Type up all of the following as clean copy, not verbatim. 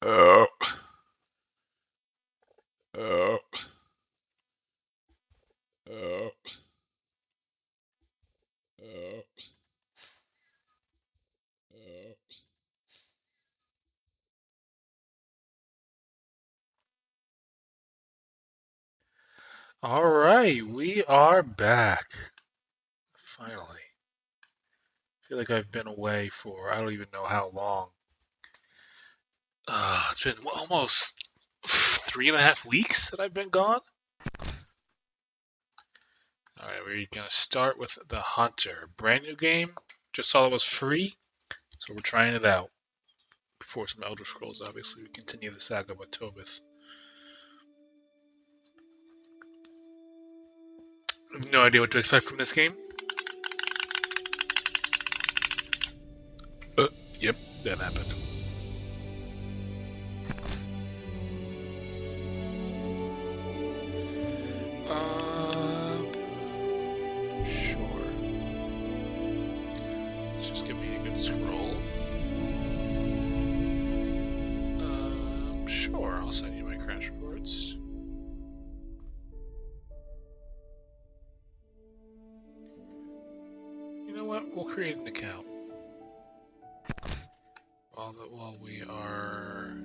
Oh, oh, oh, oh, oh. All right, we are back. Finally. I feel like I've been away for I don't even know how long. It's been almost 3.5 weeks that I've been gone. All right, we're gonna start with the Hunter, brand new game. Just saw it was free, so we're trying it out before some Elder Scrolls. Obviously, we continue the saga with Tobith. I have no idea what to expect from this game. Uh, yep, that happened. Sure. Let's just give me a good scroll. Sure, I'll send you my crash reports. You know what? We'll create an account. While we are.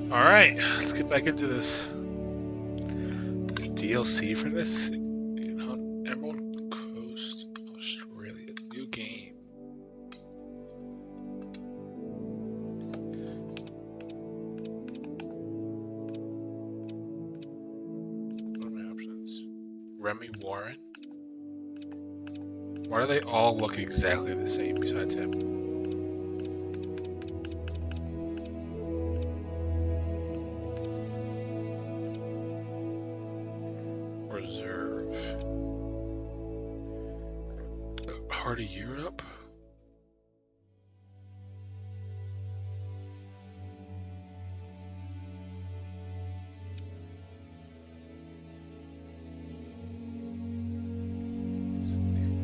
Alright, let's get back into this. There's DLC for this? Emerald Coast, Australia. New game. What are my options? Remy Warren? Why do they all look exactly the same besides him? Reserve. Heart of Europe?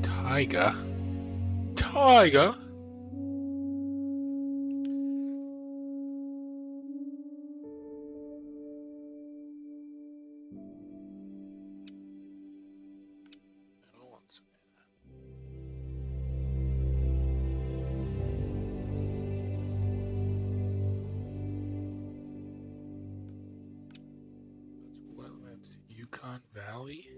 Tiger? Tiger? Wetlands, Yukon Valley?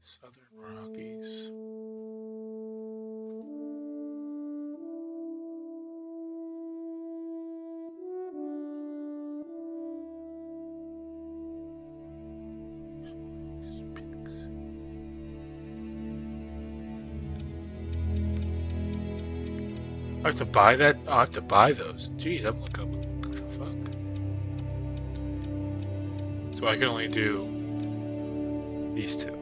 Southern Rockies. I have to buy that? Oh, I have to buy those. Jeez, I'm looking up. What the fuck? So I can only do these two.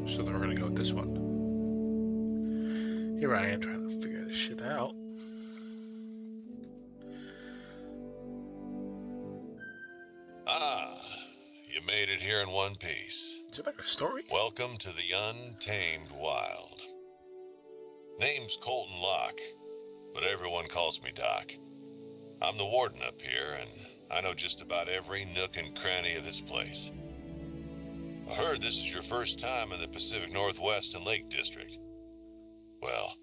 So then we're gonna go with this one. Here I am trying to figure this shit out. Ah, you made it here in one piece. Is it like a story? Welcome to the untamed wild. Name's Colton Locke, but everyone calls me Doc. I'm the warden up here, and I know just about every nook and cranny of this place. I heard this is your first time in the Pacific Northwest and Lake District. Well,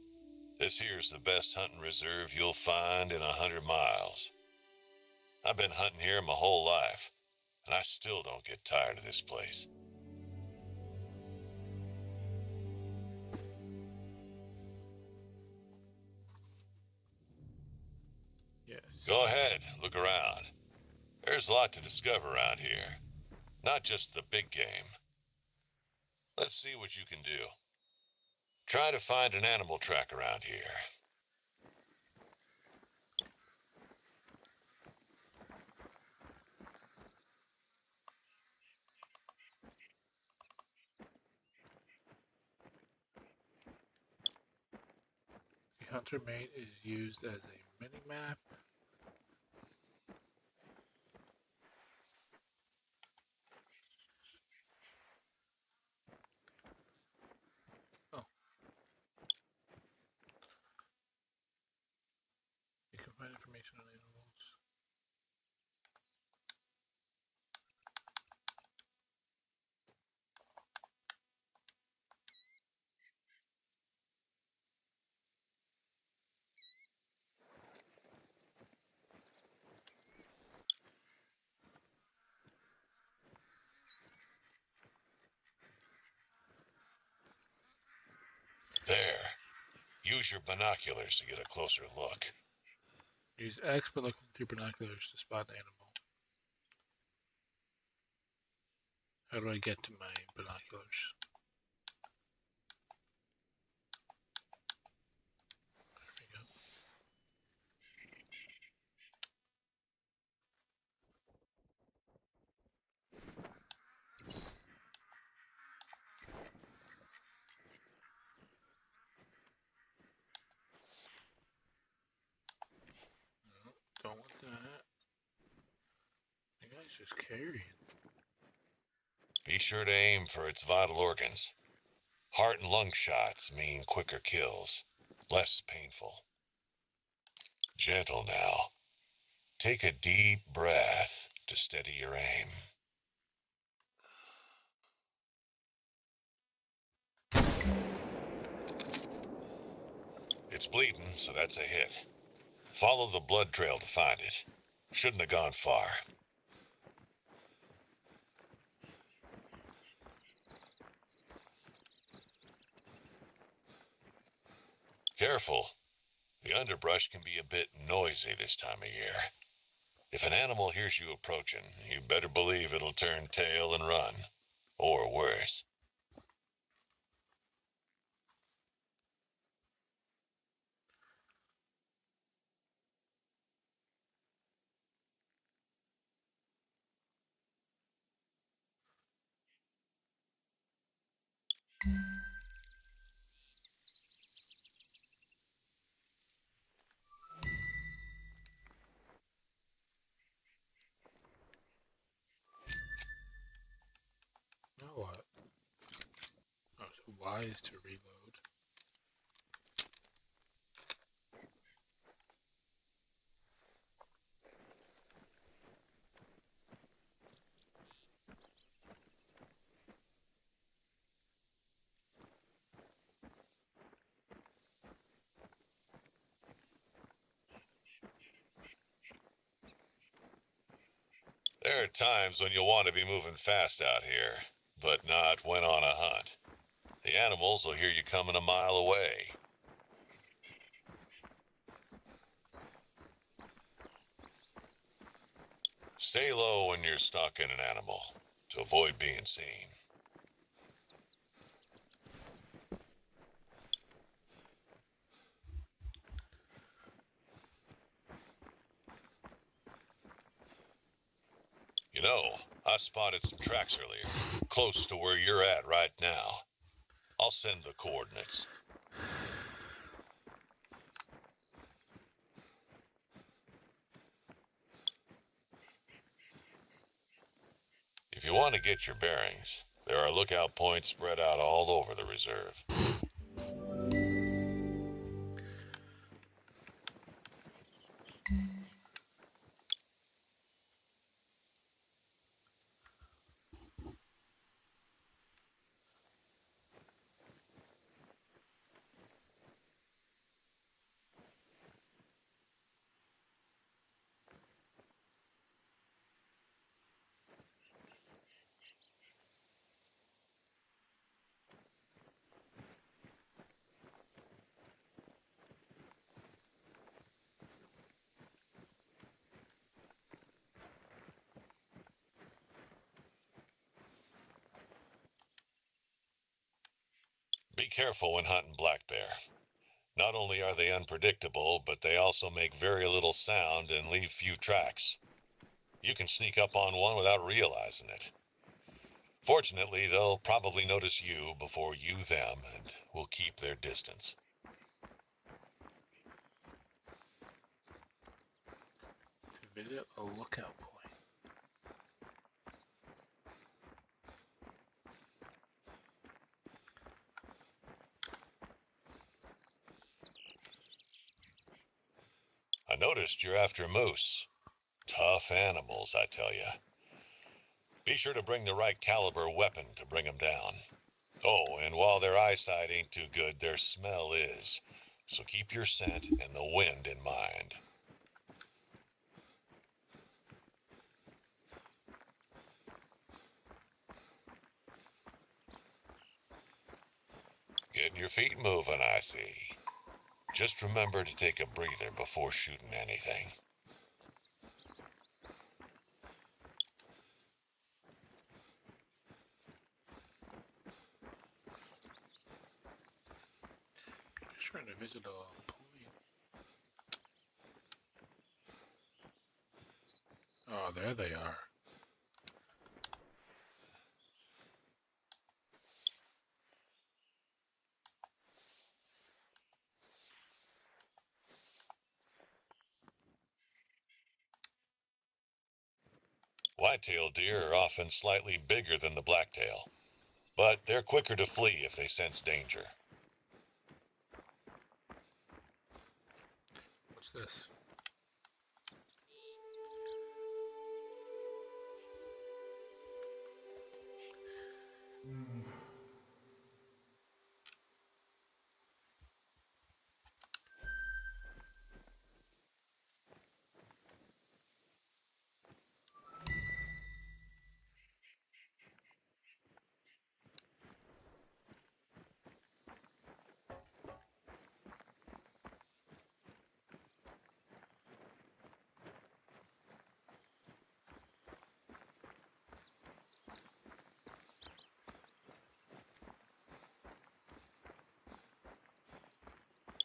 this here's the best hunting reserve you'll find in 100 miles. I've been hunting here my whole life, and I still don't get tired of this place. a lot to discover around here. Not just the big game. Let's see what you can do. Try to find an animal track around here. The hunter mate is used as a mini-map. Oh. You can find information on animals. There. Use your binoculars to get a closer look. Use X by looking through binoculars to spot an animal. How do I get to my binoculars? There we go. No, don't want that. The guy's just carrying. Be sure to aim for its vital organs. Heart and lung shots mean quicker kills, less painful. Gentle now. Take a deep breath to steady your aim. It's bleeding, so that's a hit. Follow the blood trail to find it. Shouldn't have gone far. Careful. The underbrush can be a bit noisy this time of year. If an animal hears you approaching, you better believe it'll turn tail and run. Or worse. Now what? Oh, so Y is to reload. There are times when you'll want to be moving fast out here, but not when on a hunt. The animals will hear you coming a mile away. Stay low when you're stalking an animal, to avoid being seen. You know, I spotted some tracks earlier, close to where you're at right now. I'll send the coordinates. If you want to get your bearings, there are lookout points spread out all over the reserve. Be careful when hunting black bear. Not only are they unpredictable, but they also make very little sound and leave few tracks. You can sneak up on one without realizing it. Fortunately, they'll probably notice you before you them and will keep their distance. To visit a lookout point. I noticed you're after moose. Tough animals, I tell ya. Be sure to bring the right caliber weapon to bring 'em down. Oh, and while their eyesight ain't too good, their smell is. So keep your scent and the wind in mind. Getting your feet moving, I see. Just remember to take a breather before shooting anything. Just trying to visit a point. Oh, there they are. White-tailed deer are often slightly bigger than the blacktail, but they're quicker to flee if they sense danger. What's this?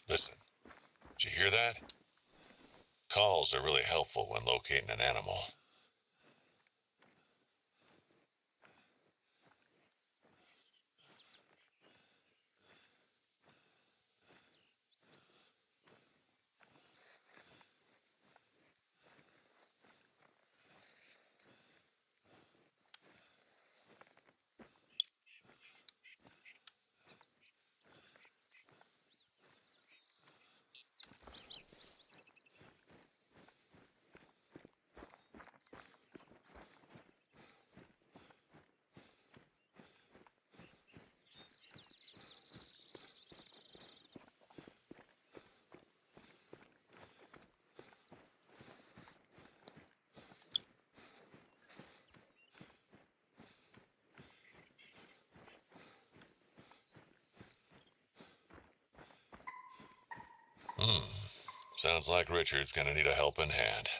Listen, did you hear that? Calls are really helpful when locating an animal. Sounds like Richard's gonna need a helping hand.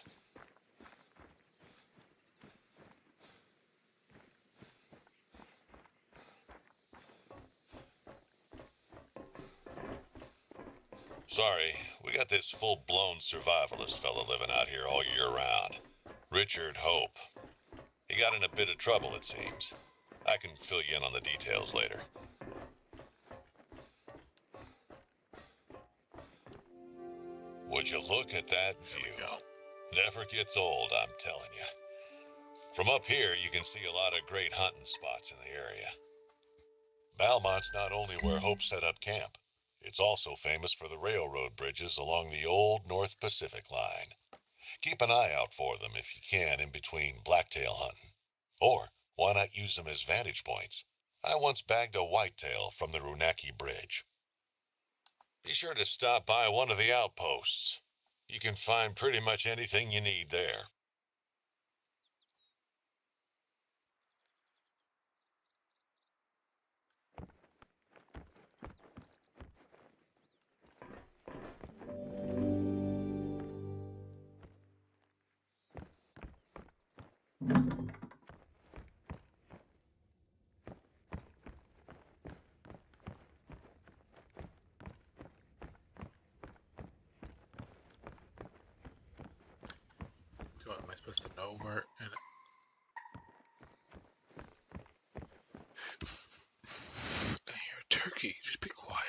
Sorry, we got this full-blown survivalist fella living out here all year round. Richard Hope. He got in a bit of trouble, it seems. I can fill you in on the details later. Would you look at that view? Never gets old, I'm telling you. From up here, you can see a lot of great hunting spots in the area. Balmont's not only where Hope set up camp, it's also famous for the railroad bridges along the old North Pacific line. Keep an eye out for them if you can in between blacktail hunting. Or why not use them as vantage points? I once bagged a whitetail from the Runaki Bridge. Be sure to stop by one of the outposts. You can find pretty much anything you need there. I supposed to know where? And I hear a turkey. Just be quiet.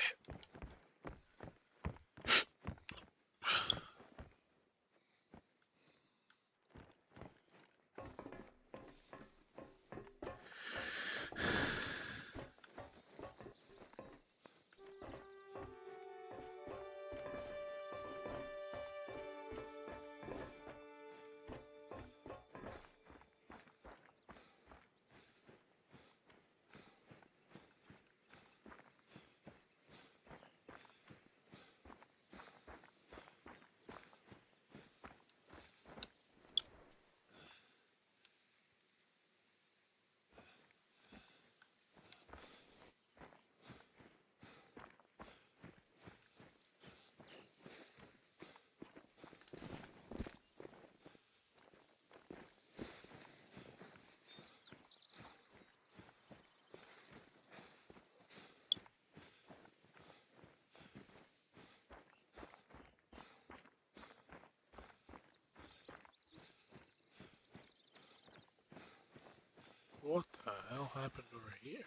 What the hell happened over here?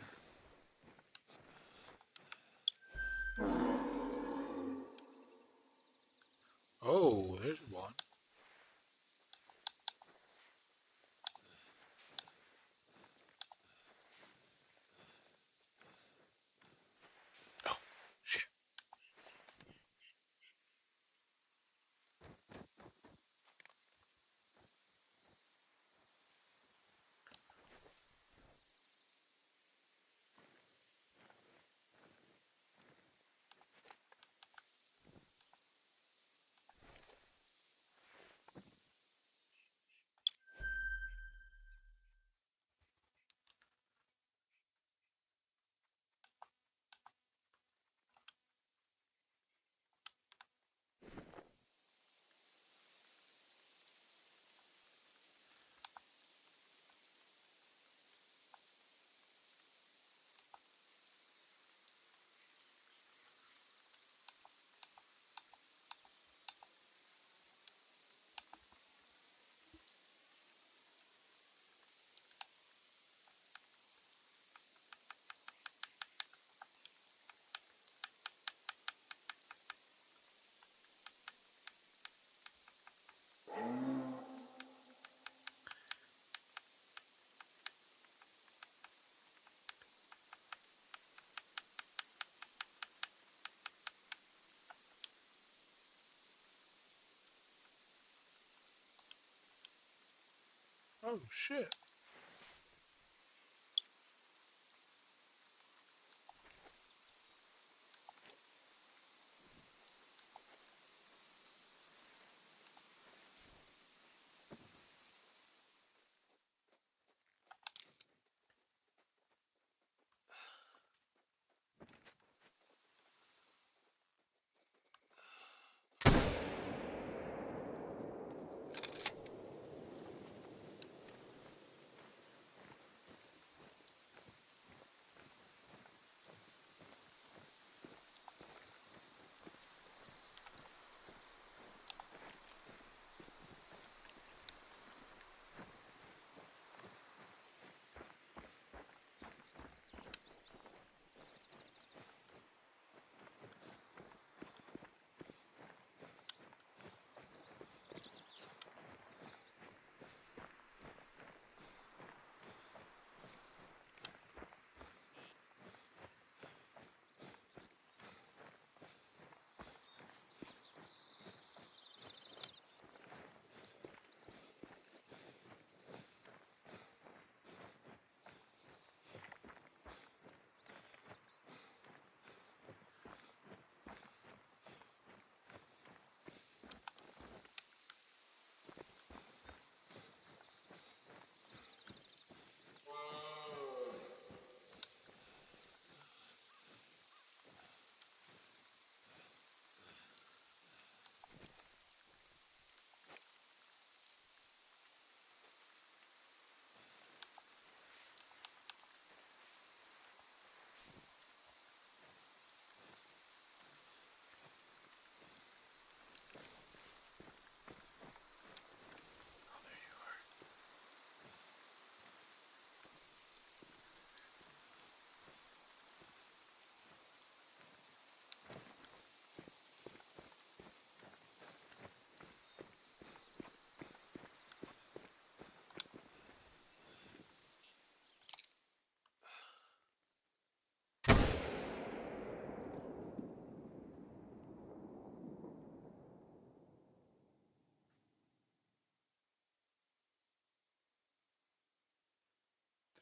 Oh, there's one. Oh, shit. Oh, shit.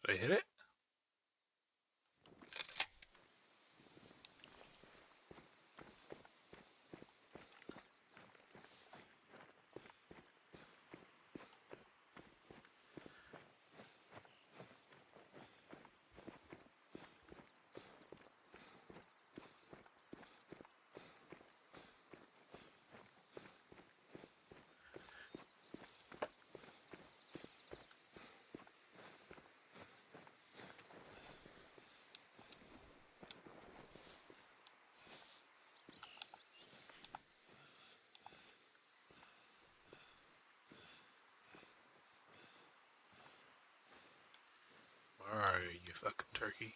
Did I hit it? Alright, you fucking turkey.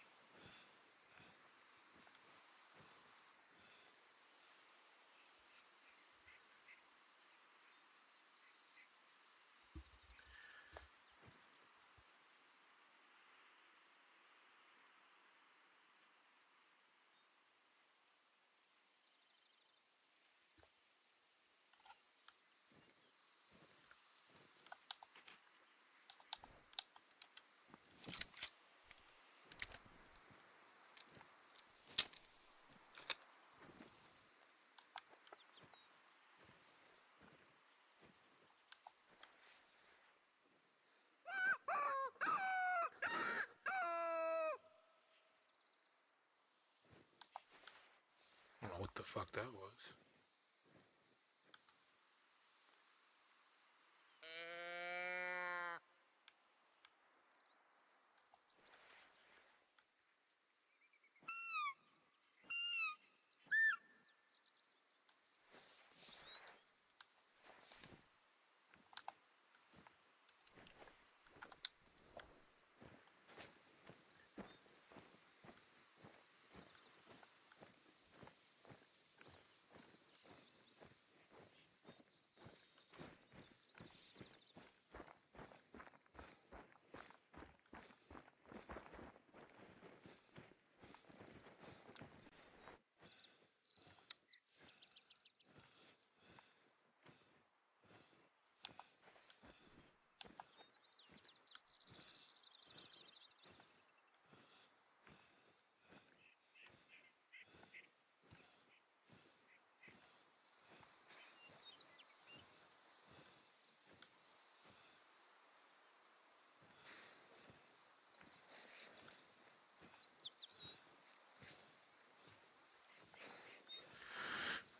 I don't know what the fuck that was.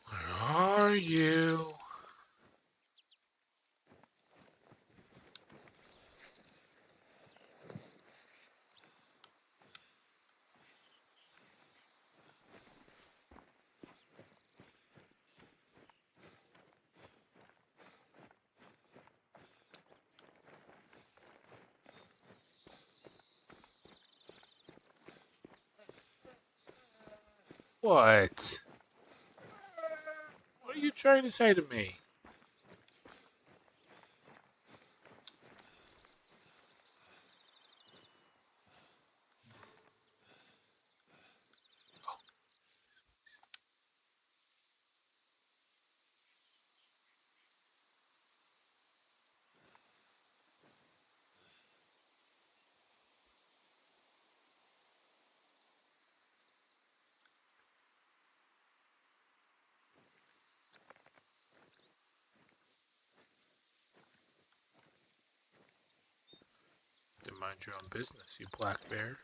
Where are you? What? What are you trying to say to me? To mind your own business, you black bear.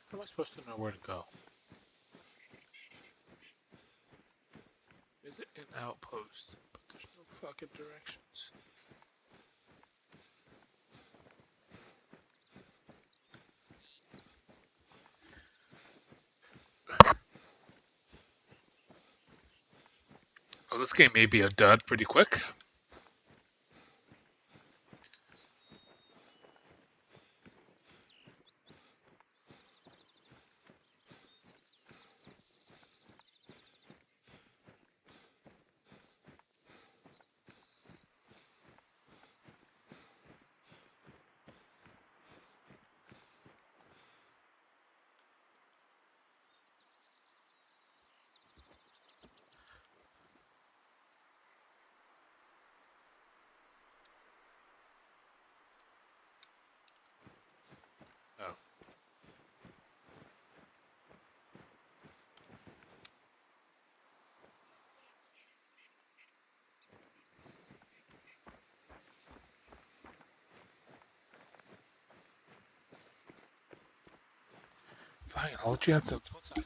How am I supposed to know where to go? Visit an outpost, but there's no fucking directions. So this game may be a dud pretty quick. Oh. Fine, I'll let you have some. Let's go inside.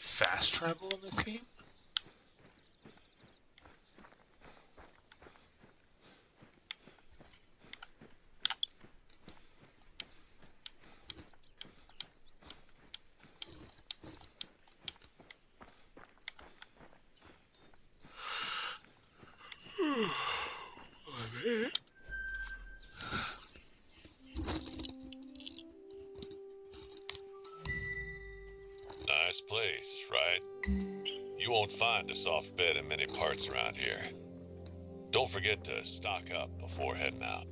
Fast travel in this game? Nice place, right? You won't find a soft bed in many parts around here. Don't forget to stock up before heading out.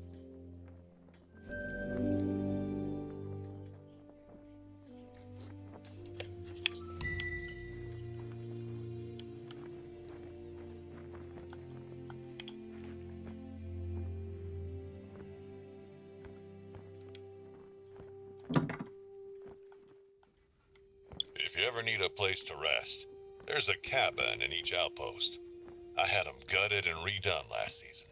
If you ever need a place to rest, there's a cabin in each outpost. I had them gutted and redone last season.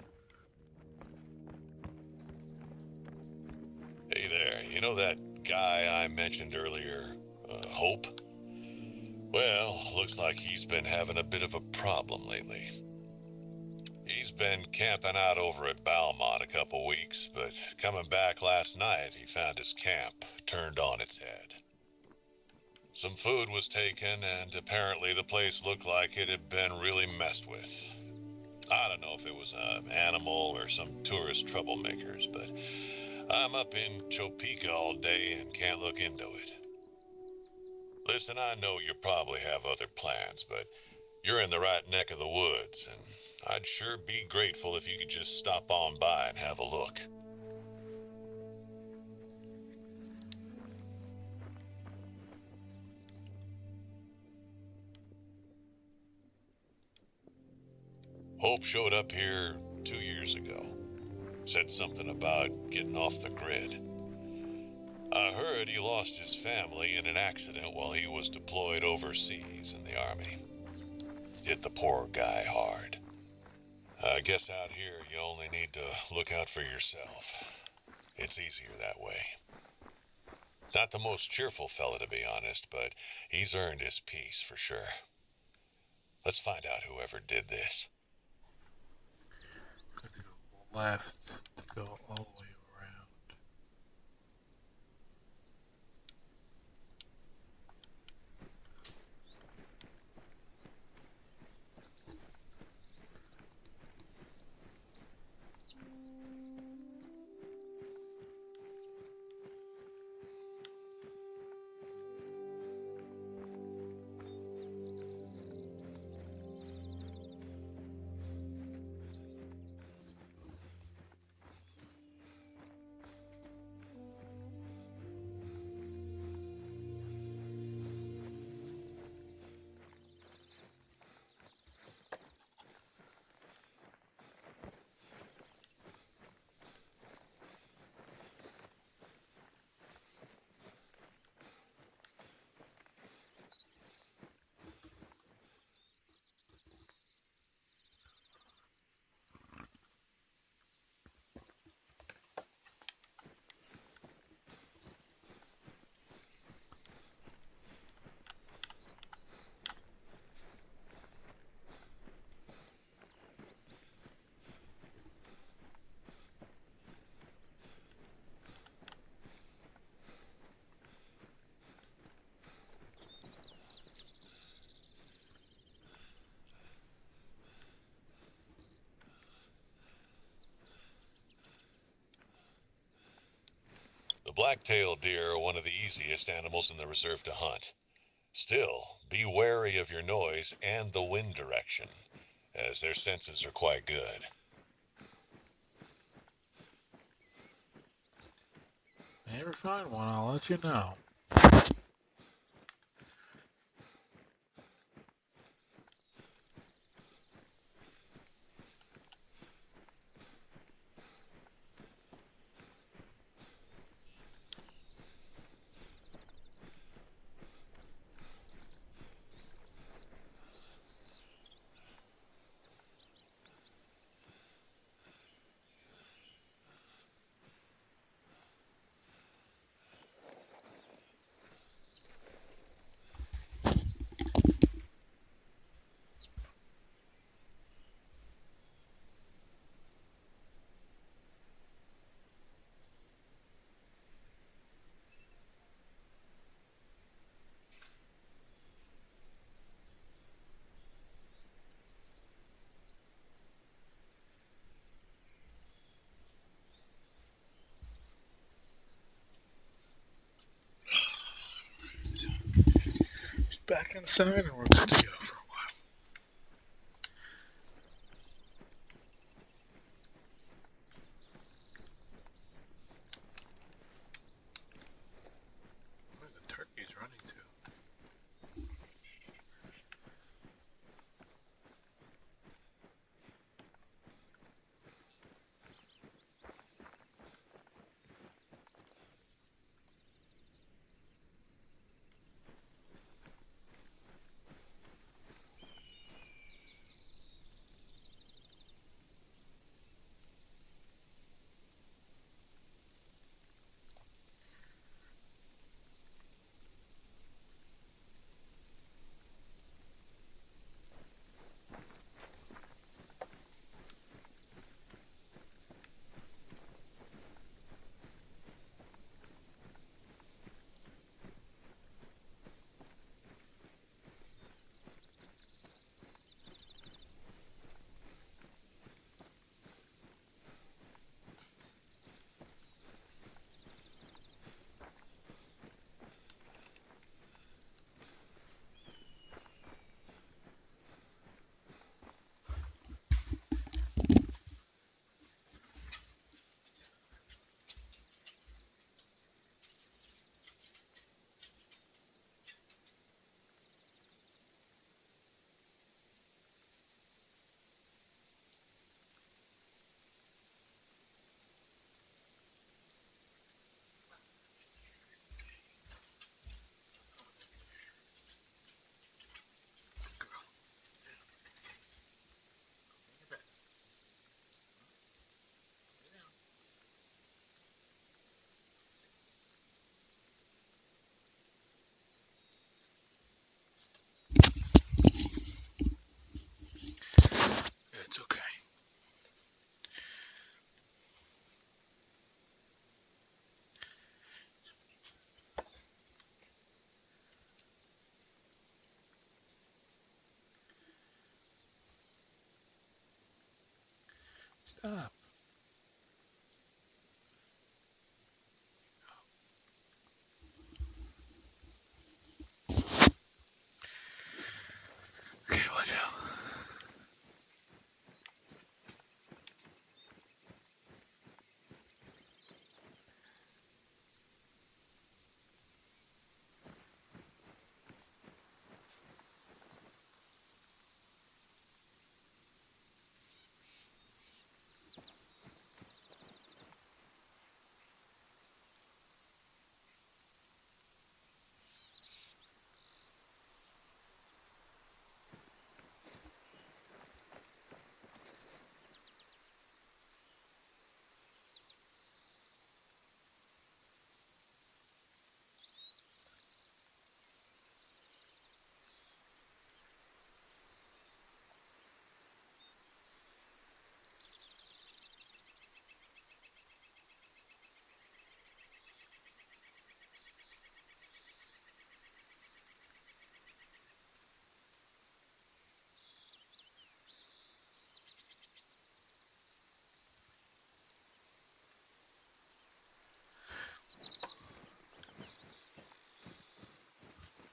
Hey there, you know that guy I mentioned earlier, Hope? Well, looks like he's been having a bit of a problem lately. He's been camping out over at Balmont a couple weeks, but coming back last night, he found his camp turned on its head. Some food was taken, and apparently the place looked like it had been really messed with. I don't know if it was an animal or some tourist troublemakers, but I'm up in Topeka all day and can't look into it. Listen, I know you probably have other plans, but you're in the right neck of the woods, and I'd sure be grateful if you could just stop on by and have a look. Hope showed up here 2 years ago. Said something about getting off the grid. I heard he lost his family in an accident while he was deployed overseas in the Army. Hit the poor guy hard. I guess out here you only need to look out for yourself. It's easier that way. Not the most cheerful fella, to be honest, but he's earned his peace for sure. Let's find out whoever did this. Got to go left to go all the way around. The black-tailed deer are one of the easiest animals in the reserve to hunt. Still, be wary of your noise and the wind direction, as their senses are quite good. If I ever find one, I'll let you know. Just back inside and we're good to go for a while. Where are the turkeys running to? Stop. Okay, watch out.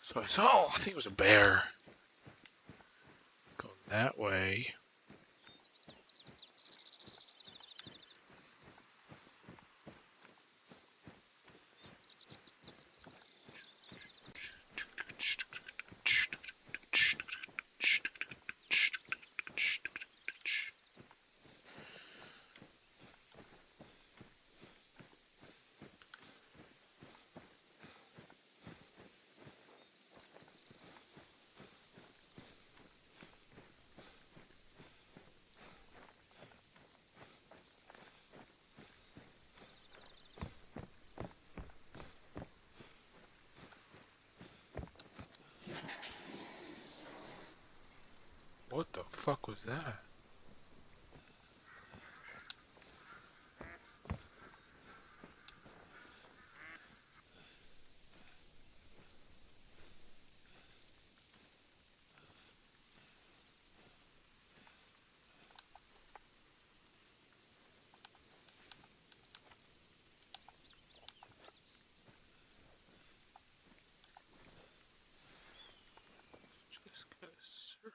So I saw, I think it was a bear going that way. What the fuck was that? Just gonna serve.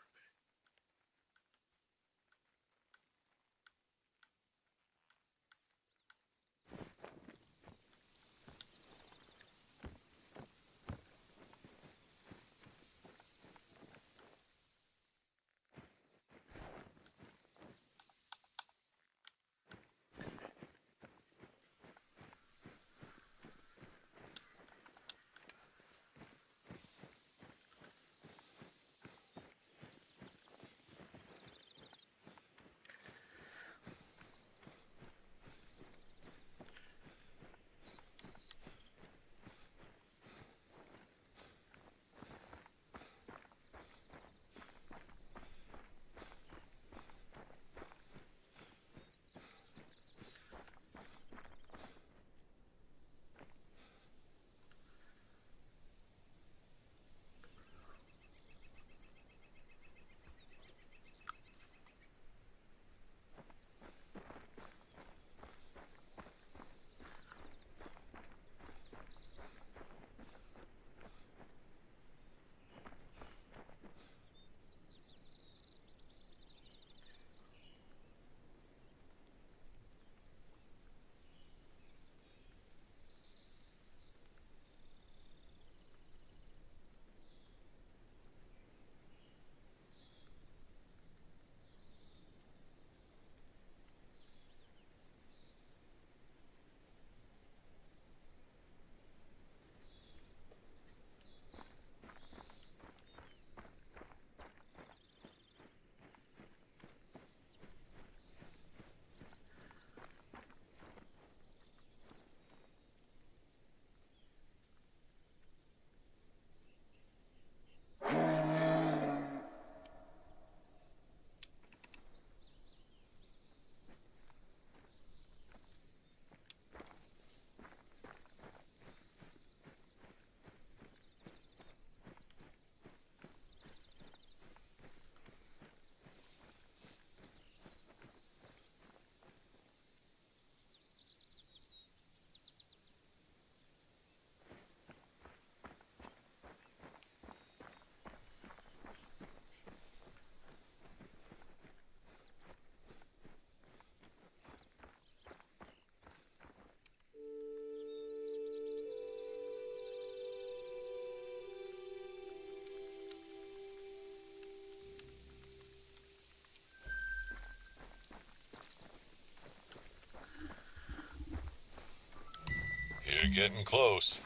getting close.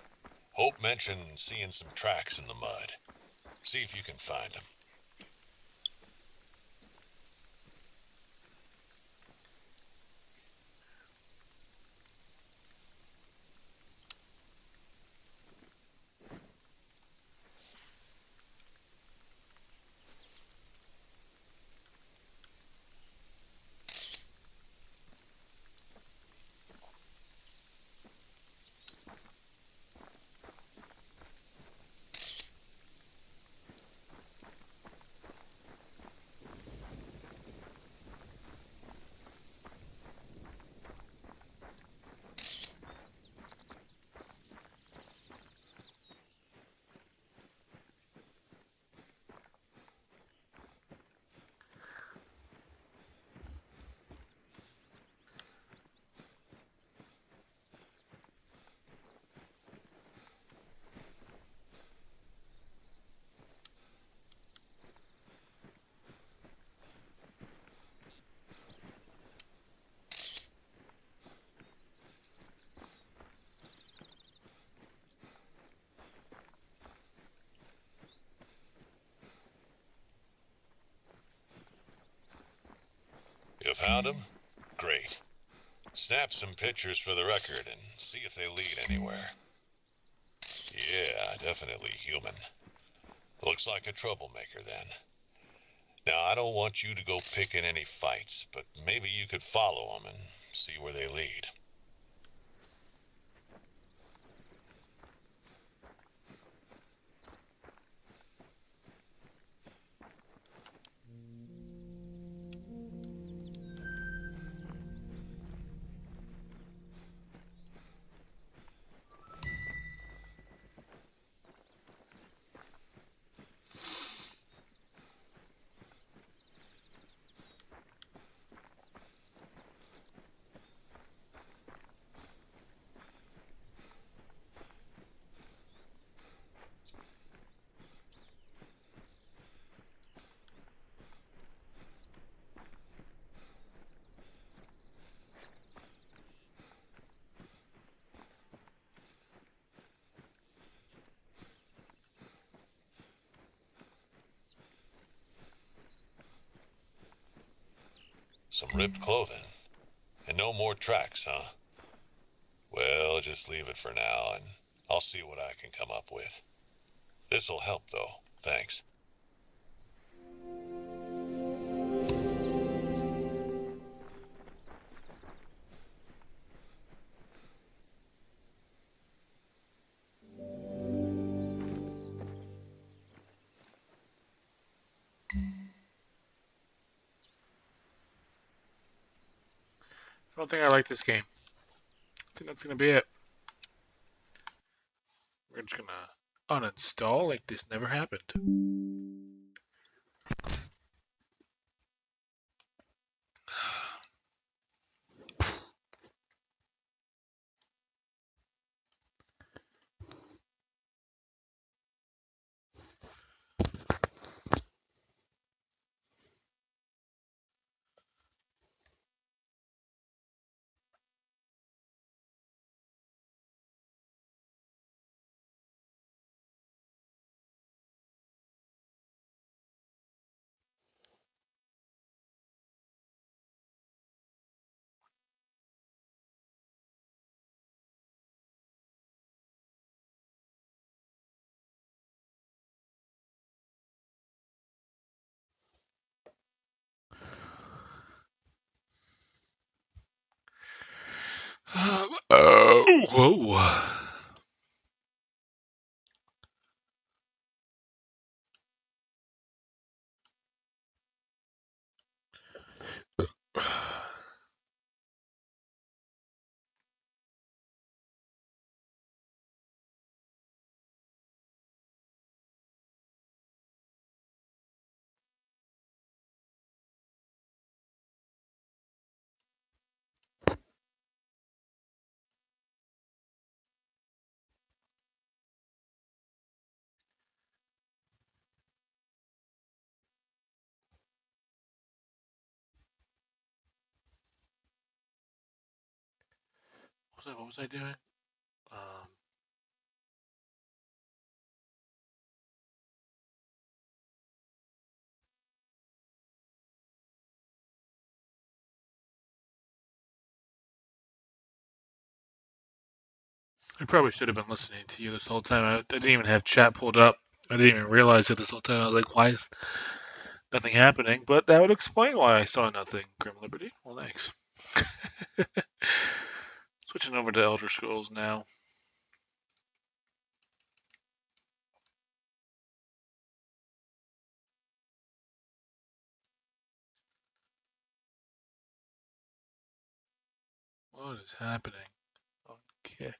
Hope mentioned seeing some tracks in the mud. See if you can find them. You found them? Great. Snap some pictures for the record and see if they lead anywhere. Yeah, definitely human. Looks like a troublemaker then. Now, I don't want you to go picking any fights, but maybe you could follow them and see where they lead. Some ripped clothing. And no more tracks, huh? Well, just leave it for now, and I'll see what I can come up with. This'll help, though. Thanks. I don't think I like this game. I think that's gonna be it. We're just gonna uninstall like this never happened. Whoa. What was I doing? Um, I probably should have been listening to you this whole time. I didn't even have chat pulled up. I didn't even realize it this whole time. I was like, why is nothing happening? But that would explain why I saw nothing, Grim Liberty. Well, thanks. Switching over to Elder Scrolls now. What is happening? On kick.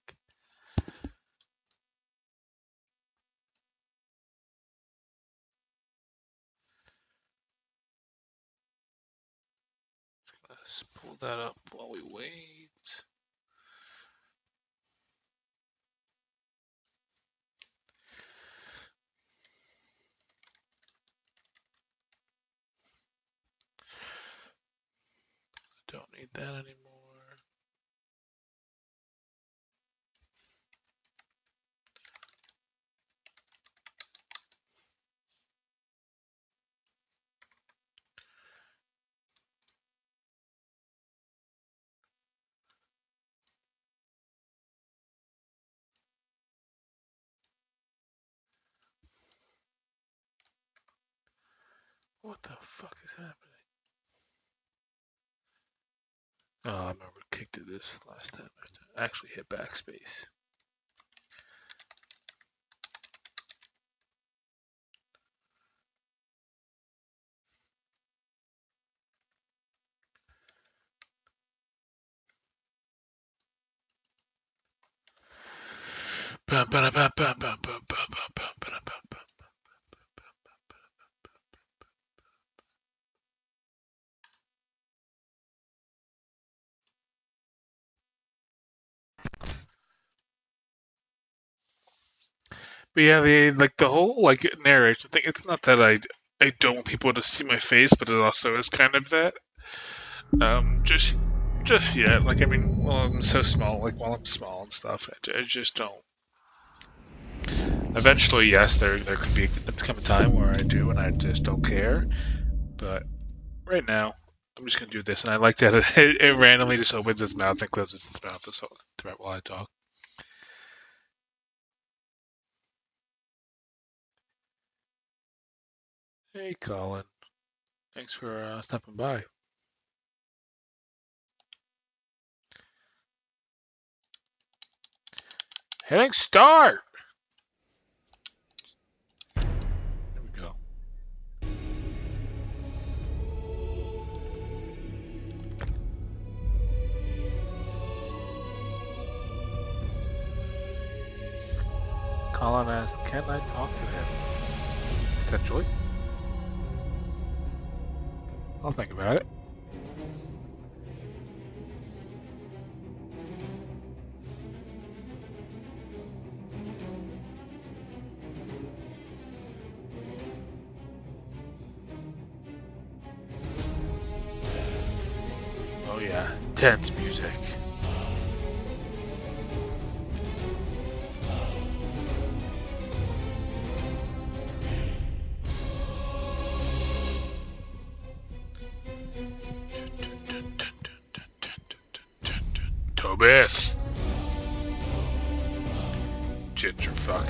Let's pull that up while we wait. Don't need that anymore. What the fuck is happening? Oh, I remember kicked at this last time. I had to actually hit backspace. But yeah, the whole narration thing. It's not that I don't want people to see my face, but it also is kind of that. Just yet. Like I mean, well, I'm so small. Like while I'm small and stuff, I just don't. Eventually, yes, there could be come a time where I do, and I just don't care. But right now, I'm just gonna do this, and I like that it randomly just opens its mouth and closes its mouth throughout while I talk. Hey, Colin. Thanks for stopping by. Hitting start. There we go. Colin asks, "Can I talk to him?" Potentially. I'll think about it. Oh yeah, tense music. Tobith. Ginger fuck.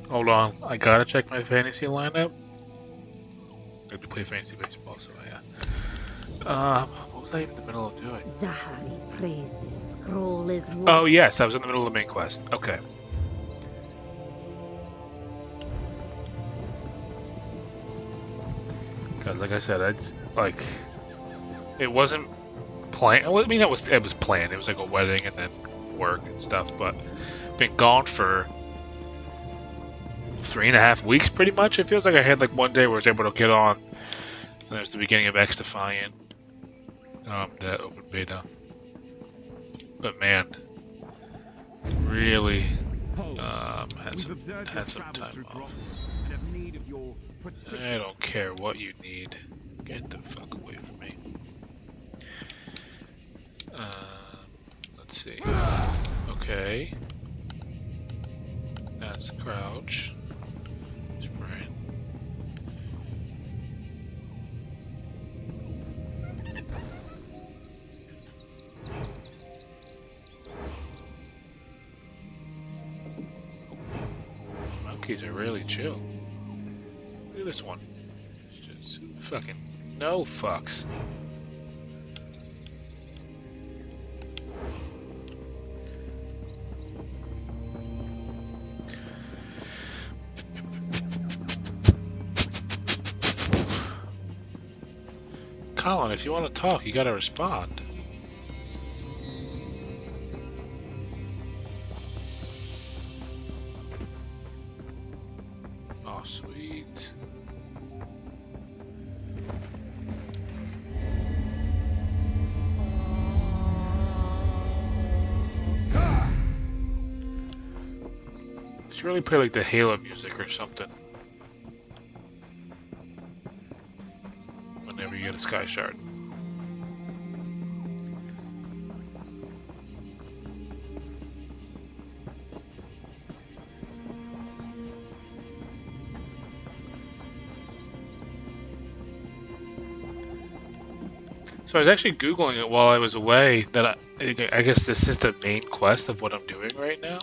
Hold on, I gotta check my fantasy lineup. I have to play fantasy baseball, so yeah. What was I even in the middle of doing? Zahari prays this scroll is Oh yes, I was in the middle of the main quest. Okay. Because like I said, it wasn't planned. I mean, it was planned. It was like a wedding and then work and stuff. But been gone for 3.5 weeks, pretty much. It feels like I had like one day where I was able to get on And there's the beginning of X Defiant. That open beta. But man, really had some time off. I don't care what you need. Get the fuck away from me. Let's see. Okay. That's crouch. Sprint. Monkeys are really chill. Look at this one. Just fucking no fucks. Colin, if you want to talk, you gotta respond. Oh, sweet. You should really play like the Halo music or something. Whenever you get a Sky Shard. So I was actually Googling it while I was away. That I guess this is the main quest of what I'm doing right now.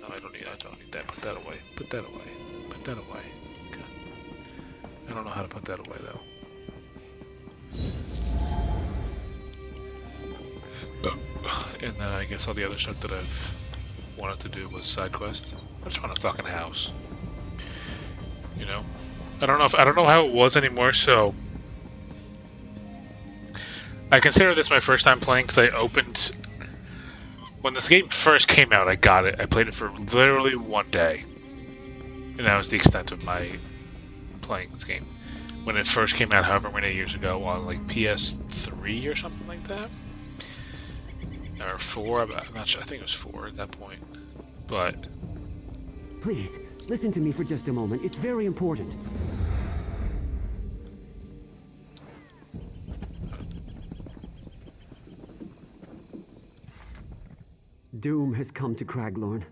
No, I don't need that. Put that away. Put that away. Put that away. Okay. I don't know how to put that away though. And then I guess all the other stuff that I've wanted to do was side quest. I just want a fucking house. You know? I don't know how it was anymore, so I consider this my first time playing because I opened when this game first came out. I got it. I played it for literally one day, and that was the extent of my playing this game. When it first came out, however many years ago, on like PS3 or something like that. Or 4, I'm not sure. I think it was 4 at that point. But Please, listen to me for just a moment. It's very important. Doom has come to Craglorn.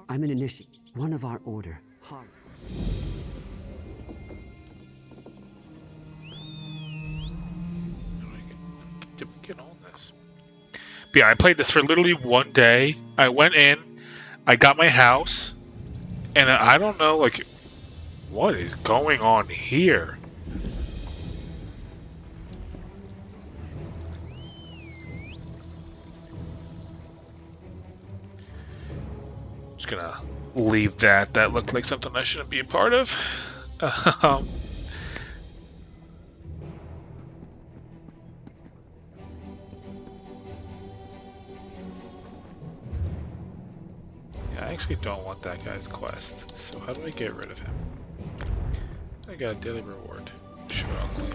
I'm an initiate, one of our order. Hard. did we get on this? But yeah, I played this for literally one day. I went in, I got my house, and I don't know, like, what is going on here? Just gonna leave that. That looked like something I shouldn't be a part of. I actually don't want that guy's quest, so how do I get rid of him? I got a daily reward. Sure, I'll claim.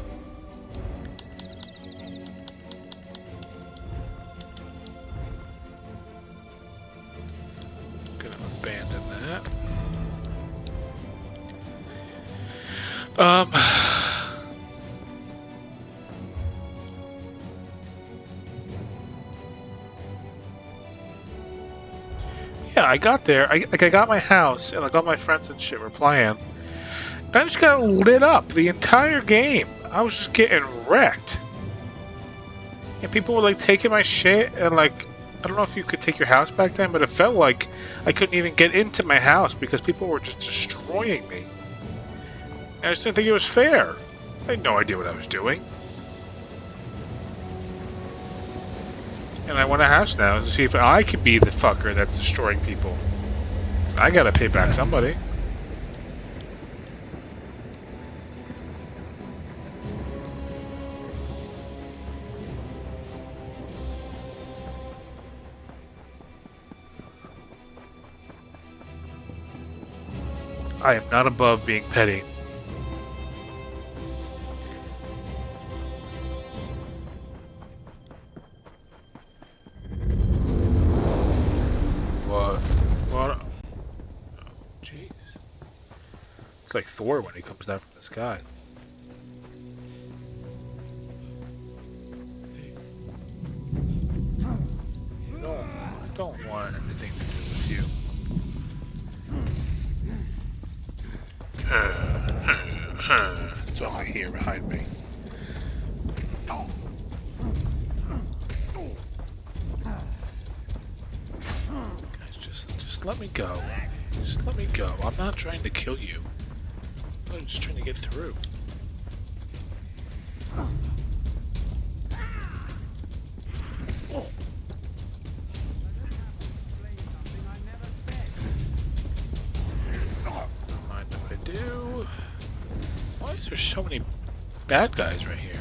Gonna abandon that. Yeah, I got there. I got my house, and like all my friends and shit were playing. And I just got lit up the entire game. I was just getting wrecked. And people were like taking my shit, and like, I don't know if you could take your house back then, but it felt like I couldn't even get into my house because people were just destroying me. And I just didn't think it was fair. I had no idea what I was doing. And I want a house now to see if I can be the fucker that's destroying people. I gotta pay back somebody. I am not above being petty. It's like Thor when he comes down from the sky. No, I don't want anything to do with you. It's all I hear behind me. Guys, just let me go. Just let me go. I'm not trying to kill you. I'm just trying to get through. Don't mind if I do. Why is there so many bad guys right here?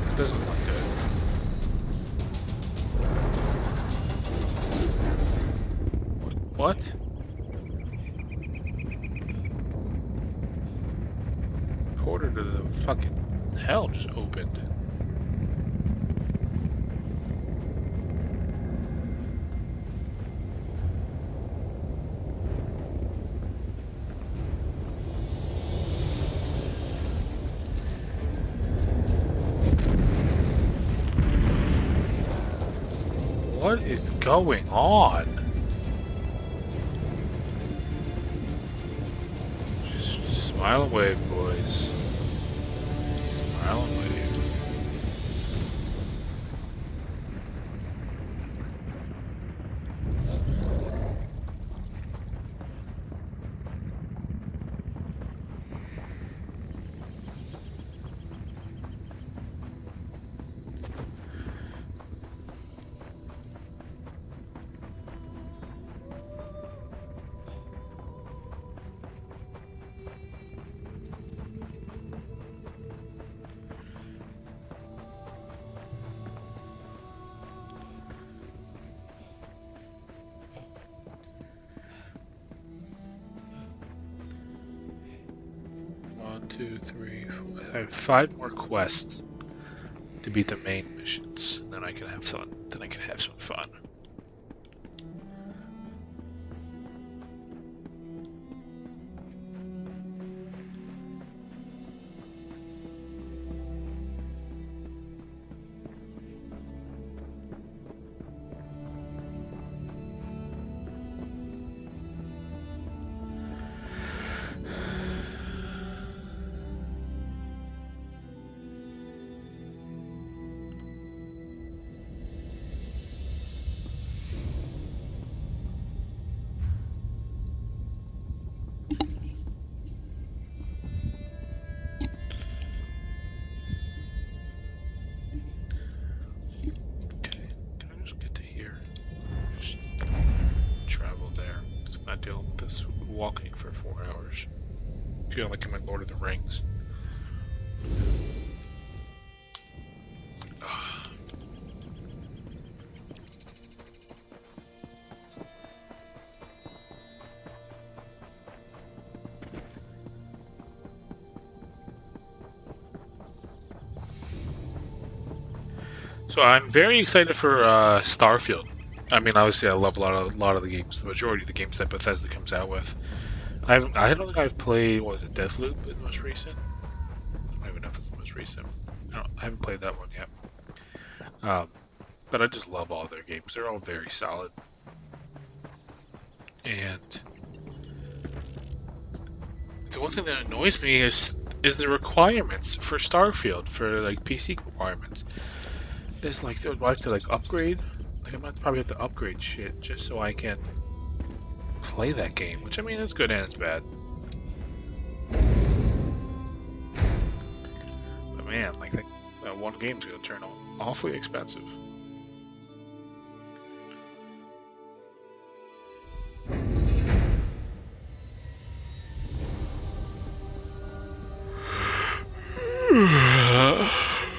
That doesn't look good. What? Portal to the fucking hell just opened. What is going on? Just smile and wave, boys. Smile and wave. One, two, three, four. I have 5 more quests to beat the main missions. Then I can have fun. Then I can have some fun. Dealing with this walking for 4 hours. Feel like I'm in Lord of the Rings. So I'm very excited for Starfield. I mean, obviously, I love a lot of the games. The majority of the games that Bethesda comes out with. I don't think I've played. What was it, Deathloop? The most recent. I don't even know if it's the most recent. I haven't played that one yet. But I just love all their games. They're all very solid. And the one thing that annoys me is the requirements for Starfield, for like PC requirements. It's like, do I have to like upgrade? Like, I'm gonna probably have to upgrade shit just so I can play that game, which I mean, it's good and it's bad. But man, like that one game's gonna turn awfully expensive.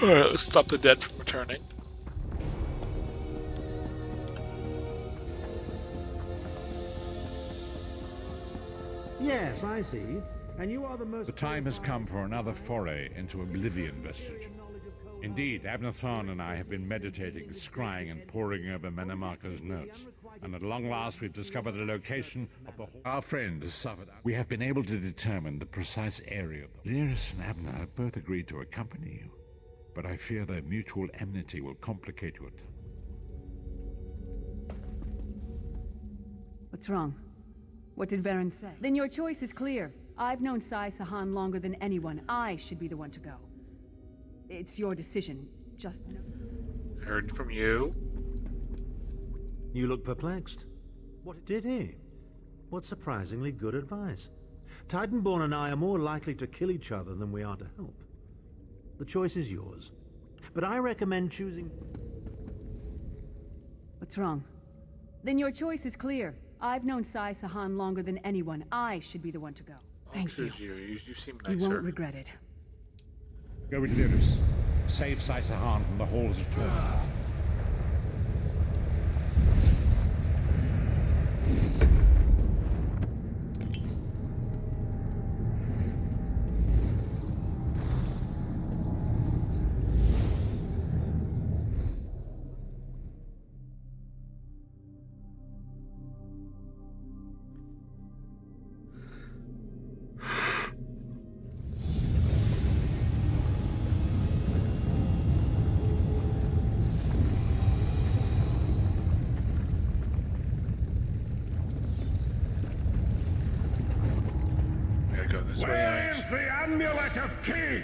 Alright, let's stop the dead from returning. Yes, I see. And you are the most... The time has come for another foray into Oblivion vestige. Indeed, Abner Thorn and I have been meditating, scrying, and poring over Menamarco's notes. And at long last, we've discovered the location of the our friend has suffered. We have been able to determine the precise area. Lyris and Abner have both agreed to accompany you, but I fear their mutual enmity will complicate your. What's wrong? What did Varen say? Then your choice is clear. I've known Sai Sahan longer than anyone. I should be the one to go. It's your decision. Just Heard from you. You look perplexed. What did he? What surprisingly good advice. Titanborn and I are more likely to kill each other than we are to help. The choice is yours. But I recommend choosing... What's wrong? Then your choice is clear. I've known Sai Sahan longer than anyone. I should be the one to go. Thank you. You seem You nicer. won't regret it. Go with Lyris. Save Sai Sahan from the halls of torment. Go this way. Where's the Amulet of Kings?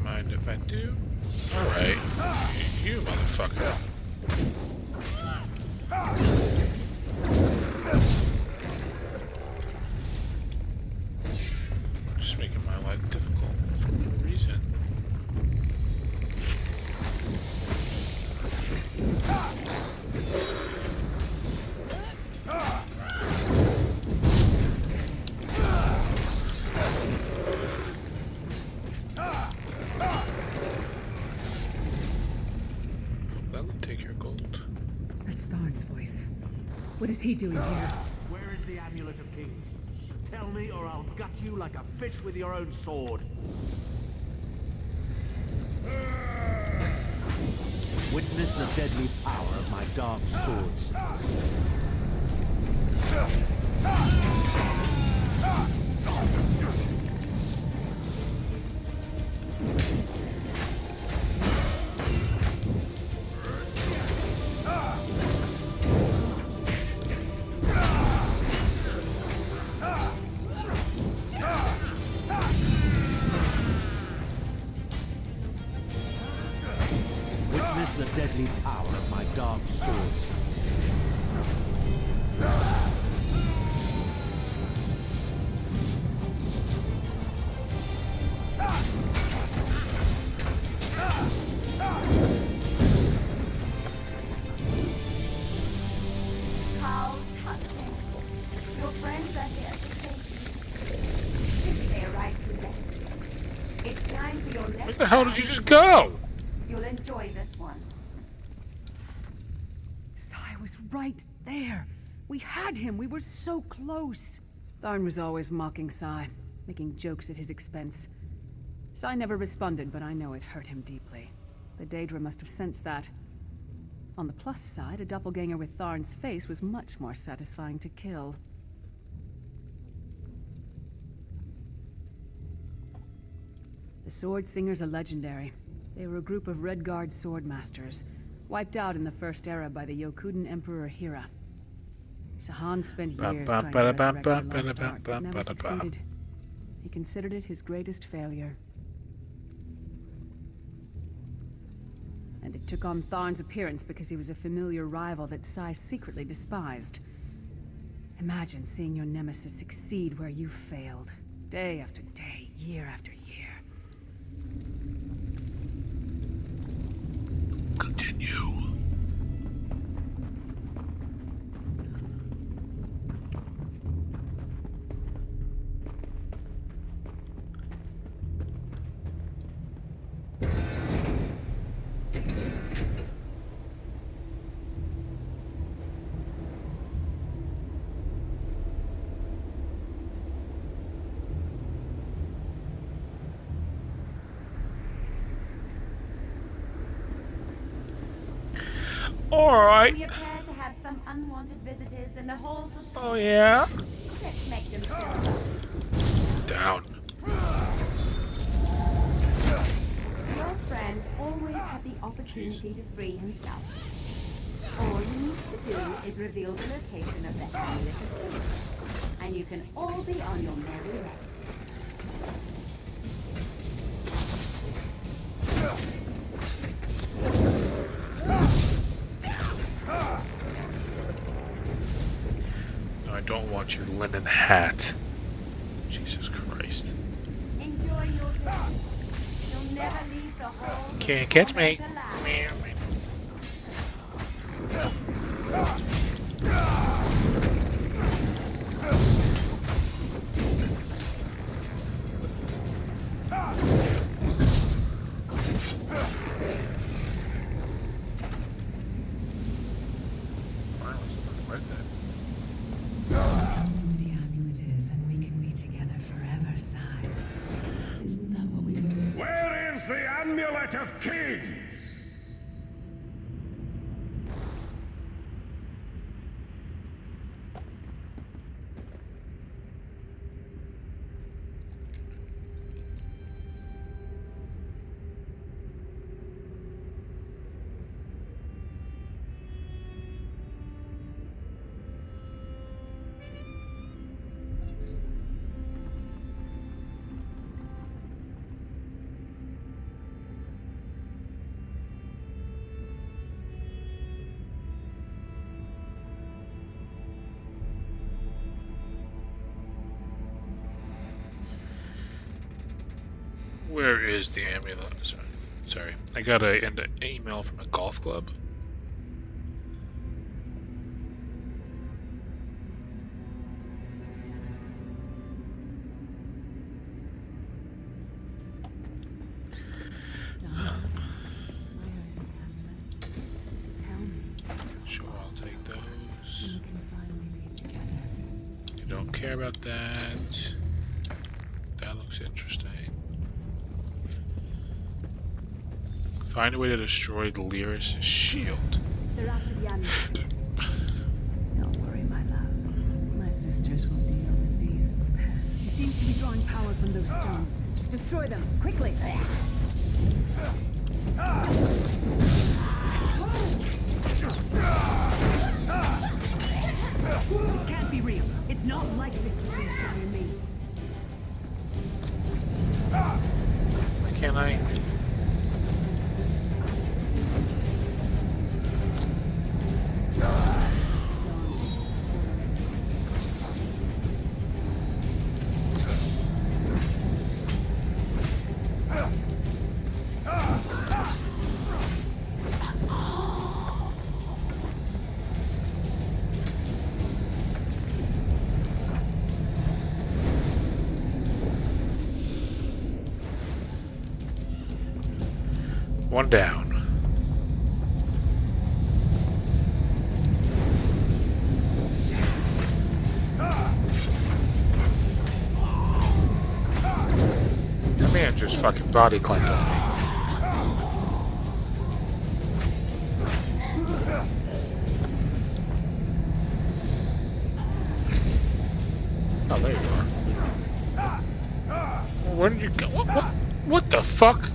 Mind if I do? Alright. You motherfucker. Just making my life difficult for no reason. That'll take your gold. That's Tharn's voice. What is he doing here? Where is the Amulet of Kings? Tell me or I'll gut you like a fish with your own sword. Witness the deadly power of my dark swords. Witness the deadly power of my dark swords. How touching. Your friends are here to save you. It's their right to them. It's time for your next... Where the hell did you just go? You'll enjoy this one. Sai was right there. We had him. We were so close. Tharn was always mocking Sai, making jokes at his expense. Sai never responded, but I know it hurt him deeply. The Daedra must have sensed that. On the plus side, a doppelganger with Tharn's face was much more satisfying to kill. The Sword Singers are legendary. They were a group of Redguard swordmasters, wiped out in the First Era by the Yokudan Emperor Hira. Sahan spent years trying to resurrect their lost art, but never succeeded. He considered it his greatest failure. And it took on Tharn's appearance because he was a familiar rival that Sai secretly despised. Imagine seeing your nemesis succeed where you failed, day after day, year after year. Continue. Alright. We appear to have some unwanted visitors in the halls of... Oh, yeah? Let's make them feel... Down. Your friend always had the opportunity to free himself. All he needs to do is reveal the location of the amulet of peace, and you can all be on your merry way. No, I don't want your linen hat. Jesus Christ. Enjoy your visit. You'll never leave the hall. Can't catch me. The amulet is, and we can be together forever, Sai. Isn't that what we were? Where is the Amulet of Kings? Where is the amulet? Sorry. I got an email from a golf club. Where is the amulet? Tell me. Sure, I'll take And those. we can finally be together. You don't care about that. That looks interesting. Find a way to destroy Lyris' shield. They're after the amulet. Don't worry, my love. My sisters will deal with these pests. He seems to be drawing power from those stones. Destroy them, quickly! This can't be real. It's not like this between Sai and me. Why can't I? One down. That man just fucking body clamped on me. Oh, there you are. Well, where did you go? What the fuck?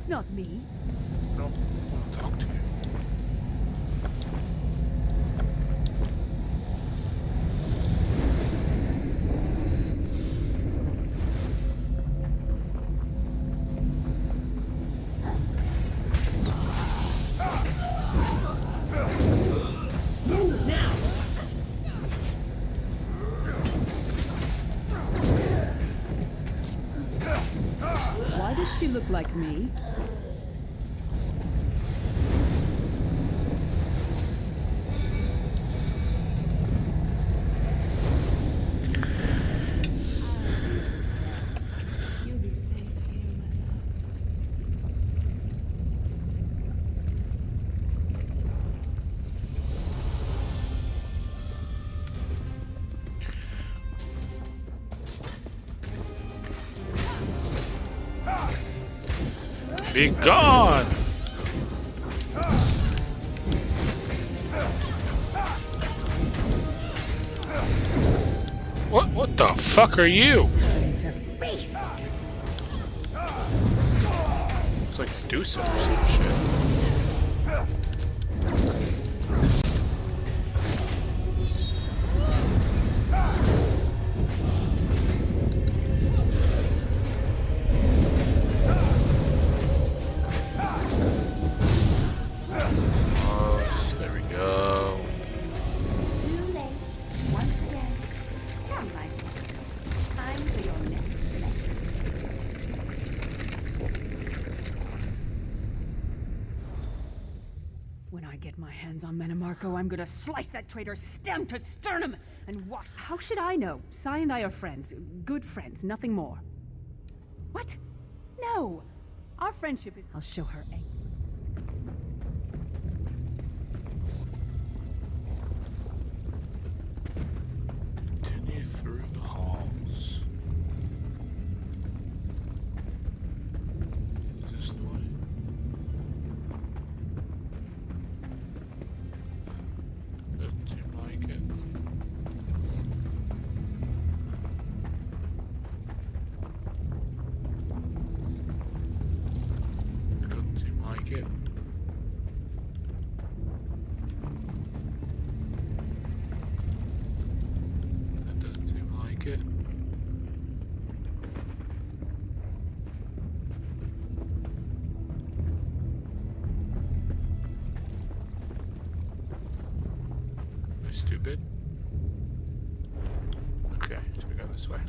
Not me. No, I want to talk to you. Why does she look like me? Be gone! What the fuck are you? It's like Medusa or some shit. Oh, there we go. Too late. Once again. Come, my friend. Time for your next lesson. When I get my hands on Menimarco, I'm gonna slice that traitor stem to sternum and watch. How should I know? Sai and I are friends. Good friends, nothing more. What? No! Our friendship is. I'll show her a. Continue through the halls. Is this the way? Doesn't seem like it. Doesn't seem like it. That doesn't seem like it. Am I stupid? Okay, so we go this way.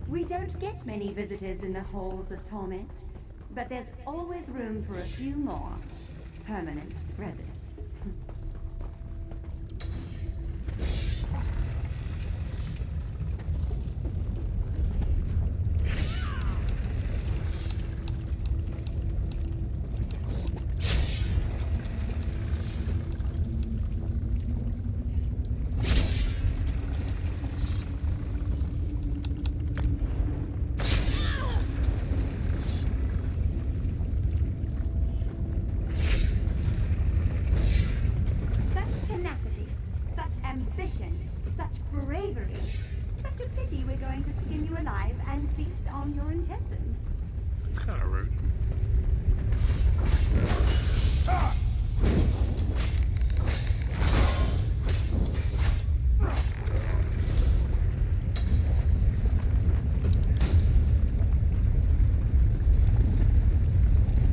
We don't get many visitors in the halls of torment, but there's always room for a few more permanent residents. Such tenacity, such ambition, such bravery. Such a pity we're going to skin you alive and feast on your intestines. It's kind of rude.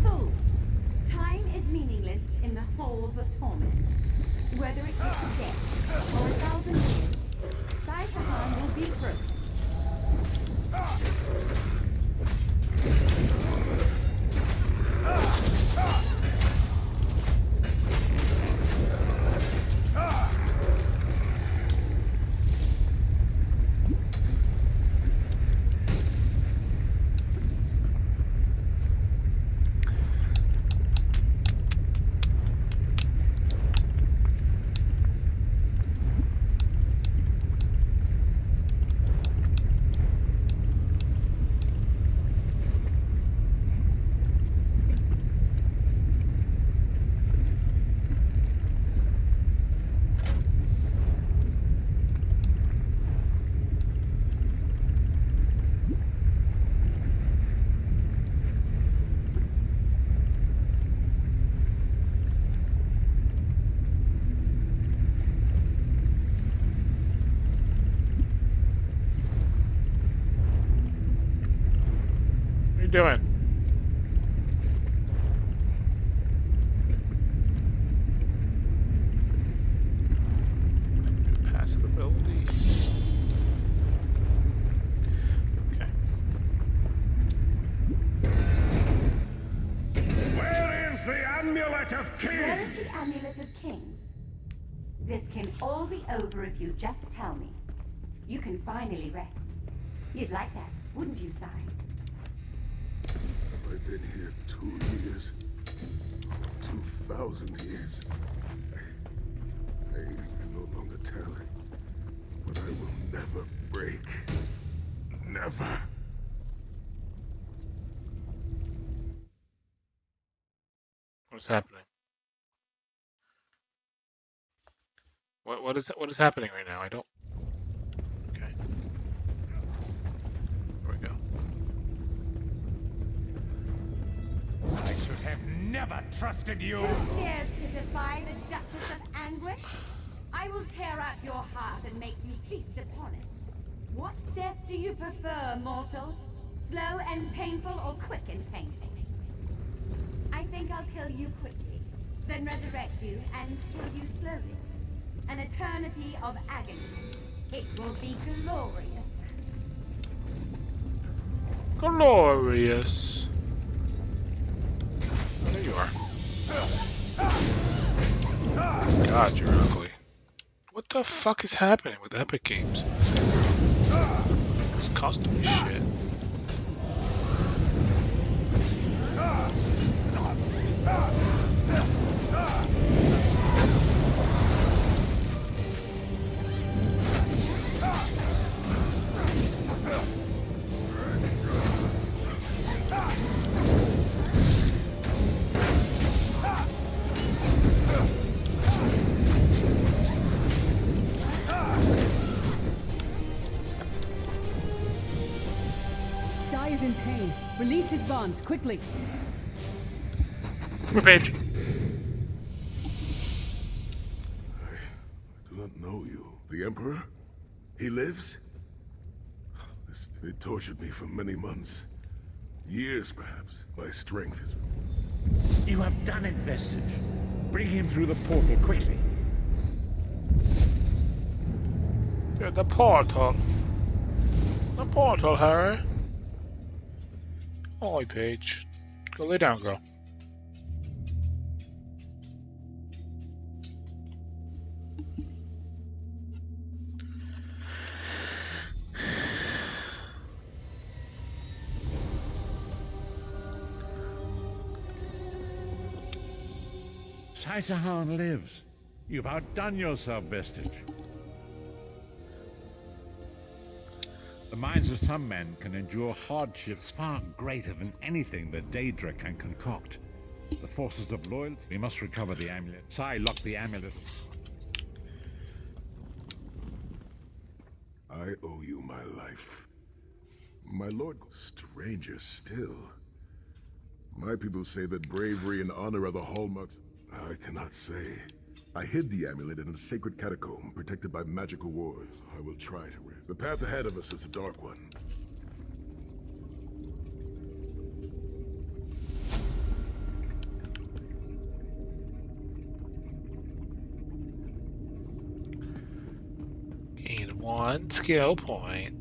Fools! Time is meaningless in the halls of torment. Whether it takes death or 1,000 years, Sai will be broken. What are you doing? Passive ability. Okay. Where is the Amulet of Where is Kings? the Amulet of Kings? This can all be over if you just tell me. You can finally rest. You'd like that, wouldn't you, Sai? Have I been here 2 years? 2,000 years? I can no longer tell. But I will never break. Never. What's happening? What is happening right now? I don't. Okay. There we go. I should have never trusted you! Who dares to defy the Duchess of Anguish? I will tear out your heart and make you feast upon it. What death do you prefer, mortal? Slow and painful or quick and painful? I think I'll kill you quickly, then resurrect you and kill you slowly. An eternity of agony. It will be glorious. Glorious. Oh, there you are. God, you're ugly. What the fuck is happening with Epic Games? It's costing me shit. Sai is in pain. Release his bonds, quickly. Revenge. I do not know you. The Emperor? He lives? It tortured me for many months. Years, perhaps. My strength is... You have done it, Vestige. Bring him through the portal quickly. Yeah, the portal. The portal, Harry. Oi, Paige. Go lay down, girl. Saisahan lives. You've outdone yourself, Vestige. The minds of some men can endure hardships far greater than anything that Daedra can concoct. The forces of loyalty. We must recover the amulet. Sai, lock the amulet. I owe you my life. My lord, stranger still. My people say that bravery and honor are the hallmarks. I cannot say. I hid the amulet in a sacred catacomb protected by magical wards. I will try to rid. The path ahead of us is a dark one. Gain 1 skill point.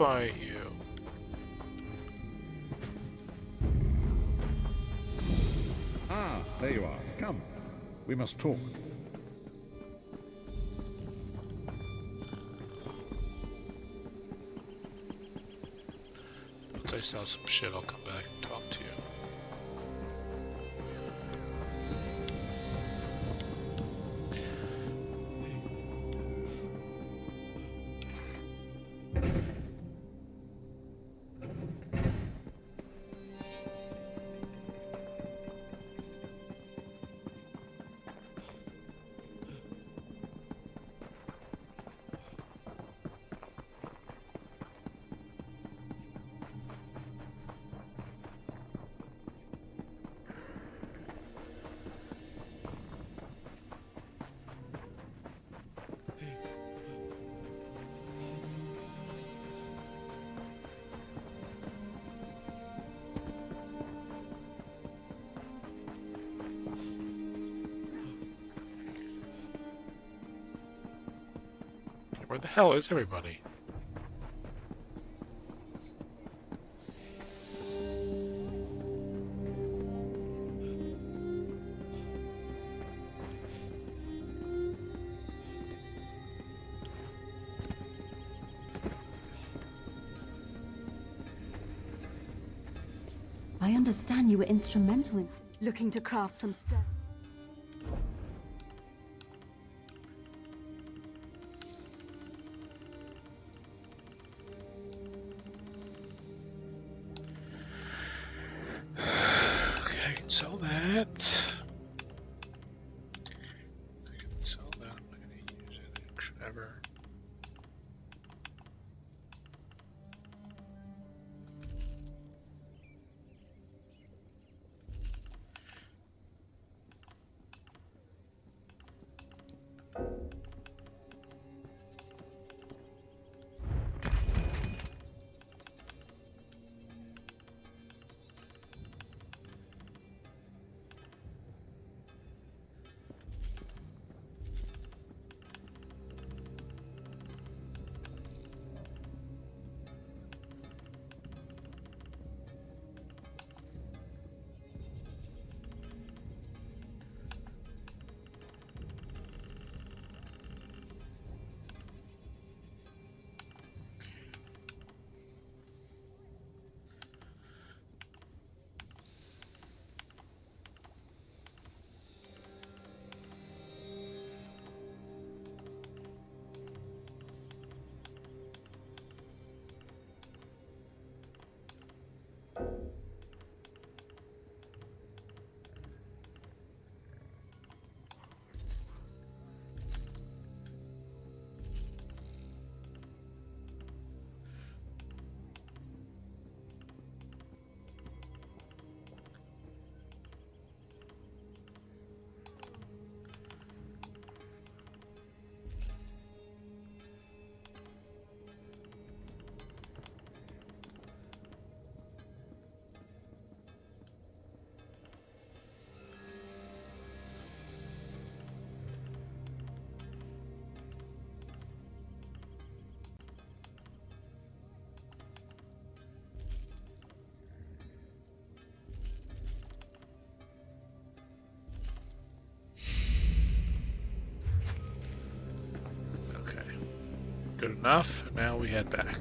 by you. Ah, there you are. Come. We must talk. Once I sell some shit, I'll come back and talk to you. Where the hell is everybody? I understand you were instrumental in looking to craft some stuff. Okay, I can sell that. I can sell that. I'm not gonna use it ever. Good enough. Now we head back.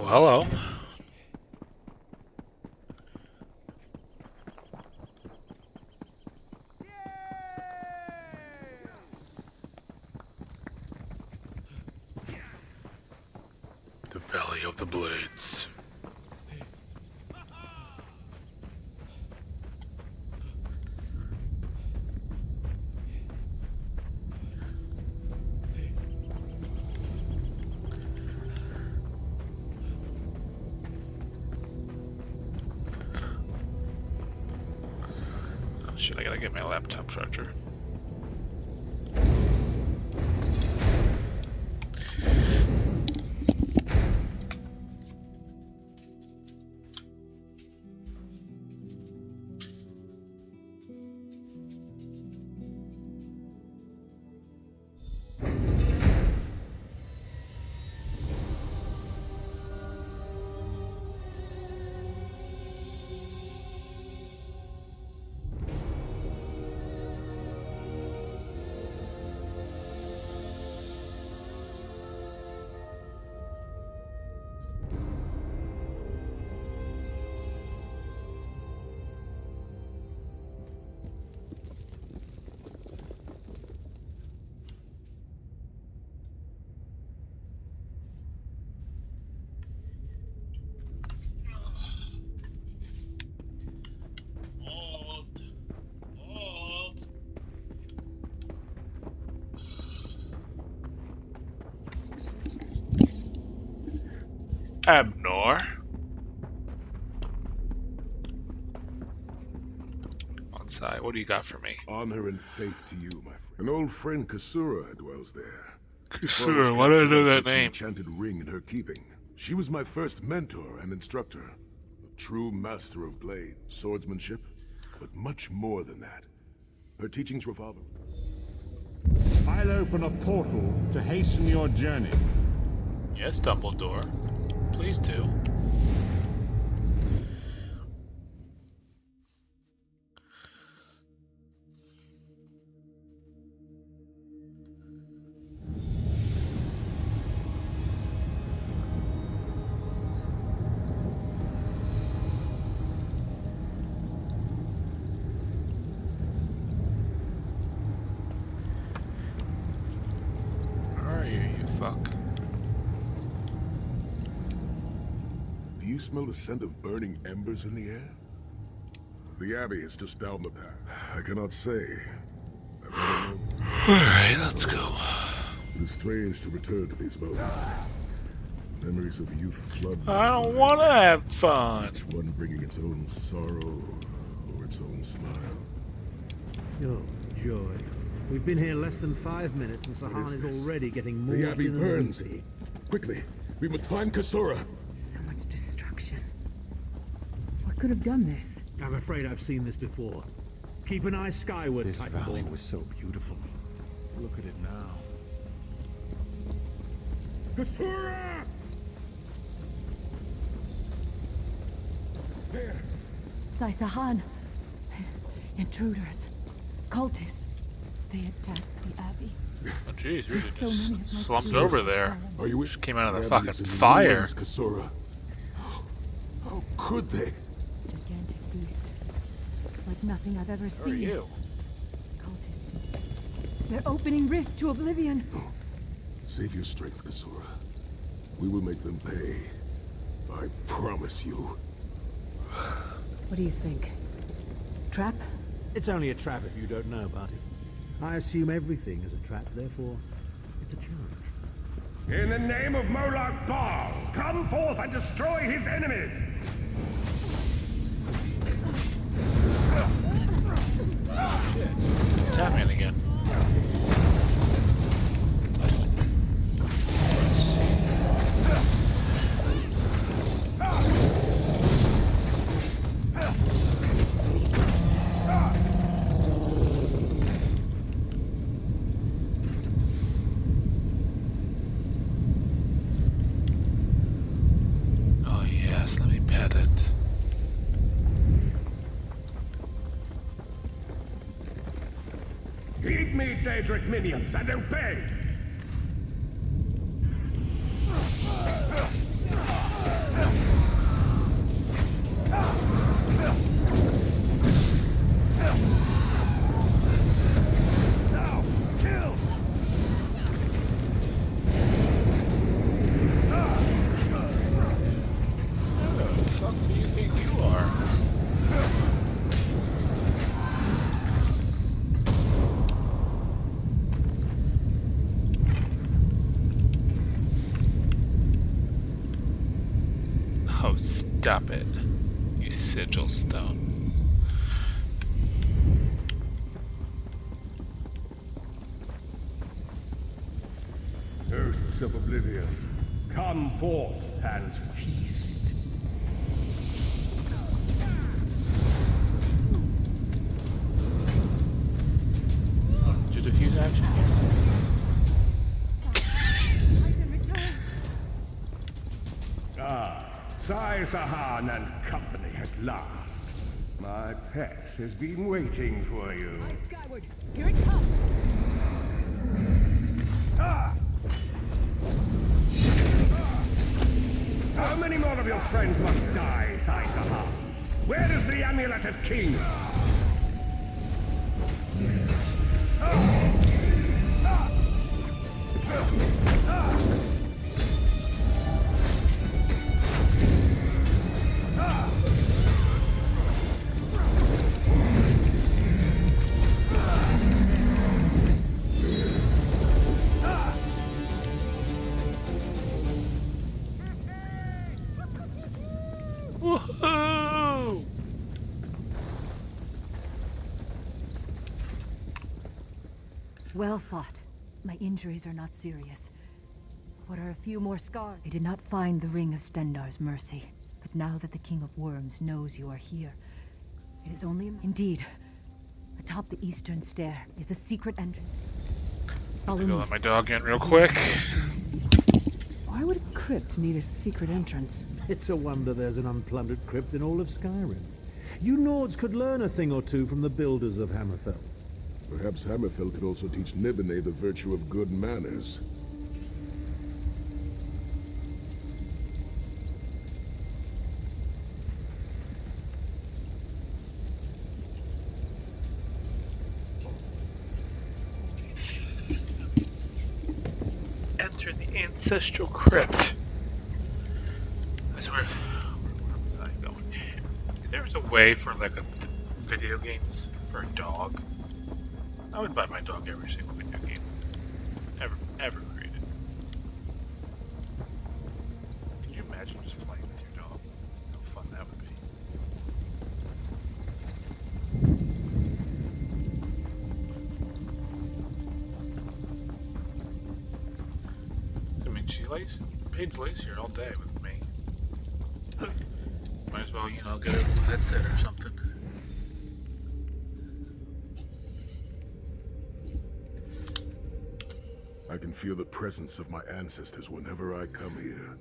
Oh, hello. The Valley of the Blades. Oh shit, I gotta get my laptop charger. Abnor. Outside, what do you got for me? Honor and faith to you, my friend. An old friend, Kasura, dwells there. Kasura, why do I know that name? Enchanted ring in her keeping. She was my first mentor and instructor. A true master of blade, swordsmanship, but much more than that. Her teachings revolve. I'll open a portal to hasten your journey. Yes, Dumbledore. Please do. Where are you, you fuck? Do you smell the scent of burning embers in the air? The Abbey is just down the path. I cannot say. I've never known. Alright, let's go. It is strange to return to these mountains. Memories of youth flood. I don't want to have fun. Each one bringing its own sorrow or its own smile. Oh, joy. We've been here less than 5 minutes and Sahan is already getting more The Abbey burns. loopy. Quickly, we must find Kasura. So much destruction. What could have done this? I'm afraid I've seen this before. Keep an eye skyward, This Titanborn. valley was so beautiful. Look at it now. Kasura! There. Sahan. Intruders. Cultists. They attacked the Abbey. Oh jeez, we So many of my just slumped students over there. Are you Just came out of the Abbey fucking is in fire. ruins, Kasura. How could they? Gigantic beast. Like nothing I've ever Who are seen. you? Cultists. They're opening rifts to oblivion. Save your strength, Kasura. We will make them pay. I promise you. What do you think? Trap? It's only a trap if you don't know about it. I assume everything is a trap, therefore it's a challenge. In the name of Moloch Baal, come forth and destroy his enemies! Shit. Tap man again. Oh yes, let me pet it. Heed me, Daedric minions, and obey! Stop it, you sigil stone. Hosts of Oblivion, come forth and feast. Did you defuse action? Sai Sahan and company at last. My pet has been waiting for you. Skyward, here it comes. How many more of your friends must die, Sai Sahan? Where is the amulet of King? Woohoo! Well fought. My injuries are not serious. What are a few more scars? They did not find the Ring of Stendarr's mercy. But now that the King of Worms knows you are here, it is only... Indeed. Atop the eastern stair is the secret entrance. Let's go let my dog in real quick. Why would a crypt need a secret entrance? It's a wonder there's an unplundered crypt in all of Skyrim. You Nords could learn a thing or two from the builders of Hammerfell. Perhaps Hammerfell could also teach Nibene the virtue of good manners. Enter the ancestral crypt. I swear, where was I going? If there was a way for like a video games for a dog, I would buy my dog every single video game ever created. Could you imagine just playing with your dog? How fun that would be. I mean, she lays here all day with me. Might as well, you know, get a headset or something. I can feel the presence of my ancestors whenever I come here.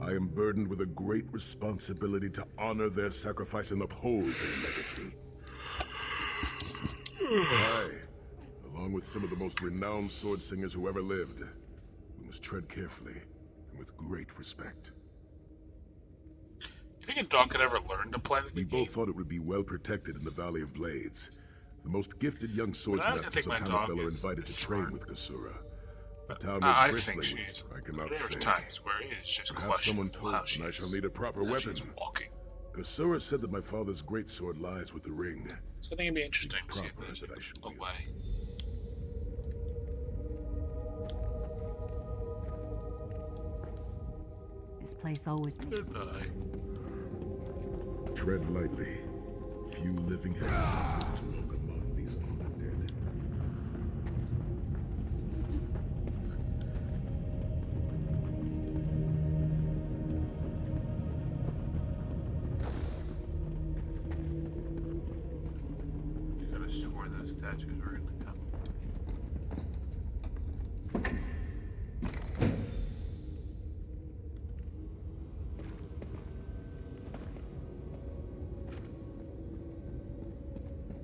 I am burdened with a great responsibility to honor their sacrifice and uphold their legacy. I, along with some of the most renowned sword singers who ever lived, we must tread carefully and with great respect. You think a dog could ever learn to play the We game? both thought it would be well protected in the Valley of Blades. The most gifted young I swordsmasters think of my dog Hammerfell are is invited to smart. train with Kasura. The town I is think bristling she's. with, I cannot There's say. times where it is just Perhaps someone questionable told how me she I shall is. need a proper how weapon. she's walking. Kasura said that my father's greatsword lies with the ring. So I think it'd be interesting to see if proper there's that I should a wield way. This place always makes... Goodbye. Tread lightly. Few living have to walk among these undead. You could have sworn those statues were gonna come.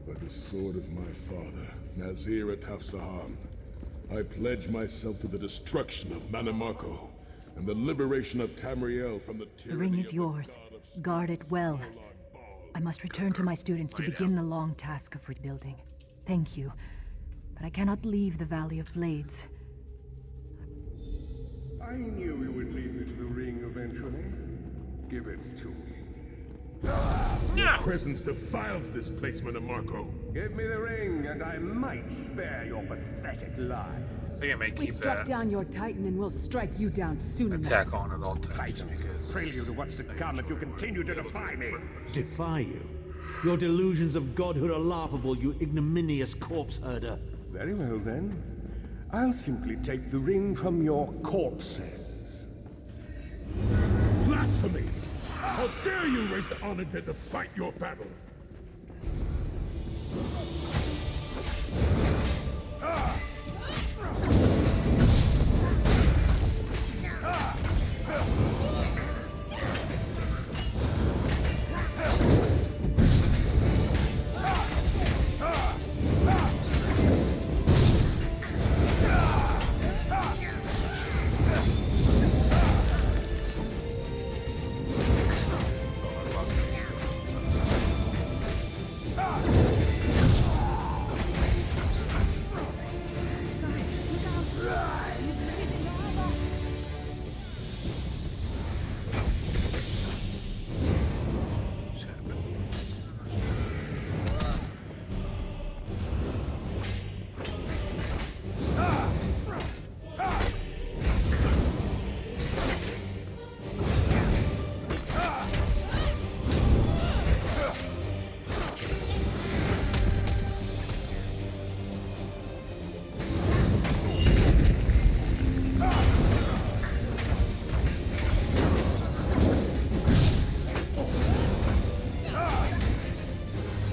By the sword of my father, Nazir Ataf-Sahan, I pledge myself to the destruction of Manamako and the liberation of Tamriel from the The tyranny ring of is the yours. god of Guard it well. I must return to my students to begin the long task of rebuilding. Thank you, but I cannot leave the Valley of Blades. I knew you would lead me to the ring eventually. Give it to me. Your presence defiles this place, Marco. Give me the ring, and I might spare your pathetic lives. I think I may We keep struck that down your Titan and we'll strike you down soon enough. attack on at all times. Titan, Because prelude to what's to come if you continue to defy me. Defy you? Your delusions of godhood are laughable, you ignominious corpse herder. Very well, then. I'll simply take the ring from your corpses. Blasphemy! How dare you waste the honor dead to fight your battle?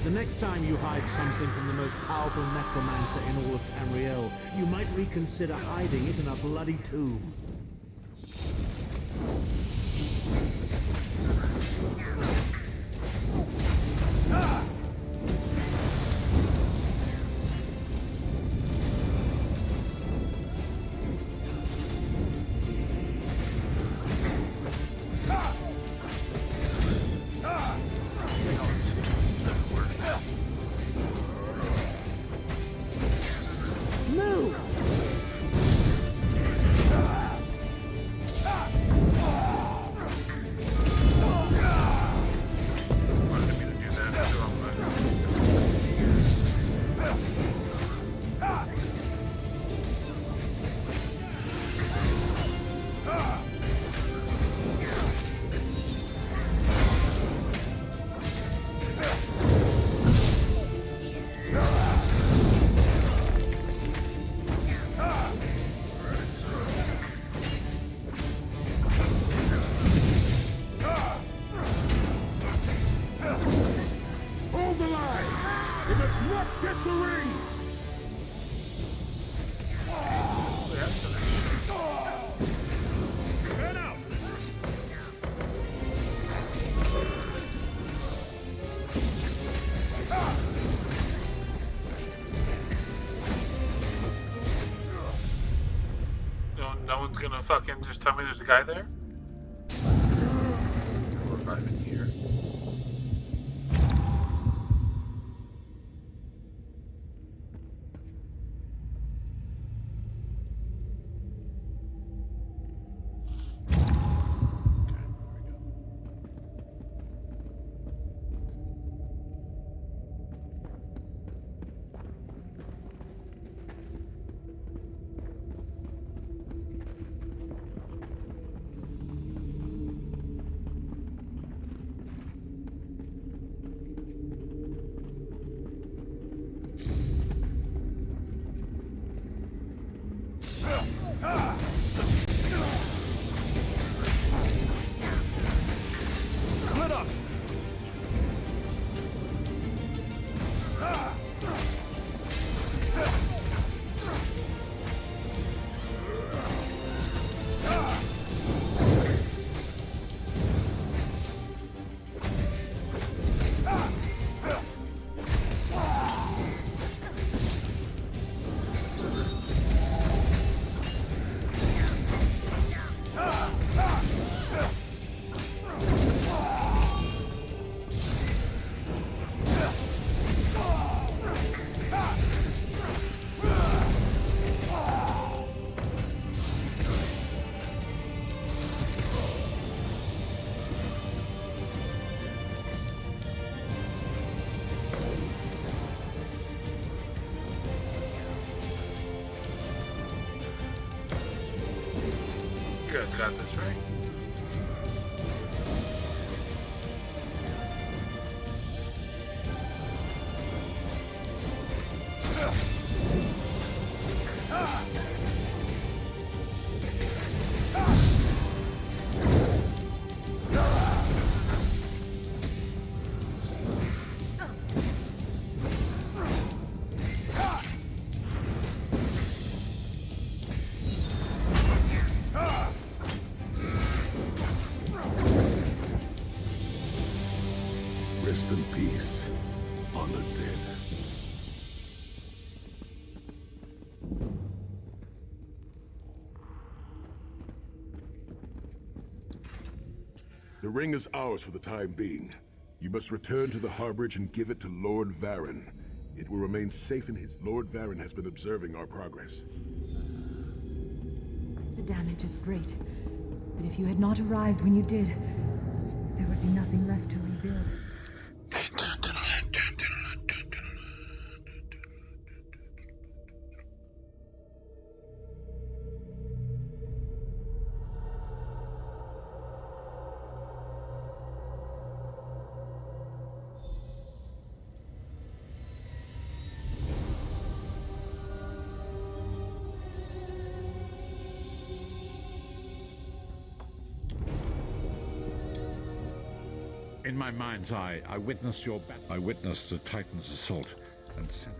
The next time you hide something from the most powerful necromancer in all of Tamriel, you might reconsider hiding it in a bloody tomb. No one's gonna fucking just tell me there's a guy there? Or I'm in here. got this right. Rest in peace, honored dead. The ring is ours for the time being. You must return to the harborage and give it to Lord Varen. It will remain safe in his... Lord Varen has been observing our progress. The damage is great, but if you had not arrived when you did, there would be nothing left to rebuild. In my mind's eye, I witnessed your battle. I witnessed the Titan's assault and sent...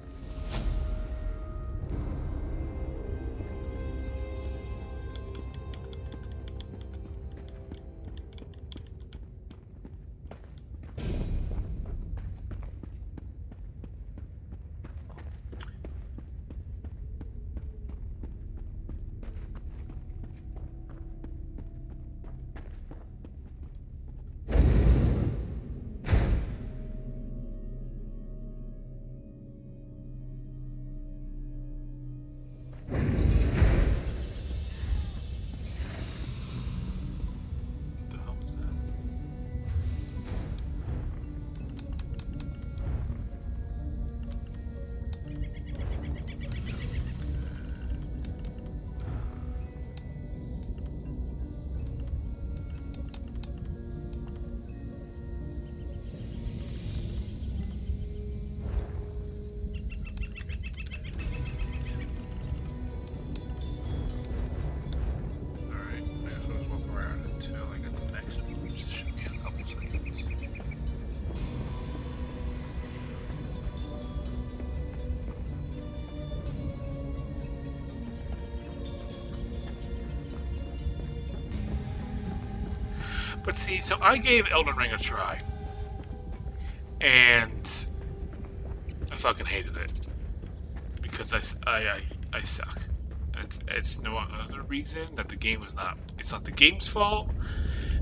But see, so I gave Elden Ring a try, and I fucking hated it because I suck. It's no other reason that the game was not. It's not the game's fault.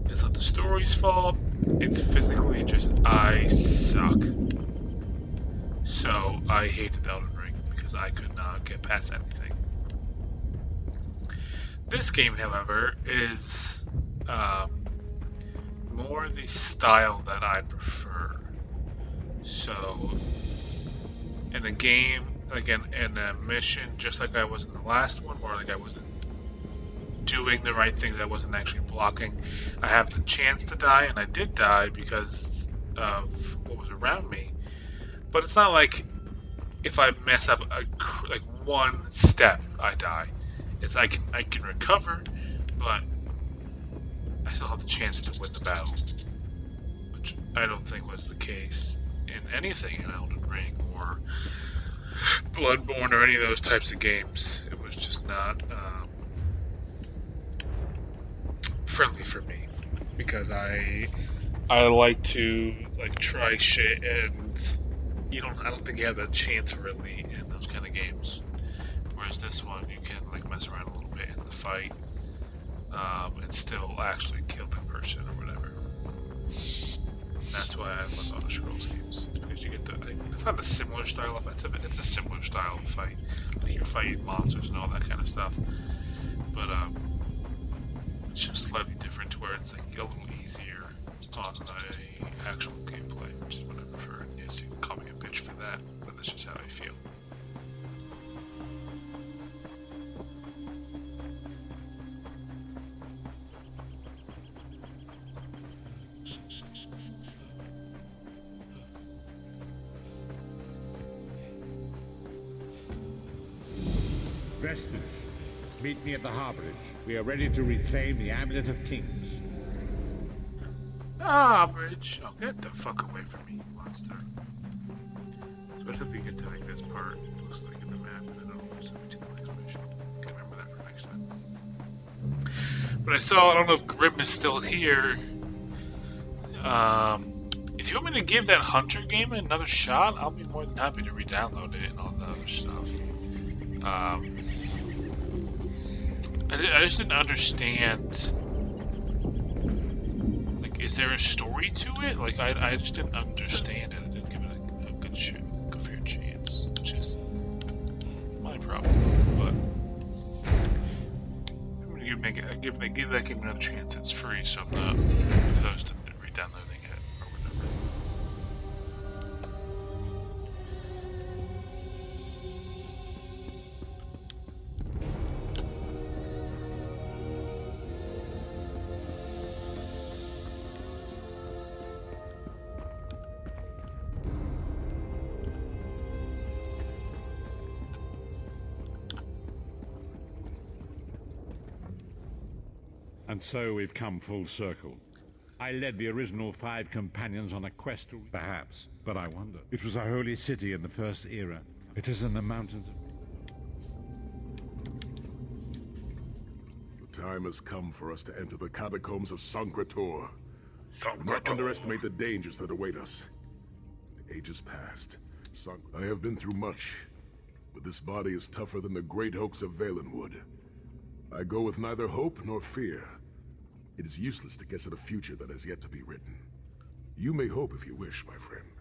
It's not the story's fault. It's physically just I suck. So I hated Elden Ring because I could not get past anything. This game, however, is more the style that I prefer. So, in a game, like in a mission, just like I was in the last one, or like I wasn't doing the right things, I wasn't actually blocking, I have the chance to die, and I did die because of what was around me. But it's not like if I mess up like one step, I die. It's I can recover, but I still have the chance to win the battle, which I don't think was the case in anything in Elden Ring or Bloodborne or any of those types of games. It was just not friendly for me because I like to like try shit, and I don't think you have that chance really in those kind of games. Whereas this one, you can like mess around a little bit in the fight. And still actually kill the person or whatever. And that's why I love Elder Scrolls games. It's because you get it's not a similar style of fight, it's a similar style of fight. Like you're fighting monsters and all that kind of stuff. But it's just slightly different to where it's like a little easier on the actual gameplay, which is what I prefer. And yes, you can call me a bitch for that, but that's just how I feel. Vestige, meet me at the harborage. We are ready to reclaim the Amulet of Kings. Ah, bridge. Oh, get the fuck away from me, monster. So I have to get to like this part. It looks like in the map, and then I'll send it to the next mission. Can remember that for next time. But I don't know if Grim is still here. If you want me to give that Hunter game another shot, I'll be more than happy to re-download it and all the other stuff. I just didn't understand. Like, is there a story to it? Like, I just didn't understand it. I didn't give it a fair chance, which is my problem. But I'm gonna give that game another chance. It's free, so I'm not opposed to re-downloading it or whatever. And so we've come full circle. I led the original 5 companions on a quest to... Perhaps, but I wonder. It was a holy city in the First Era. It is in the mountains of... The time has come for us to enter the catacombs of Sancretor. Do not underestimate the dangers that await us. The ages past. I have been through much, but this body is tougher than the great oaks of Valenwood. I go with neither hope nor fear. It is useless to guess at a future that has yet to be written. You may hope if you wish, my friend.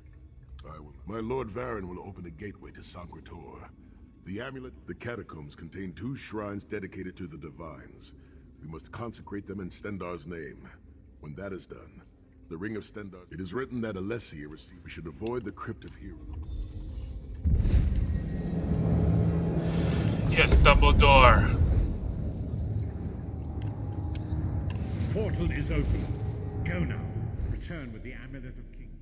My Lord Varen will open a gateway to Sancretor. The amulet, the catacombs contain 2 shrines dedicated to the divines. We must consecrate them in Stendarr's name. When that is done, the Ring of Stendar... It is written that Alessia received... We should avoid the Crypt of Heroes. Yes, Dumbledore. Portal is open. Go now. Return with the Amulet of Kings.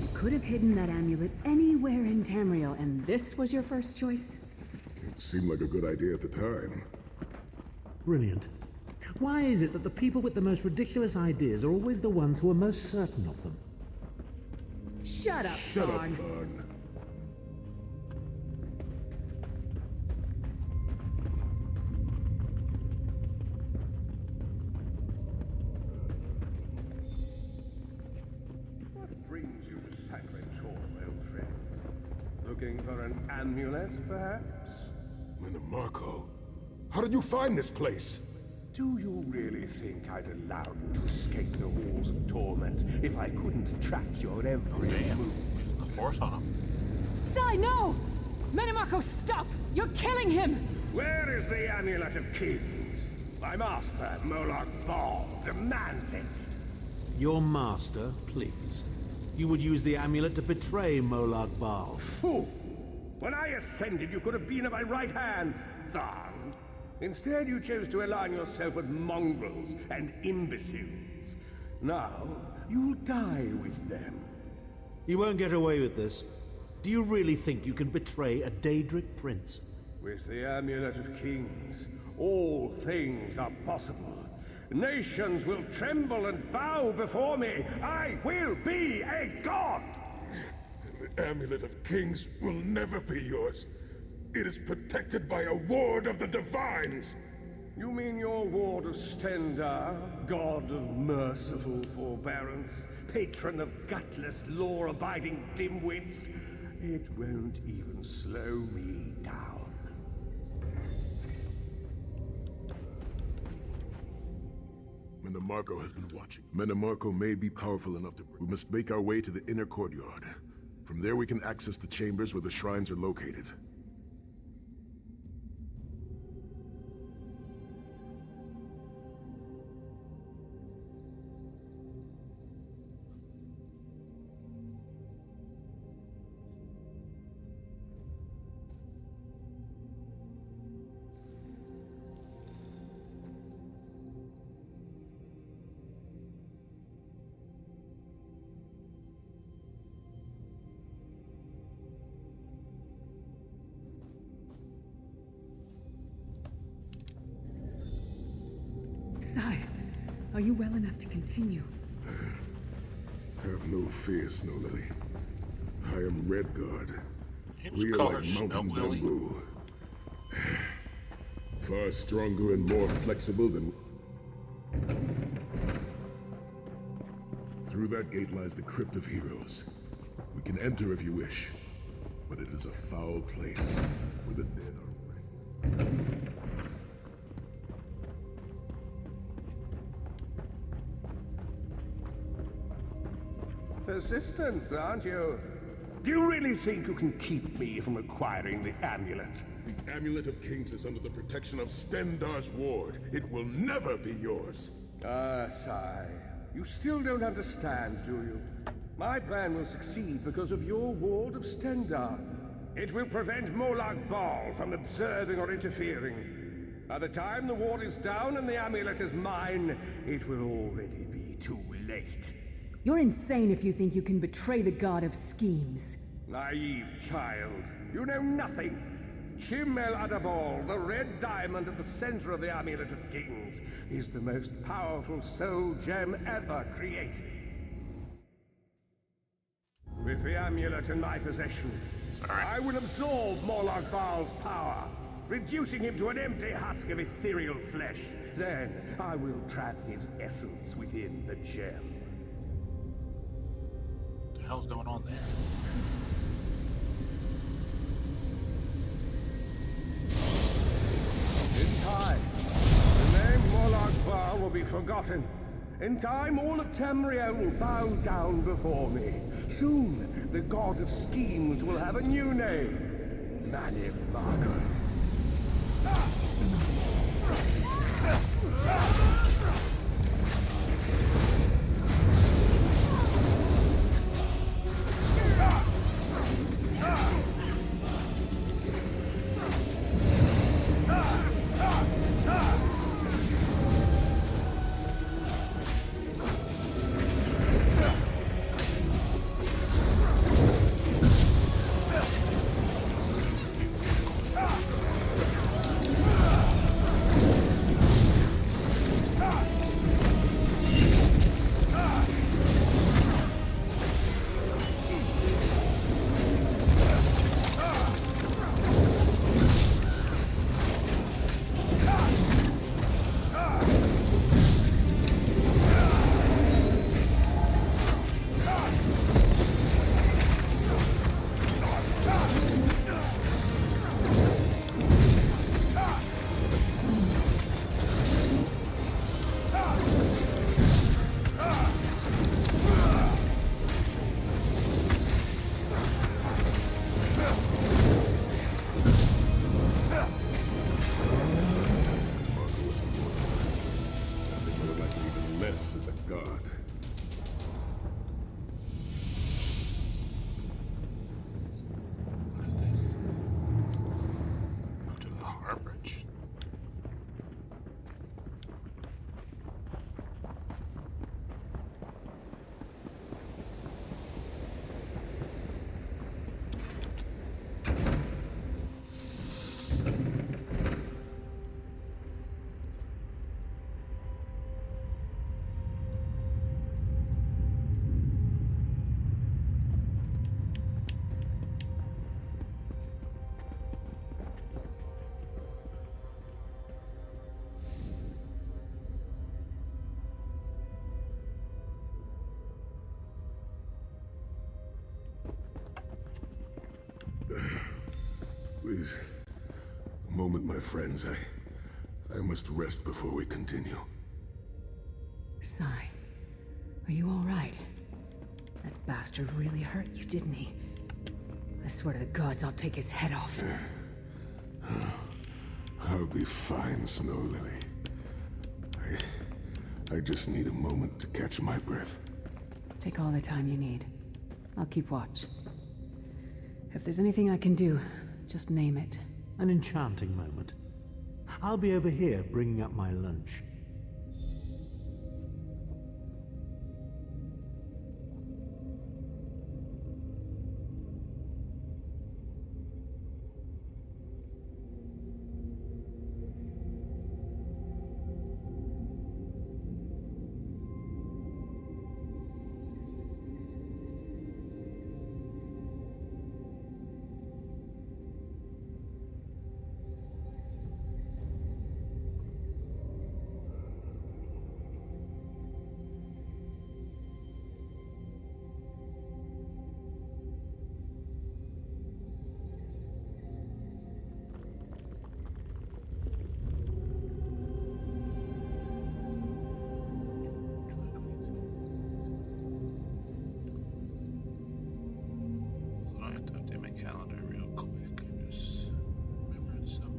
You could have hidden that amulet anywhere in Tamriel, and this was your first choice? It seemed like a good idea at the time. Brilliant. Why is it that the people with the most ridiculous ideas are always the ones who are most certain of them? Shut up, Shut up, Thorn. Thorn. What brings you to Sancretor, old friend? Looking for an amulet, perhaps? Minimarco, how did you find this place? Do you really think I'd allow you to escape the halls of torment if I couldn't track your every move? Using the Force on him. Sai, no! Minimarco, stop! You're killing him! Where is the Amulet of Kings? My master, Molag Bal, demands it. Your master, please. You would use the amulet to betray Molag Bal. Fool! When I ascended, you could have been at my right hand, Tharn. Instead, you chose to align yourself with mongrels and imbeciles. Now, you'll die with them. You won't get away with this. Do you really think you can betray a Daedric prince? With the Amulet of Kings, all things are possible. Nations will tremble and bow before me. I will be a god! The Amulet of Kings will never be yours. It is protected by a ward of the Divines! You mean your ward of Stendar, god of merciful forbearance, patron of gutless, law-abiding dimwits? It won't even slow me down. Minimarco has been watching. Minimarco may be powerful enough to... We must make our way to the inner courtyard. From there we can access the chambers where the shrines are located. Are you well enough to continue? Have no fear, Snow Lily. I am Red Guard. You just We are call like her Snow mountain Lily? bamboo. Far stronger and more flexible than... Through that gate lies the Crypt of Heroes. We can enter if you wish, but it is a foul place where the dead are resting. Persistent, aren't you? Do you really think you can keep me from acquiring the amulet? The Amulet of Kings is under the protection of Stendar's ward. It will never be yours. Ah, sigh. You still don't understand, do you? My plan will succeed because of your ward of Stendar. It will prevent Molag Bal from observing or interfering. By the time the ward is down and the amulet is mine, it will already be too late. You're insane if you think you can betray the god of schemes. Naive child. You know nothing. Shim El Adabal, the red diamond at the center of the Amulet of Kings, is the most powerful soul gem ever created. With the amulet in my possession, I will absorb Molag Bal's power, reducing him to an empty husk of ethereal flesh. Then I will trap his essence within the gem. What the hell's going on there? In time, the name Molag Bal will be forgotten. In time, all of Tamriel will bow down before me. Soon, the god of schemes will have a new name. Manib Margaret. Please, a moment, my friends. I must rest before we continue. Sai, are you all right? That bastard really hurt you, didn't he? I swear to the gods I'll take his head off. I'll be fine, Snow Lily. I just need a moment to catch my breath. Take all the time you need. I'll keep watch. If there's anything I can do, just name it. An enchanting moment. I'll be over here bringing up my lunch. calendar real quick. I just remembered something.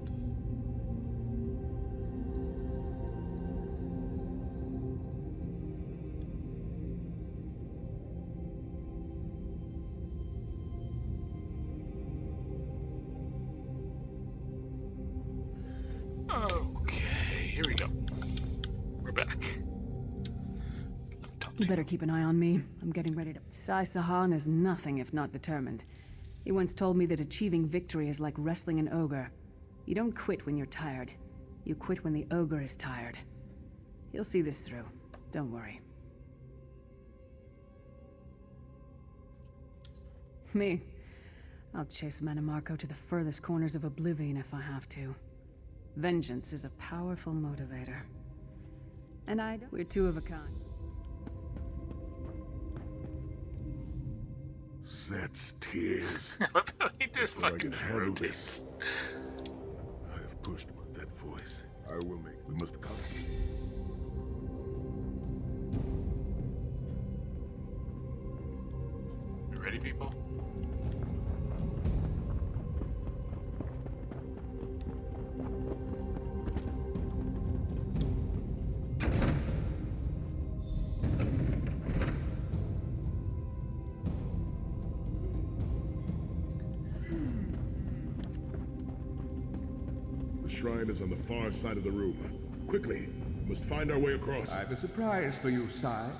Okay, here we go. We're back. You better keep an eye on me. I'm getting ready to... Sai Sahan is nothing if not determined. He once told me that achieving victory is like wrestling an ogre. You don't quit when you're tired. You quit when the ogre is tired. He'll see this through. Don't worry. Me? I'll chase Manamarco to the furthest corners of oblivion if I have to. Vengeance is a powerful motivator. And we're two of a kind. Set's tears. He just Before I fucking can handle broke this. it. I have pushed that voice. I will make. We must come. You ready, people? The shrine is on the far side of the room. Quickly, we must find our way across. I have a surprise for you, Sai.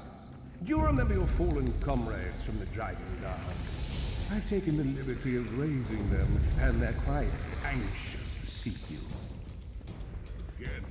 Do you remember your fallen comrades from the Dragon Guard? I've taken the liberty of raising them, and they're quite anxious to see you. Again.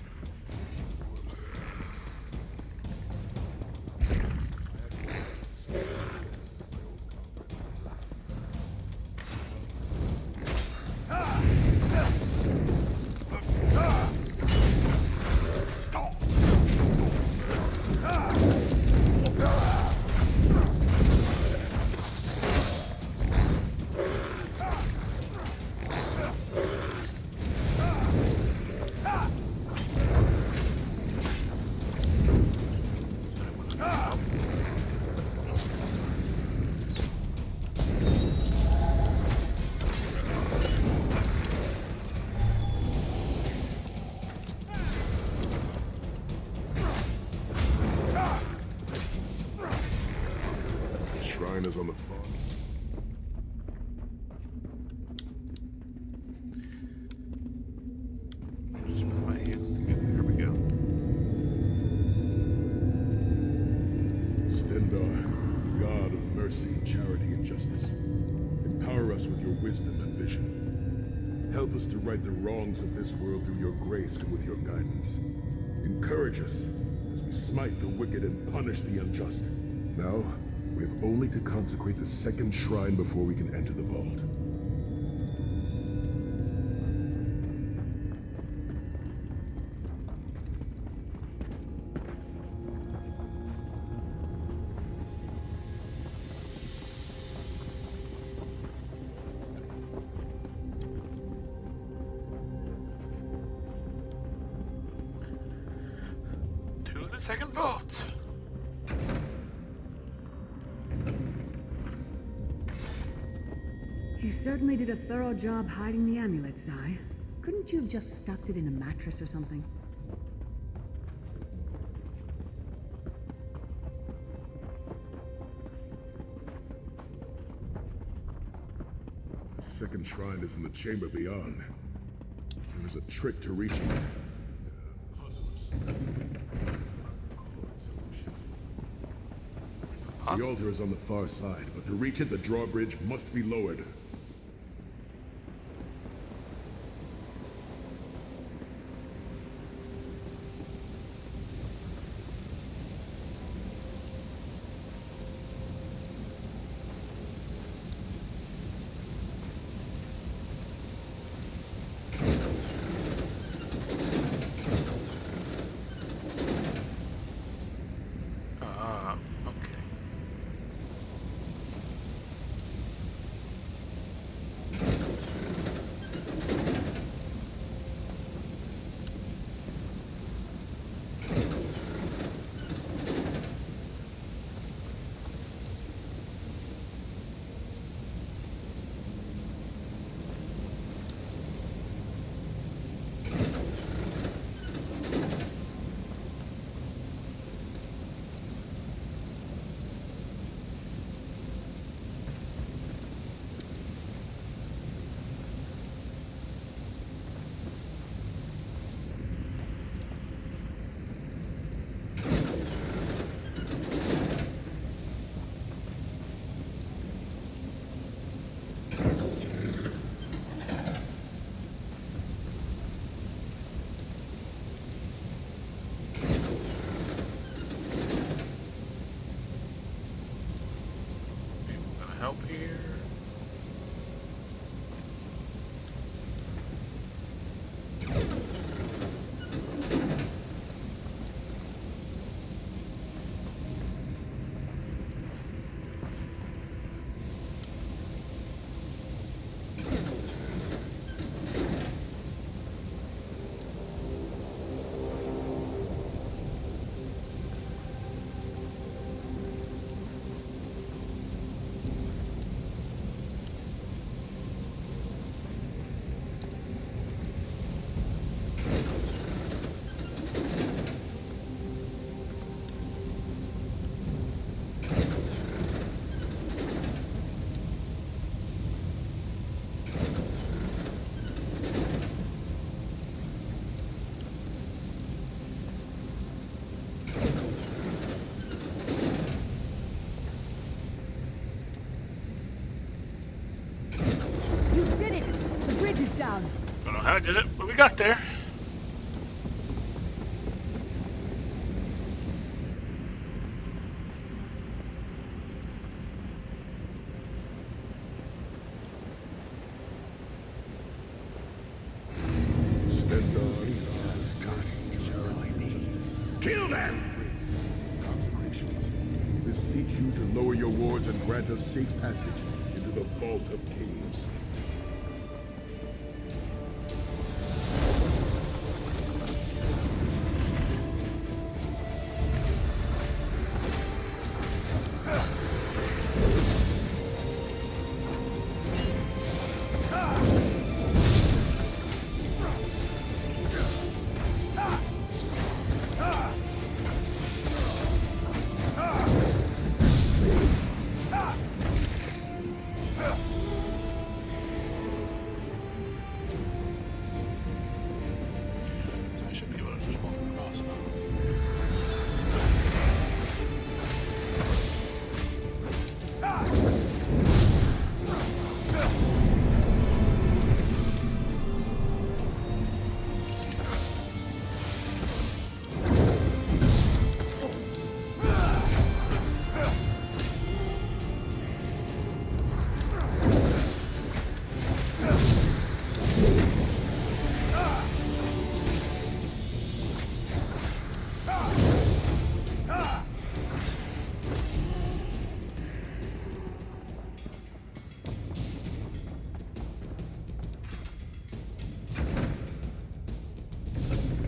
Shrine is on the far. Just put my hands together. Here we go. Stendar, God of mercy, charity, and justice, empower us with your wisdom and vision. Help us to right the wrongs of this world through your grace and with your guidance. Encourage us as we smite the wicked and punish the unjust. Now, we have only to consecrate the second shrine before we can enter the vault. To the second vault. You certainly did a thorough job hiding the amulet, Sai. Couldn't you have just stuffed it in a mattress or something? The second shrine is in the chamber beyond. There is a trick to reaching it. The altar is on the far side, but to reach it, the drawbridge must be lowered. Okay. help here? You did it! The bridge is down. Don't know how I did it, but we got there. Kill them! Consecrations. Beseech you to lower your wards and grant us safe passage into the Vault of Kings. So I should be able to just walk across now.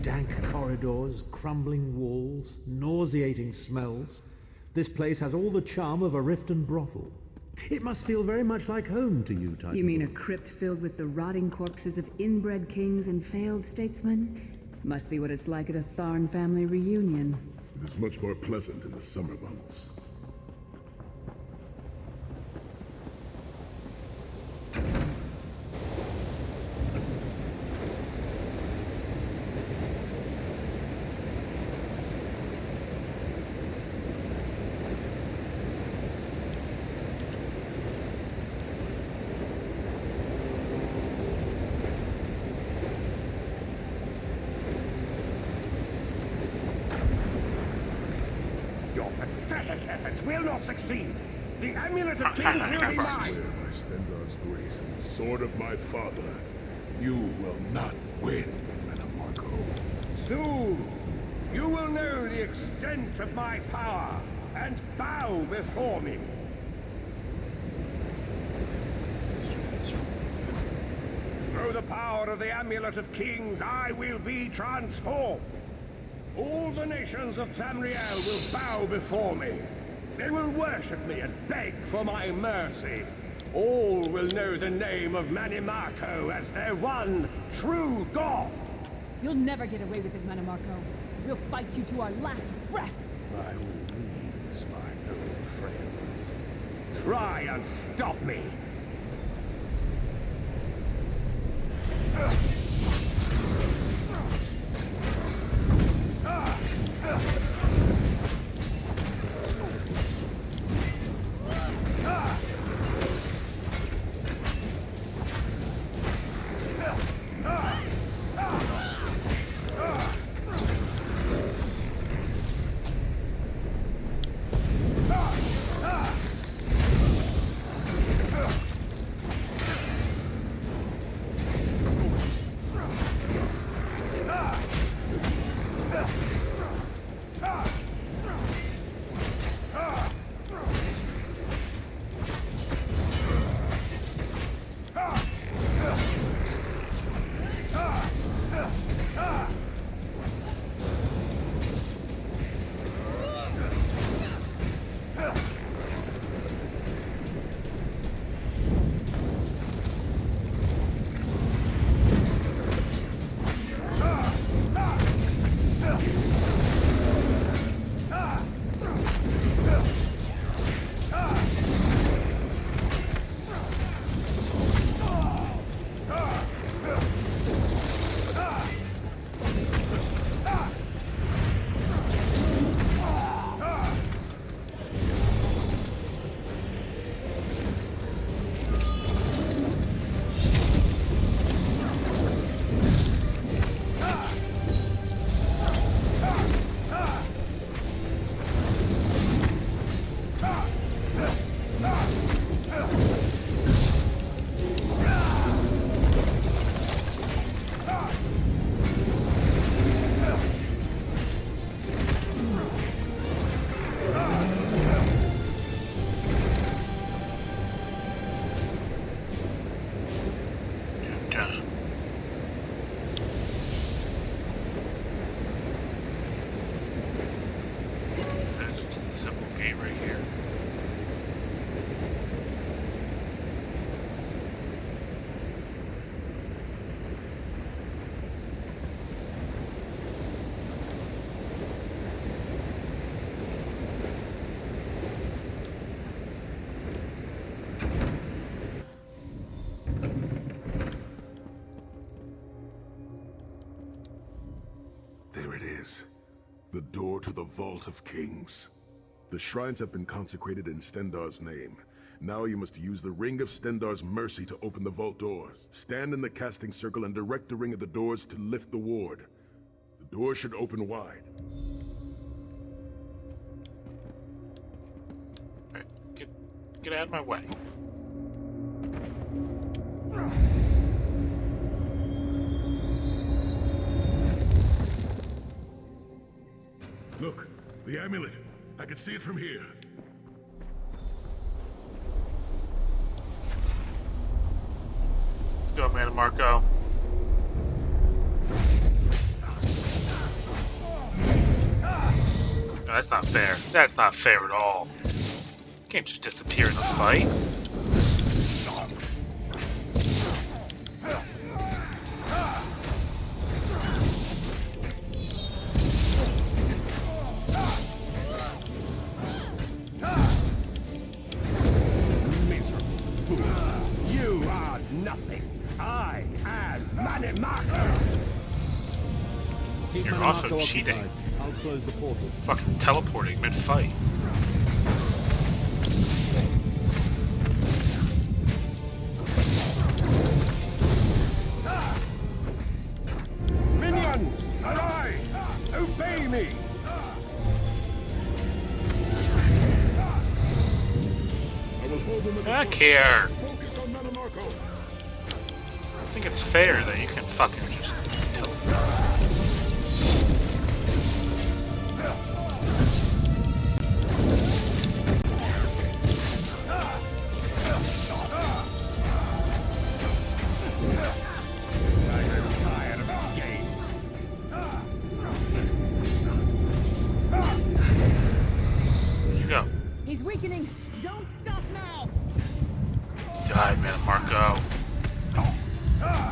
Dank corridors, crumbling walls, nauseating smells. This place has all the charm of a Riften brothel. It must feel very much like home to you, Titan. You mean a crypt filled with the rotting corpses of inbred kings and failed statesmen? Must be what it's like at a Tharn family reunion. It is much more pleasant in the summer months. Your pathetic efforts will not succeed. The Amulet of Kings will be mine. Swear by Stendar's grace and the sword of my father, you will not win, Manamarco. Soon, you will know the extent of my power and bow before me. Through the power of the Amulet of Kings, I will be transformed. All the nations of Tamriel will bow before me. They will worship me and beg for my mercy. All will know the name of Manimarco as their one true god. You'll never get away with it, Manamarco. We'll fight you to our last breath. By all means, my old friends. Try and stop me. door to the Vault of Kings. The shrines have been consecrated in Stendarr's name. Now you must use the Ring of Stendarr's mercy to open the vault doors. Stand in the casting circle and direct the ring of the doors to lift the ward. The door should open wide. Alright, get out of my way. Look, the amulet. I can see it from here. Let's go, man, Marco. No, that's not fair. That's not fair at all. You can't just disappear in a fight. You are nothing. I am Manimaka. You're also cheating. I'll close the portal. Fucking teleporting mid-fight. Minions, arise! Obey me! I care. Focus on Manimako. I think it's fair that you can fucking just teleport. Where'd you go? He's weakening. Don't stop now. Die, man, Marco.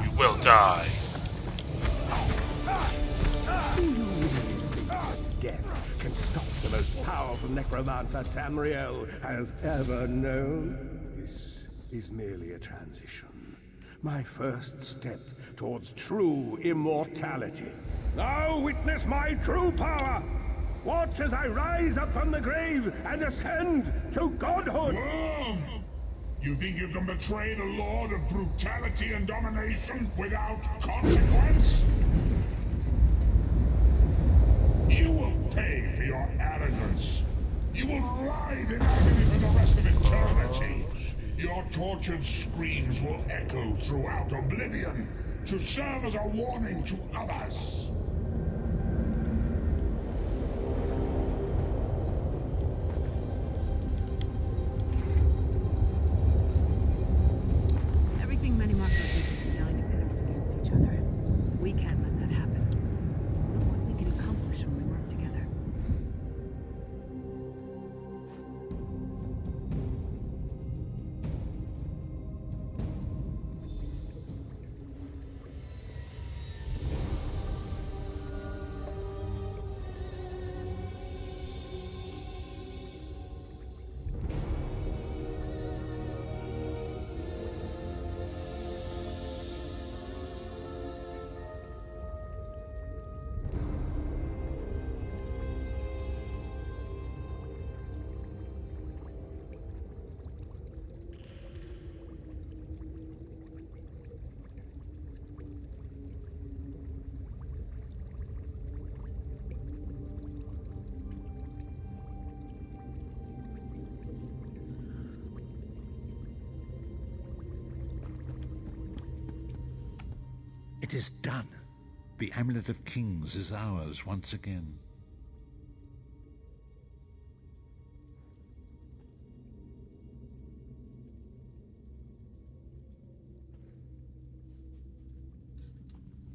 You will die. Death can stop the most powerful necromancer Tamriel has ever known. This is merely a transition. My first step towards true immortality. Now witness my true power! Watch as I rise up from the grave and ascend to godhood! Worm! You think you can betray the Lord of brutality and domination without consequence? You will pay for your arrogance. You will writhe in agony for the rest of eternity. Your tortured screams will echo throughout oblivion to serve as a warning to others. Everything Manimaka did was designed to pit us against each other. We can't let that happen. Look what we can accomplish when we work together. It is done. The Amulet of Kings is ours once again.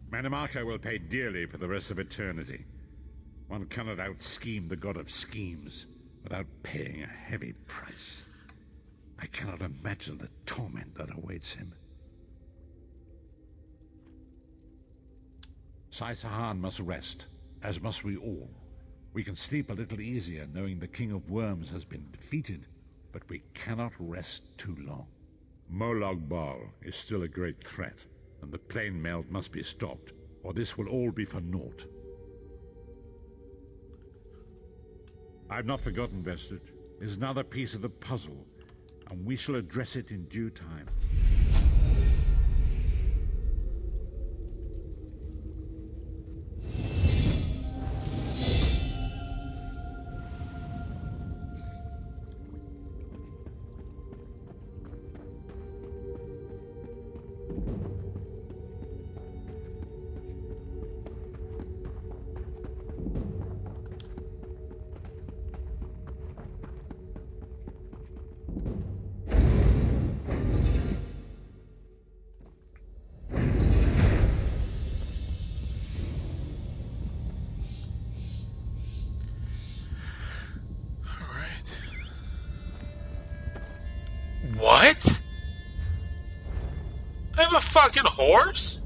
Manimaka will pay dearly for the rest of eternity. One cannot out-scheme the god of schemes without paying a heavy price. I cannot imagine the torment that awaits him. Sai Sahan must rest, as must we all. We can sleep a little easier knowing the King of Worms has been defeated, but we cannot rest too long. Molag Bal is still a great threat, and the plane melt must be stopped, or this will all be for naught. I've not forgotten, Vestige. There's another piece of the puzzle, and we shall address it in due time. What? I have a fucking horse?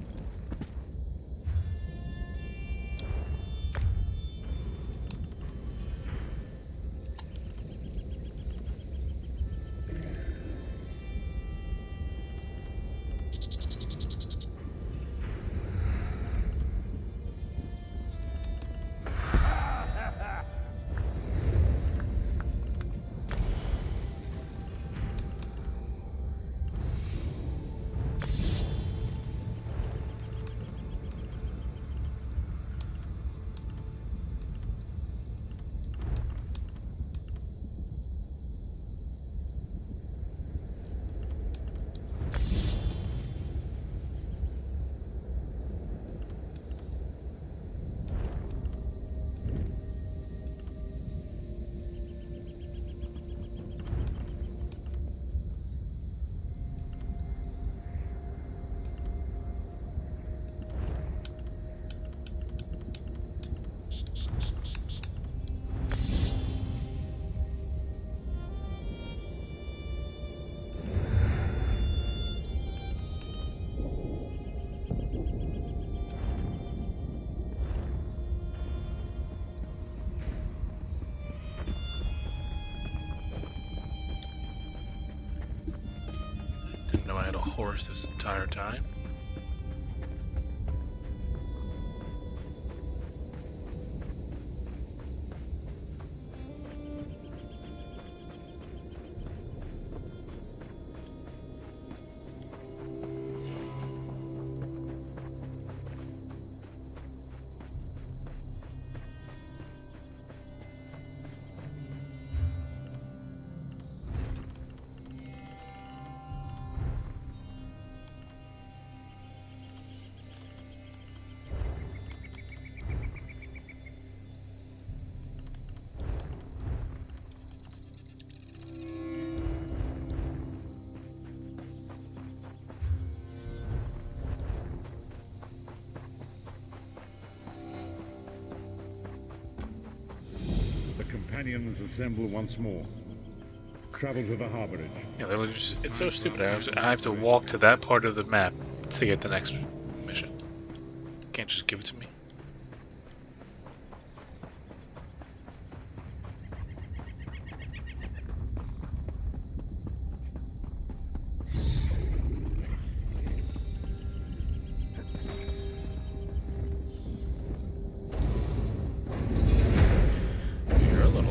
Didn't know I had a horse this entire time. Companions assemble once more. Travel to the harborage. Yeah, it's so stupid. I have to walk to that part of the map to get the next mission. Can't just give it to me.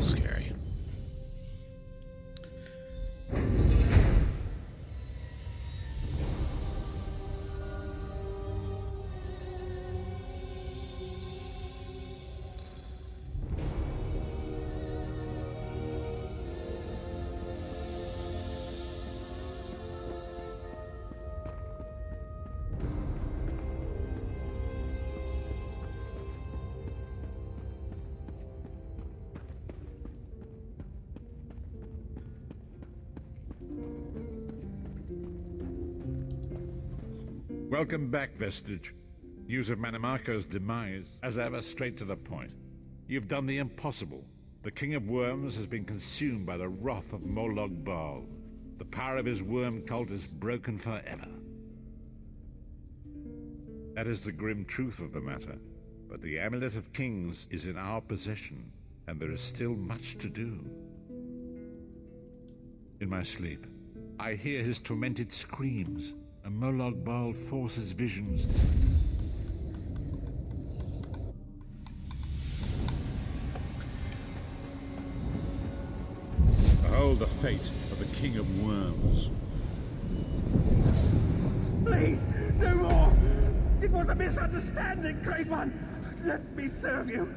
Scary. Welcome back, Vestige. News of Mannimarco's demise, as ever, straight to the point. You've done the impossible. The King of Worms has been consumed by the wrath of Molog Baal. The power of his worm cult is broken forever. That is the grim truth of the matter. But the Amulet of Kings is in our possession, and there is still much to do. In my sleep, I hear his tormented screams, and Molog Baal forces visions. control the fate of the King of Worms. Please, no more! It was a misunderstanding, Great One! Let me serve you!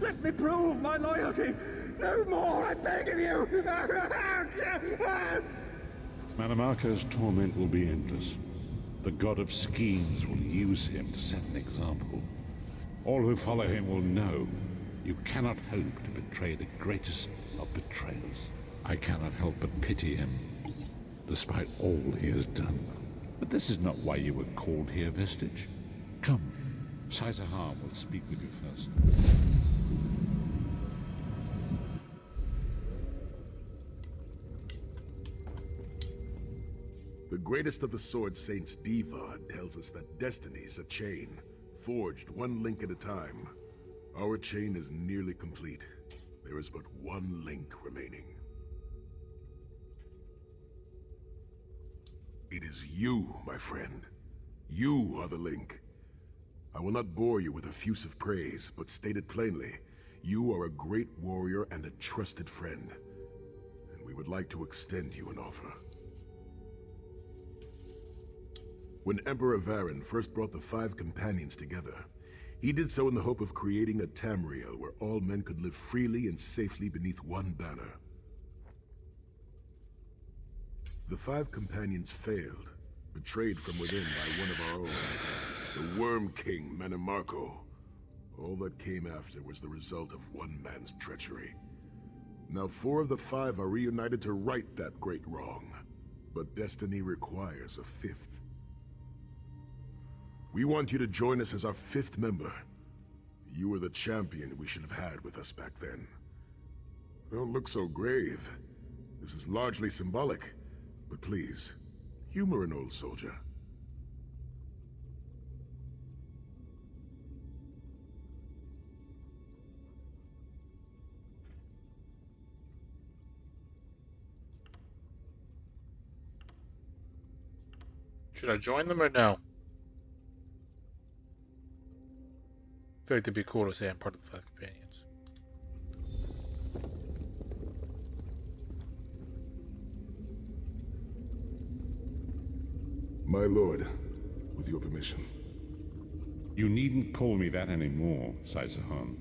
Let me prove my loyalty! No more, I beg of you! Manimarco's torment will be endless. The god of schemes will use him to set an example. All who follow him will know you cannot hope to betray the greatest of betrayers. I cannot help but pity him, despite all he has done. But this is not why you were called here, Vestige. Come, Saizahar will speak with you first. The greatest of the Sword Saints, Divad, tells us that destiny's a chain, forged one link at a time. Our chain is nearly complete. There is but one link remaining. It is you, my friend. You are the link. I will not bore you with effusive praise, but state it plainly. You are a great warrior and a trusted friend. And we would like to extend you an offer. When Emperor Varen first brought the 5 companions together, he did so in the hope of creating a Tamriel where all men could live freely and safely beneath one banner. The 5 companions failed, betrayed from within by one of our own, the Worm King Manimarco. All that came after was the result of one man's treachery. Now 4 of the 5 are reunited to right that great wrong, but destiny requires a 5th. We want you to join us as our 5th member. You were the champion we should have had with us back then. Don't look so grave. This is largely symbolic, but please, humor an old soldier. Should I join them or no? I feel like it'd be cool to say I'm part of the 5 companions. My lord, with your permission. You needn't call me that anymore, Saizahar.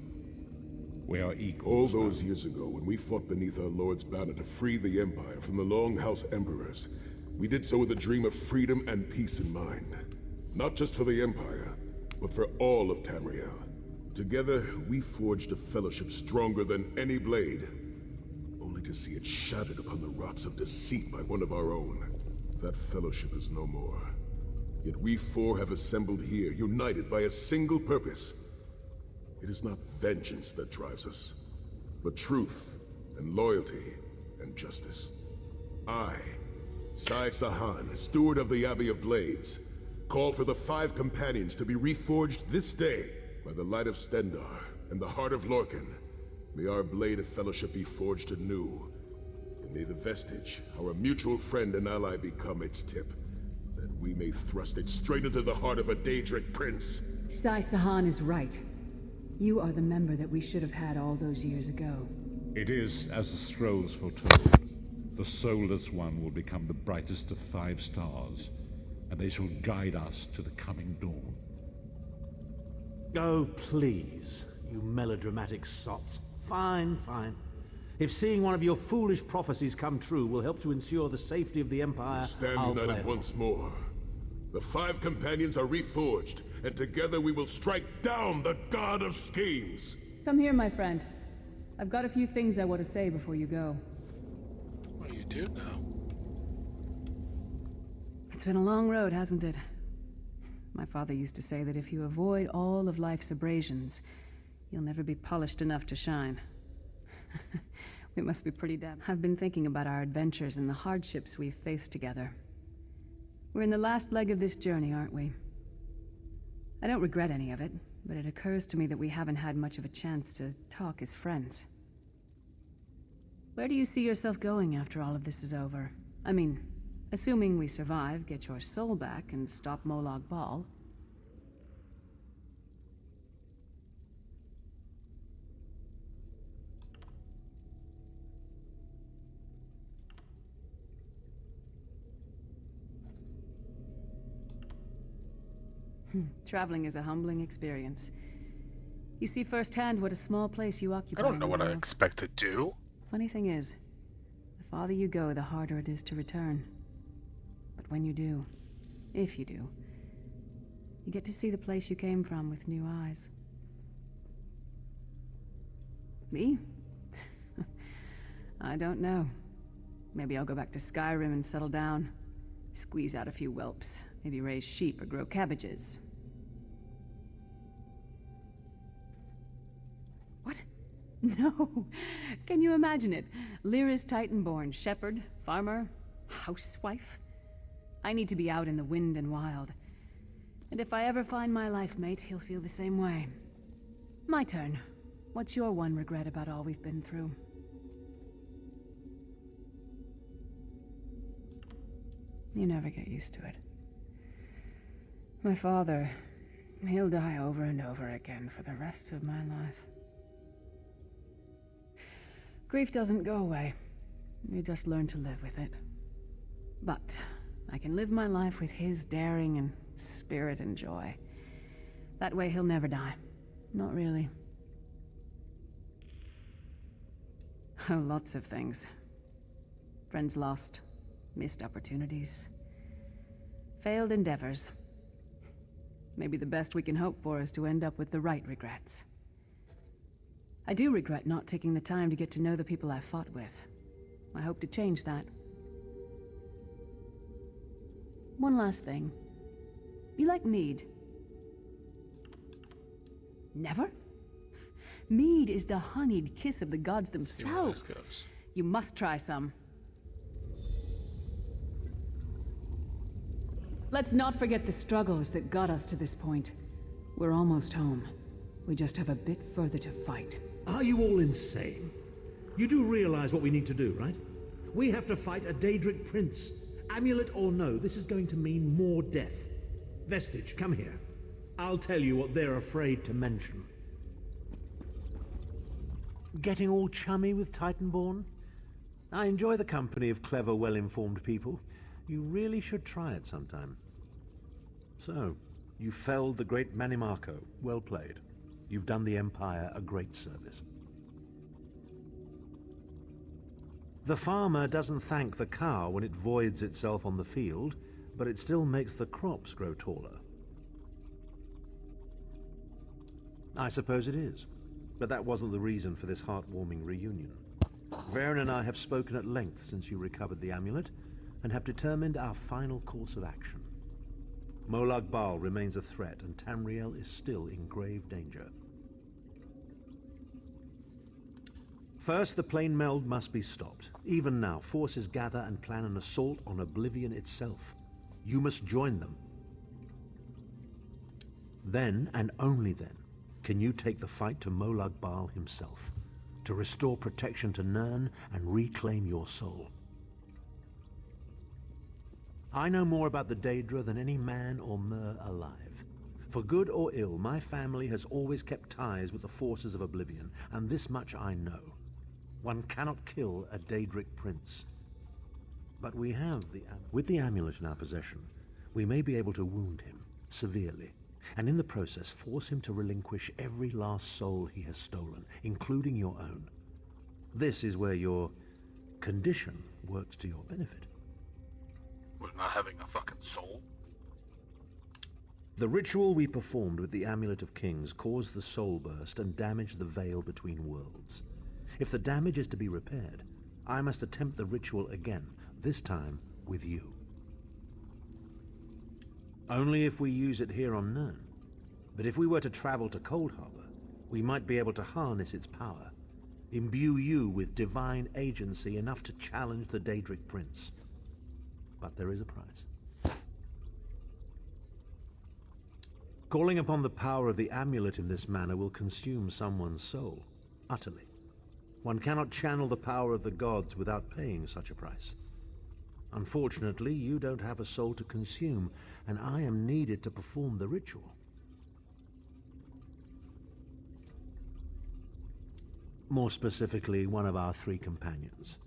We are equals. All those years ago, when we fought beneath our lord's banner to free the Empire from the Longhouse Emperors, we did so with a dream of freedom and peace in mind. Not just for the Empire, but for all of Tamriel. Together, we forged a fellowship stronger than any blade, only to see it shattered upon the rocks of deceit by one of our own. That fellowship is no more. Yet we 4 have assembled here, united by a single purpose. It is not vengeance that drives us, but truth and loyalty and justice. I, Saizahar, steward of the Abbey of Blades, call for the 5 companions to be reforged this day by the light of Stendarr and the heart of Lorkhan. May our blade of fellowship be forged anew, and may the Vestige, our mutual friend and ally, become its tip, that we may thrust it straight into the heart of a Daedric prince. Saizahar is right. You are the member that we should have had all those years ago. It is as the scrolls foretold. The soulless one will become the brightest of 5 stars, and they shall guide us to the coming dawn. Oh, please, you melodramatic sots. Fine, fine. If seeing one of your foolish prophecies come true will help to ensure the safety of the Empire, Stand I'll play united along. once more. The 5 companions are reforged, and together we will strike down the God of Schemes. Come here, my friend. I've got a few things I want to say before you go. What you do now? It's been a long road, hasn't it? My father used to say that if you avoid all of life's abrasions, you'll never be polished enough to shine. We must be pretty damn... I've been thinking about our adventures and the hardships we've faced together. We're in the last leg of this journey, aren't we? I don't regret any of it, but it occurs to me that we haven't had much of a chance to talk as friends. Where do you see yourself going after all of this is over? I mean, assuming we survive, get your soul back, and stop Molag Bal. Traveling is a humbling experience. You see firsthand what a small place you occupy. I don't in know the what I world. expect to do. Funny thing is, the farther you go, the harder it is to return. But when you do, if you do, you get to see the place you came from with new eyes. Me? I don't know. Maybe I'll go back to Skyrim and settle down. Squeeze out a few whelps. Maybe raise sheep or grow cabbages. What? No! Can you imagine it? Lyra's Titanborn, shepherd, farmer, housewife. I need to be out in the wind and wild. And if I ever find my life mate, he'll feel the same way. My turn. What's your one regret about all we've been through? You never get used to it. My father, he'll die over and over again for the rest of my life. Grief doesn't go away. You just learn to live with it. But I can live my life with his daring and spirit and joy. That way he'll never die. Not really. Oh, lots of things. Friends lost, missed opportunities, failed endeavors. Maybe the best we can hope for is to end up with the right regrets. I do regret not taking the time to get to know the people I fought with. I hope to change that. One last thing. You like mead? Never? Mead is the honeyed kiss of the gods themselves. You must try some. Let's not forget the struggles that got us to this point. We're almost home. We just have a bit further to fight. Are you all insane? You do realize what we need to do, right? We have to fight a Daedric prince. Amulet or no, this is going to mean more death. Vestige, come here. I'll tell you what they're afraid to mention. Getting all chummy with Titanborn? I enjoy the company of clever, well-informed people. You really should try it sometime. So, you felled the great Manimarco. Well played. You've done the Empire a great service. The farmer doesn't thank the cow when it voids itself on the field, but it still makes the crops grow taller. I suppose it is, but that wasn't the reason for this heartwarming reunion. Varen and I have spoken at length since you recovered the amulet, and have determined our final course of action. Molag Bal remains a threat, and Tamriel is still in grave danger. First, the plane meld must be stopped. Even now, forces gather and plan an assault on Oblivion itself. You must join them. Then, and only then, can you take the fight to Molag Bal himself, to restore protection to Nirn and reclaim your soul. I know more about the Daedra than any man or mer alive. For good or ill, my family has always kept ties with the forces of Oblivion, and this much I know. One cannot kill a Daedric prince. But we have with the amulet in our possession, we may be able to wound him severely, and in the process force him to relinquish every last soul he has stolen, including your own. This is where your condition works to your benefit. With not having a fucking soul? The ritual we performed with the Amulet of Kings caused the soul burst and damaged the veil between worlds. If the damage is to be repaired, I must attempt the ritual again, this time with you. Only if we use it here on Nirn. But if we were to travel to Cold Harbor, we might be able to harness its power, imbue you with divine agency enough to challenge the Daedric Prince. But there is a price. Calling upon the power of the amulet in this manner will consume someone's soul, utterly. One cannot channel the power of the gods without paying such a price. Unfortunately, you don't have a soul to consume, and I am needed to perform the ritual. More specifically, one of our 3 companions.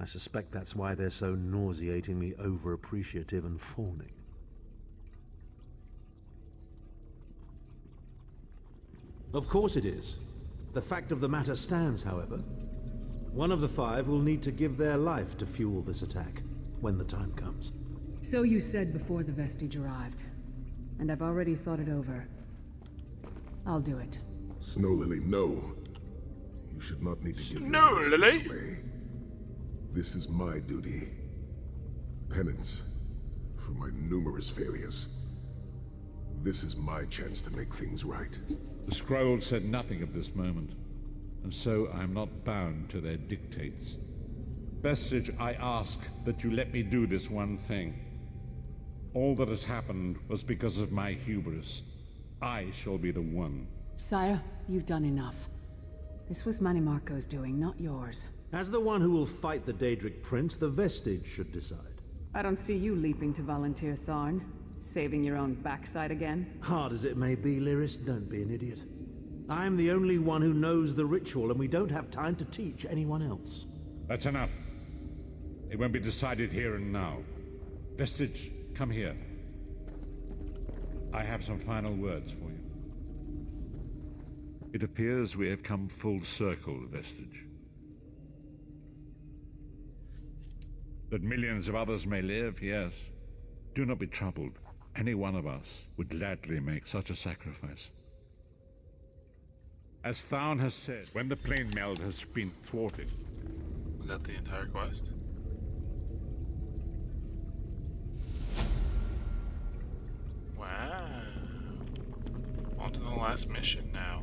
I suspect that's why they're so nauseatingly over-appreciative and fawning. Of course it is. The fact of the matter stands, however. One of the 5 will need to give their life to fuel this attack, when the time comes. So you said before the vestige arrived. And I've already thought it over. I'll do it. Snow Lily, no. You should not need to give Snow your life Lily? this way. This is my duty. Penance for my numerous failures. This is my chance to make things right. The scroll said nothing of this moment, and so I am not bound to their dictates. Vestige, I ask that you let me do this one thing. All that has happened was because of my hubris. I shall be the one. Sire, you've done enough. This was Manimarco's doing, not yours. As the one who will fight the Daedric Prince, the Vestige should decide. I don't see you leaping to volunteer, Tharn. Saving your own backside again? Hard as it may be, Lyris, don't be an idiot. I am the only one who knows the ritual, and we don't have time to teach anyone else. That's enough. It won't be decided here and now. Vestige, come here. I have some final words for you. It appears we have come full circle, Vestige. That millions of others may live, yes. Do not be troubled. Any one of us would gladly make such a sacrifice. As Tharn has said, when the plane meld has been thwarted... Was that the entire quest? Wow. On to the last mission now.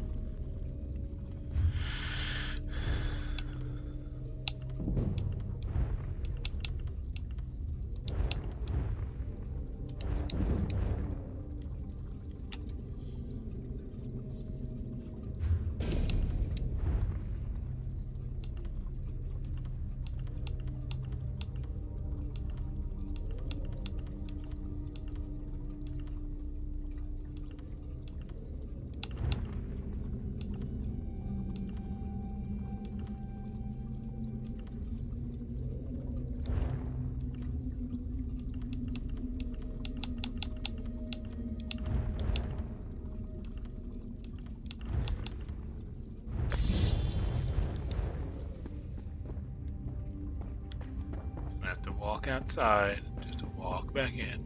I have to walk outside just to walk back in.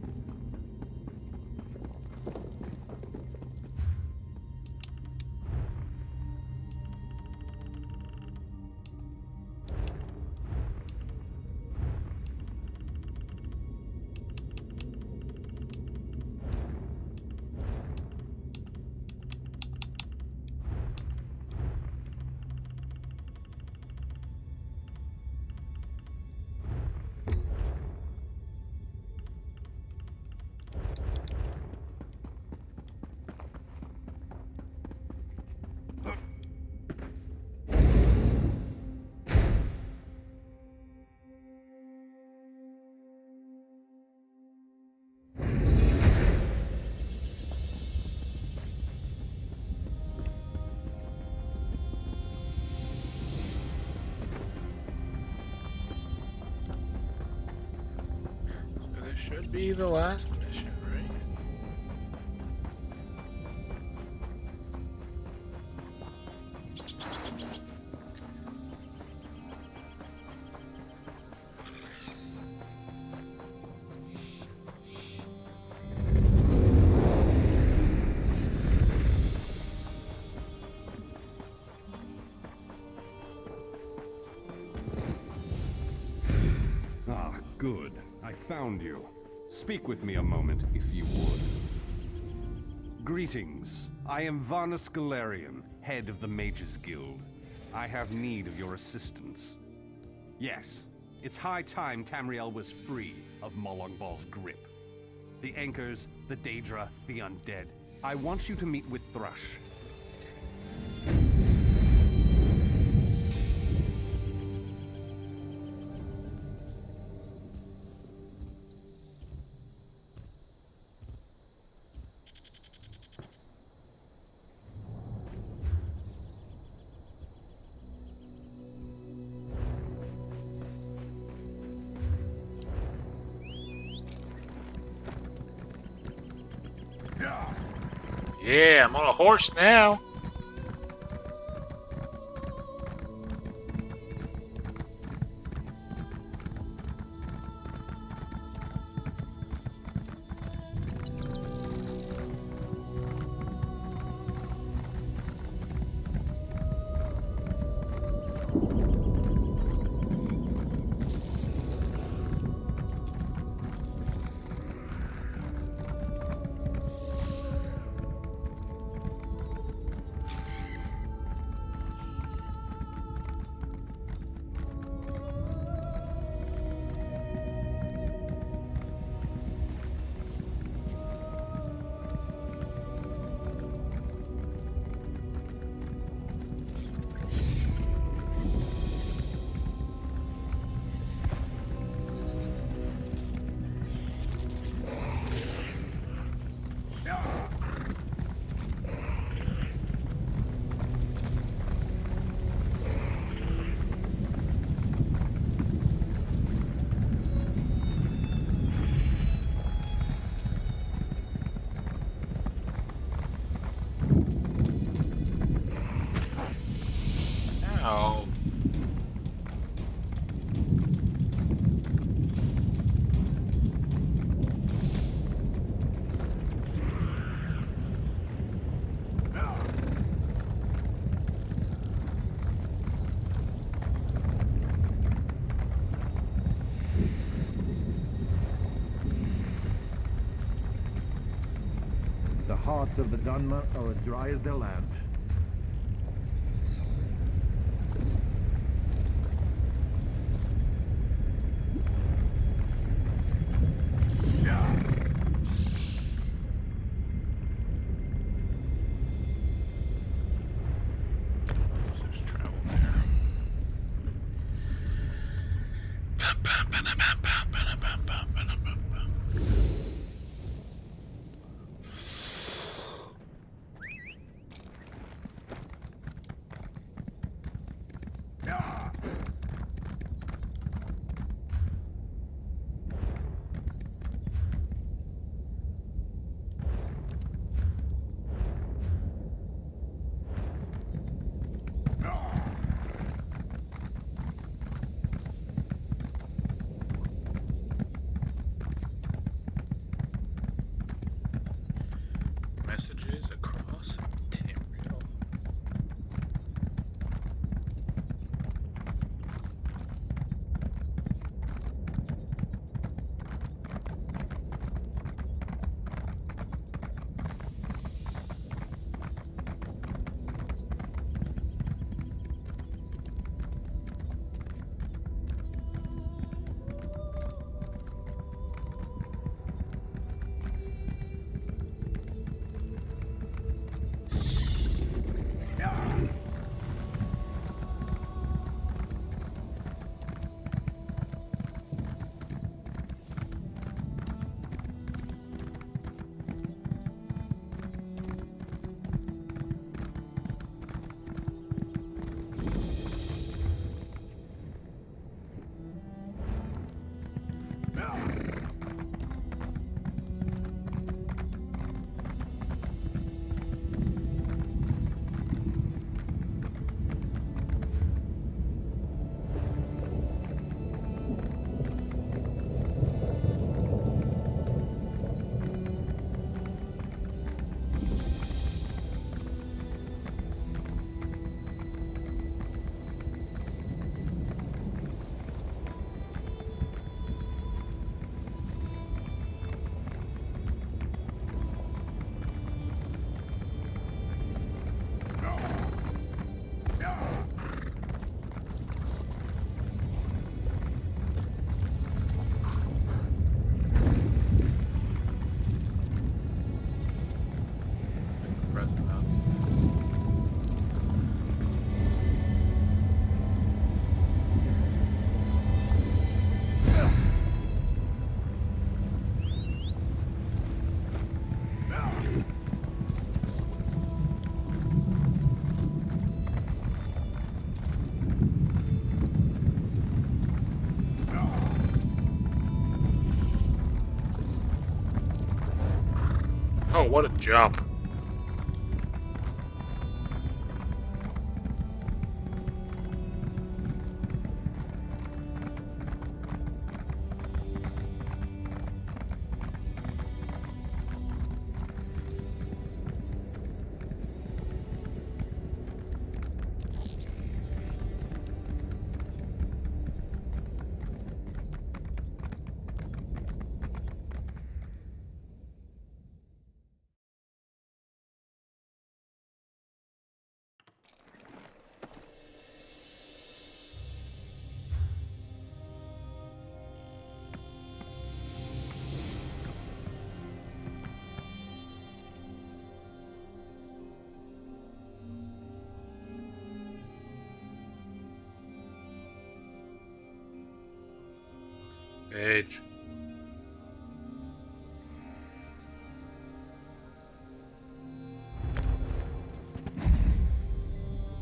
Should be the last mission, right? Ah, good. I found you. Speak with me a moment, if you would. Greetings. I am Varnus Galarian, head of the Mages Guild. I have need of your assistance. Yes, it's high time Tamriel was free of Molongbal's grip. The Anchors, the Daedra, the Undead. I want you to meet with Thrush. Yeah, I'm on a horse now. The hearts of the Dunmer are as dry as their land. There's travel there. Messages across Tamriel. Oh, what a jump. Age.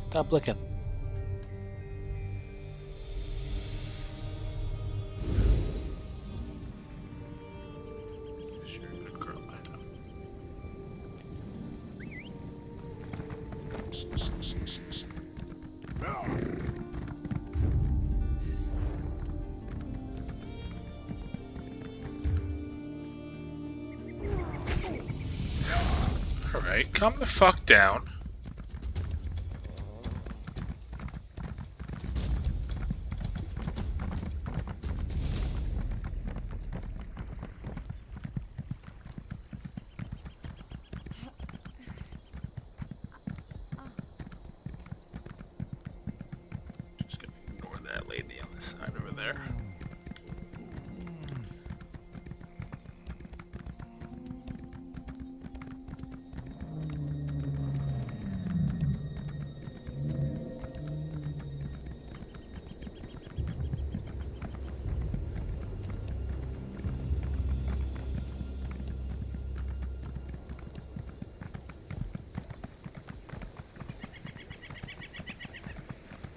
Stop looking. Sure, good girl, I know. Alright, calm the fuck down. Sign over there.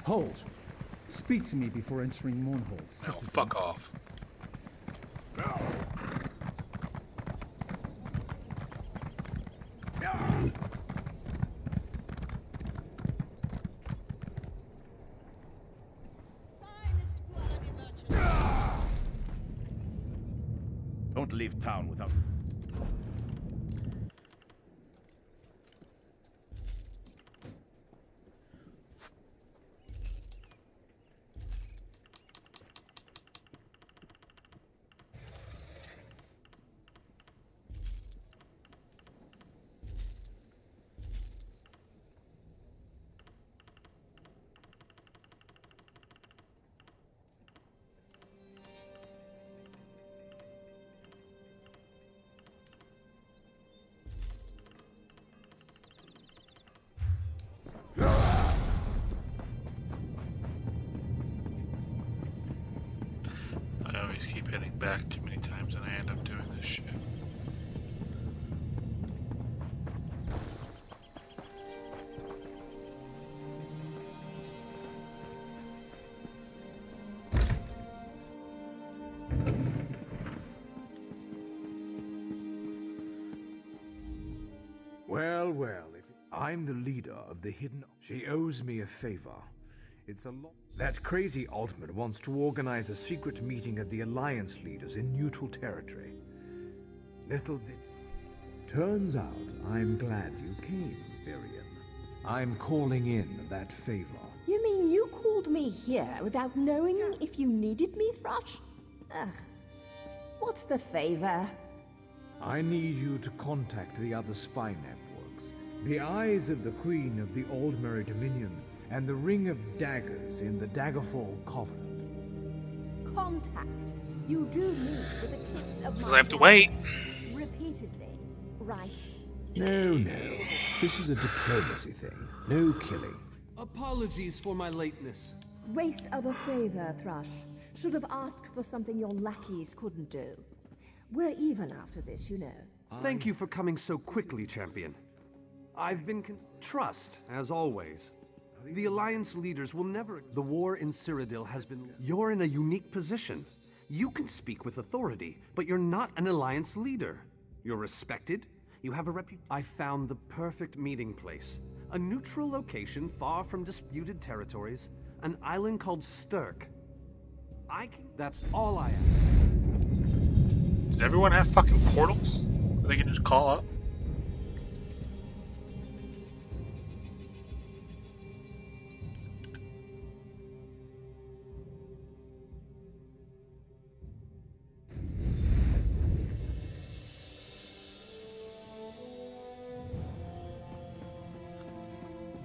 Hold. Speak to me before entering Mournhold. No, fuck off. Don't leave town without... I always keep heading back too many times and I end up doing this shit. Well, well, if I'm the leader of the hidden... She owes me a favor. It's a lot... That crazy Altman wants to organize a secret meeting of the Alliance leaders in neutral territory. Little did... Turns out I'm glad you came, Virion. I'm calling in that favor. You mean you called me here without knowing if you needed me, Thrush? Ugh. What's the favor? I need you to contact the other spy networks. The Eyes of the Queen of the Aldmeri Dominion and the Ring of Daggers in the Daggerfall Covenant. Contact. You do meet with the tips of Does my I have to wait? repeatedly, right? No, no. This is a diplomacy thing. No killing. Apologies for my lateness. Waste of a favor, Thrush. Should have asked for something your lackeys couldn't do. We're even after this, you know. Thank you for coming so quickly, Champion. I've been trust, as always. The Alliance leaders will never... The war in Cyrodiil has been... You're in a unique position. You can speak with authority, but you're not an Alliance leader. You're respected. You have a reputation. I found the perfect meeting place. A neutral location far from disputed territories. An island called Sturk. That's all I have. Does everyone have fucking portals that they can just call up?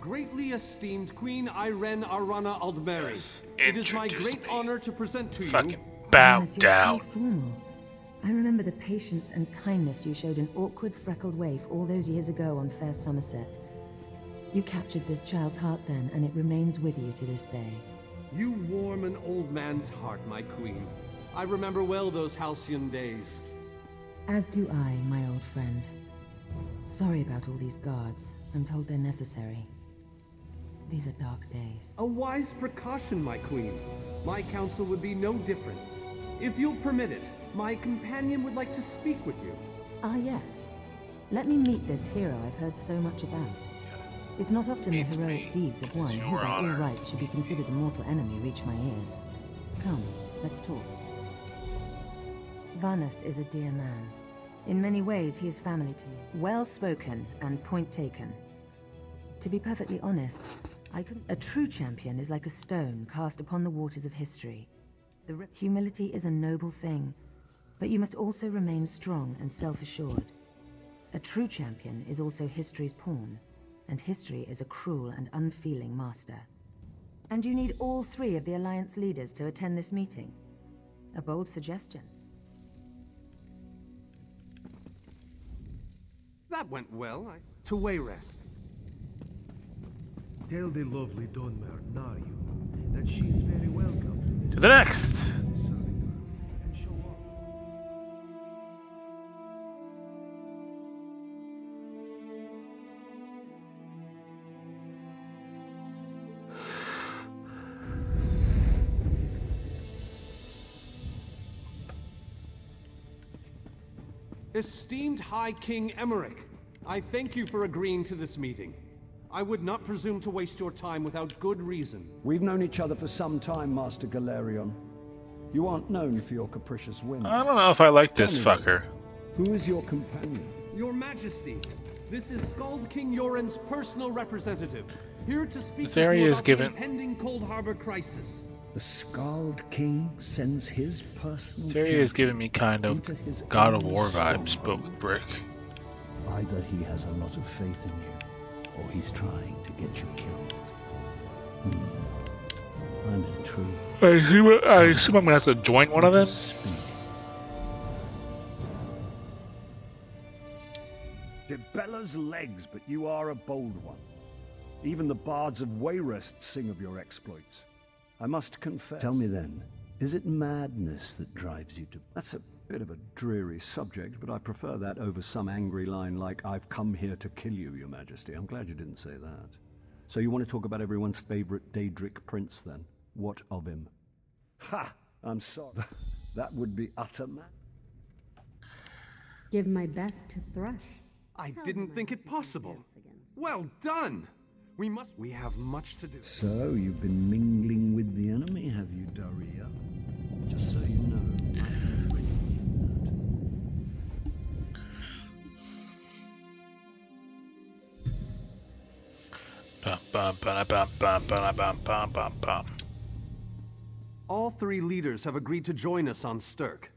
Greatly esteemed Queen Irene Arana Aldmeri. Yes, It is my introduce great me. honor to present to Fucking you... bow You're down. so formal. I remember the patience and kindness you showed an awkward, freckled waif all those years ago on fair Somerset. You captured this child's heart then, and it remains with you to this day. You warm an old man's heart, my queen. I remember well those halcyon days. As do I, my old friend. Sorry about all these guards. I'm told they're necessary. These are dark days. A wise precaution, my queen. My counsel would be no different. If you'll permit it, my companion would like to speak with you. Ah, yes. Let me meet this hero I've heard so much about. Yes. It's not often the Meet heroic me. deeds of one It's who your by all honor. rights should be considered a mortal enemy reach my ears. Come, let's talk. Vanus is a dear man. In many ways, he is family to me. Well-spoken and point taken. To be perfectly honest, a true champion is like a stone cast upon the waters of history. Humility is a noble thing, but you must also remain strong and self-assured. A true champion is also history's pawn, and history is a cruel and unfeeling master. And you need all 3 of the Alliance leaders to attend this meeting. A bold suggestion. That went well. To Wayrest. Tell the lovely Dunmer, Naryu, that she is very welcome To the next. Esteemed High King Emmerich, I thank you for agreeing to this meeting. I would not presume to waste your time without good reason. We've known each other for some time, Master Galerion. You aren't known for your capricious whims. I don't know if I like this fucker. Who is your companion? Your Majesty, this is Skald King Yoren's personal representative, here to speak This area with you is about given- the impending Cold Harbor crisis. The Skald King sends his personal... This area is giving me kind of God of War vibes, but with brick. Either he has a lot of faith in you, or he's trying to get you killed. I'm intrigued. I assume I'm gonna have to join one of them. Dibella's legs, but you are a bold one. Even the bards of Wayrest sing of your exploits. I must confess. Tell me then, is it madness that drives you to... That's a bit of a dreary subject, but I prefer that over some angry line like, I've come here to kill you, Your Majesty. I'm glad you didn't say that. So you want to talk about everyone's favorite Daedric prince, then? What of him? Ha! I'm sorry. That would be utter mad. Give my best to Thrush. I didn't think it possible. Well done! We have much to do. So, you've been mingling with the enemy, have you, Daria? Just so you know, I'm already All 3 leaders have agreed to join us on Stirk.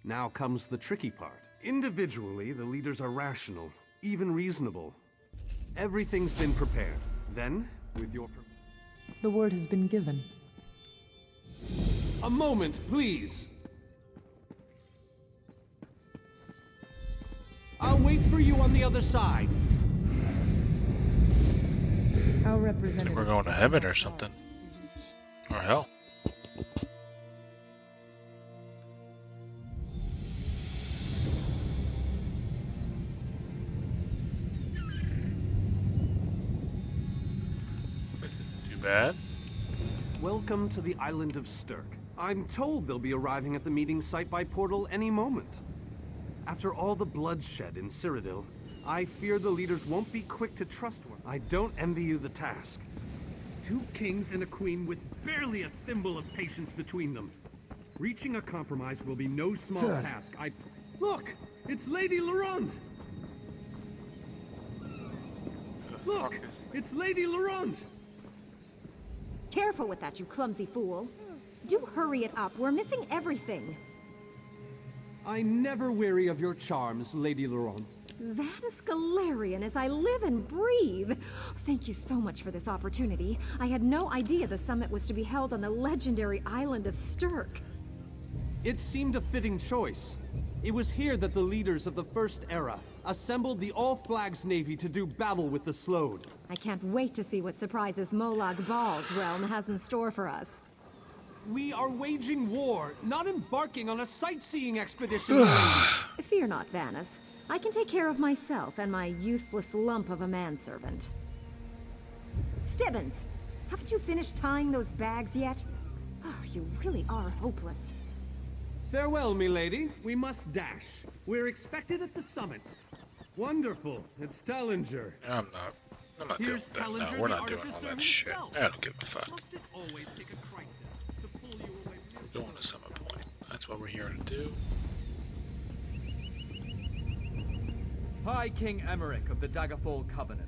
Now comes the tricky part. Individually, the leaders are rational, even reasonable. Everything's been prepared. Then, with your... The word has been given. A moment, please. I'll wait for you on the other side. Our I think representative... we're going to heaven or something. Or hell. This isn't too bad. Welcome to the island of Stirk. I'm told they'll be arriving at the meeting site by portal any moment. After all the bloodshed in Cyrodiil, I fear the leaders won't be quick to trust one. I don't envy you the task. 2 kings and a queen with barely a thimble of patience between them. Reaching a compromise will be no small task. Look! It's Lady Laurent! Look! It's Lady Laurent! Careful with that, you clumsy fool. Do hurry it up. We're missing everything. I never weary of your charms, Lady Laurent. Vanus Galerion, as I live and breathe. Thank you so much for this opportunity. I had no idea the summit was to be held on the legendary island of Stirk. It seemed a fitting choice. It was here that the leaders of the First Era assembled the All-Flags Navy to do battle with the Slode. I can't wait to see what surprises Molag Bal's realm has in store for us. We are waging war, not embarking on a sightseeing expedition. Fear not, Vanus. I can take care of myself and my useless lump of a manservant. Stibbins, haven't you finished tying those bags yet? Oh, you really are hopeless. Farewell, milady. We must dash. We're expected at the summit. Wonderful. It's Tellinger. I'm not doing Here's that. Tellinger, No, we're the not doing all artificer that shit. himself. I don't give a fuck. Must it always take a crisis to pull you away from We're doing a summit point. That's what we're here to do. High King Emmerich of the Daggerfall Covenant.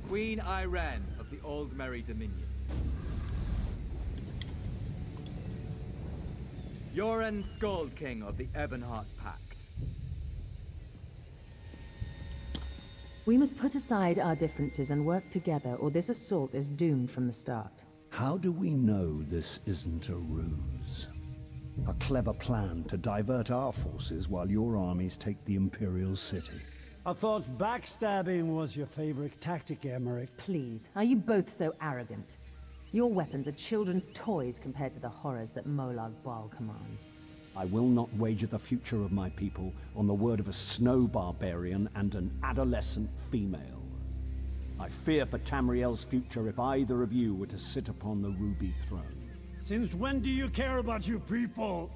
Queen Irene of the Old Merry Dominion. Yoren Skald King of the Ebonheart Pact. We must put aside our differences and work together, or this assault is doomed from the start. How do we know this isn't a ruse? A clever plan to divert our forces while your armies take the Imperial city. I thought backstabbing was your favorite tactic, Emmerich. Please, are you both so arrogant? Your weapons are children's toys compared to the horrors that Molag Bal commands. I will not wager the future of my people on the word of a snow barbarian and an adolescent female. I fear for Tamriel's future if either of you were to sit upon the Ruby Throne. Since when do you care about your people?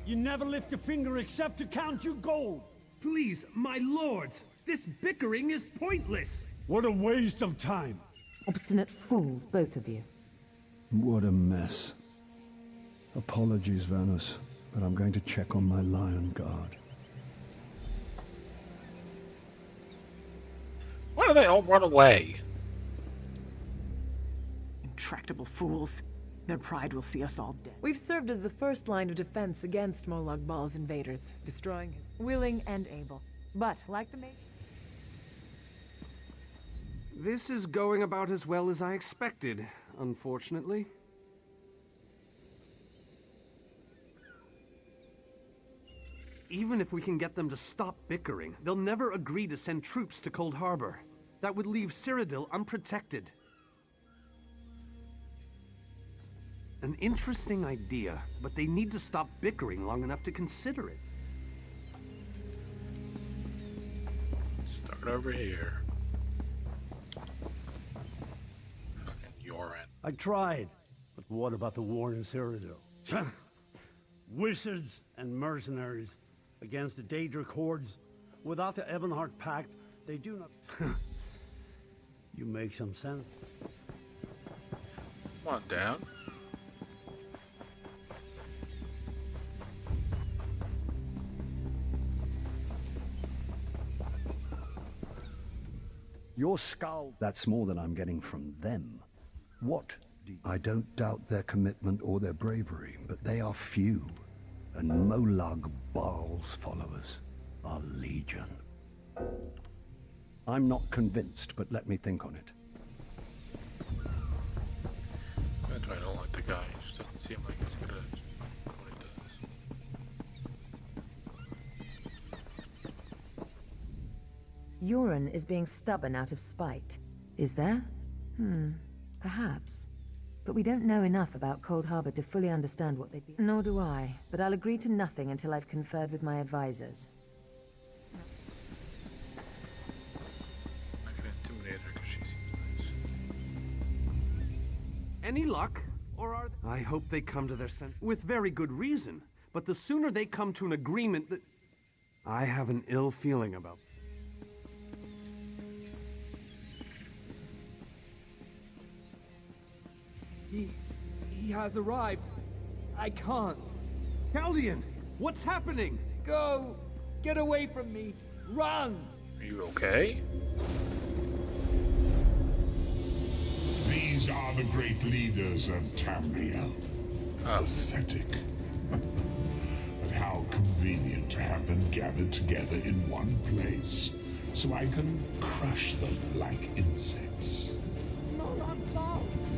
You never lift a finger except to count your gold. Please, my lords, this bickering is pointless. What a waste of time. Obstinate fools, both of you. What a mess. Apologies, Vanus, but I'm going to check on my lion guard. Why do they all run away? Intractable fools. Their pride will see us all dead. We've served as the first line of defense against Molag Bal's invaders, destroying his willing and able. But, like the Mage... This is going about as well as I expected, unfortunately. Even if we can get them to stop bickering, they'll never agree to send troops to Cold Harbor. That would leave Cyrodiil unprotected. An interesting idea, but they need to stop bickering long enough to consider it. Start over here. Fucking Yoren. I tried, but what about the war in Cyrodiil? Wizards and mercenaries against the Daedric hordes. Without the Ebonheart Pact, they do not... You make some sense. Come on down. Your skull... That's more than I'm getting from them. What do you... I don't doubt their commitment or their bravery, but they are few. And Molag Bal's followers are legion. I'm not convinced, but let me think on it. That's why I don't like the guy. He just doesn't seem like he's good at what he does. Yoren is being stubborn out of spite. Is there? Perhaps. But we don't know enough about Cold Harbor to fully understand what they'd be. Nor do I, but I'll agree to nothing until I've conferred with my advisors. I can intimidate her because she seems nice. Any luck? Or are they... I hope they come to their senses. With very good reason. But the sooner they come to an agreement that... I have an ill feeling about. He has arrived. I can't. Caldian, what's happening? Go! Get away from me! Run! Are you okay? These are the great leaders of Tamriel. Pathetic. But how convenient to have them gathered together in one place, so I can crush them like insects.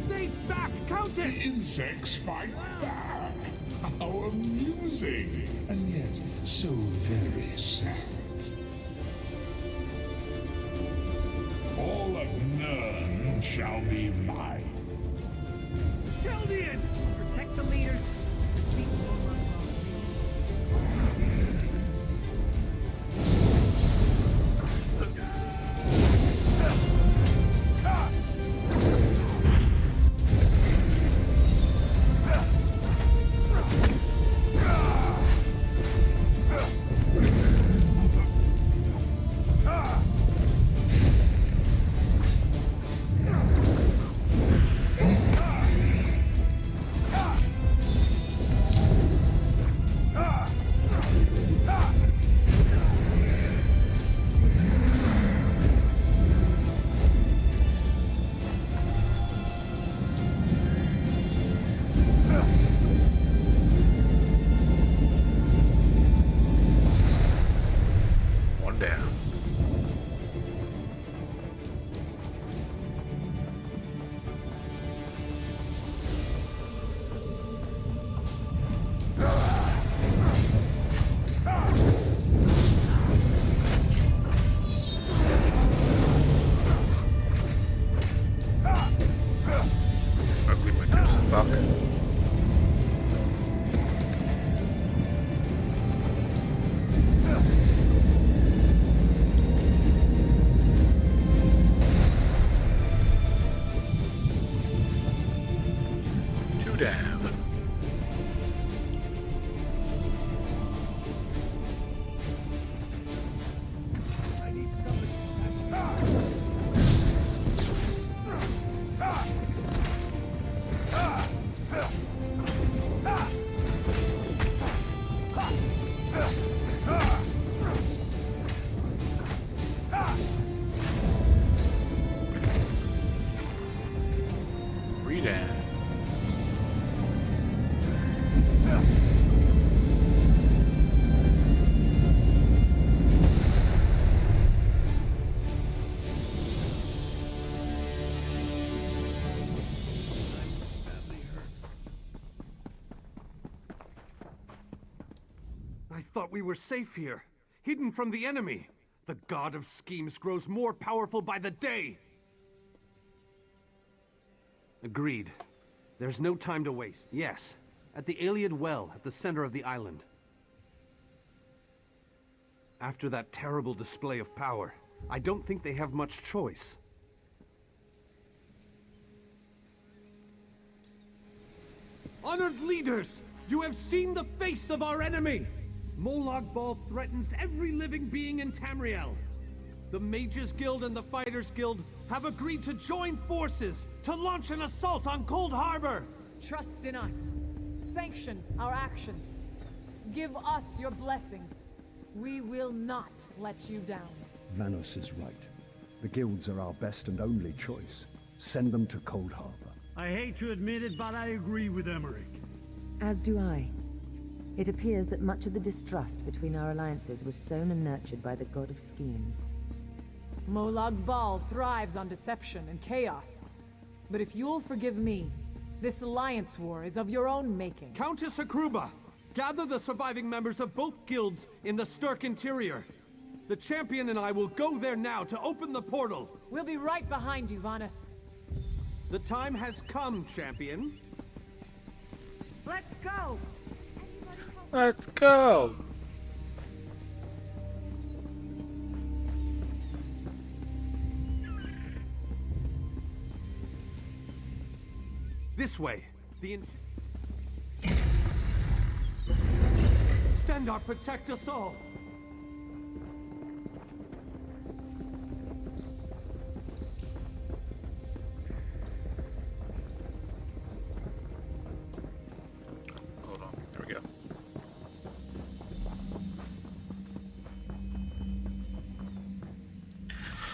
Stay back, Countess! The insects fight back. How amusing, and yet so very sad. All of Nirn shall be mine. Caldian! Protect the leaders. Defeat Molag I thought we were safe here, hidden from the enemy. The god of schemes grows more powerful by the day. Agreed. There's no time to waste. Yes, at the Iliad Well at the center of the island. After that terrible display of power, I don't think they have much choice. Honored leaders, you have seen the face of our enemy! Molag Bal threatens every living being in Tamriel. The Mages Guild and the Fighters Guild have agreed to join forces to launch an assault on Cold Harbor! Trust in us. Sanction our actions. Give us your blessings. We will not let you down. Vanos is right. The guilds are our best and only choice. Send them to Cold Harbor. I hate to admit it, but I agree with Emmerich. As do I. It appears that much of the distrust between our alliances was sown and nurtured by the god of schemes. Molag Bal thrives on deception and chaos. But if you'll forgive me, this alliance war is of your own making. Countess Akruba, gather the surviving members of both guilds in the Sturk interior. The champion and I will go there now to open the portal. We'll be right behind you, Vanus. The time has come, champion. Let's go! Let's go! This way. Stendar, protect us all. Hold on. There we go.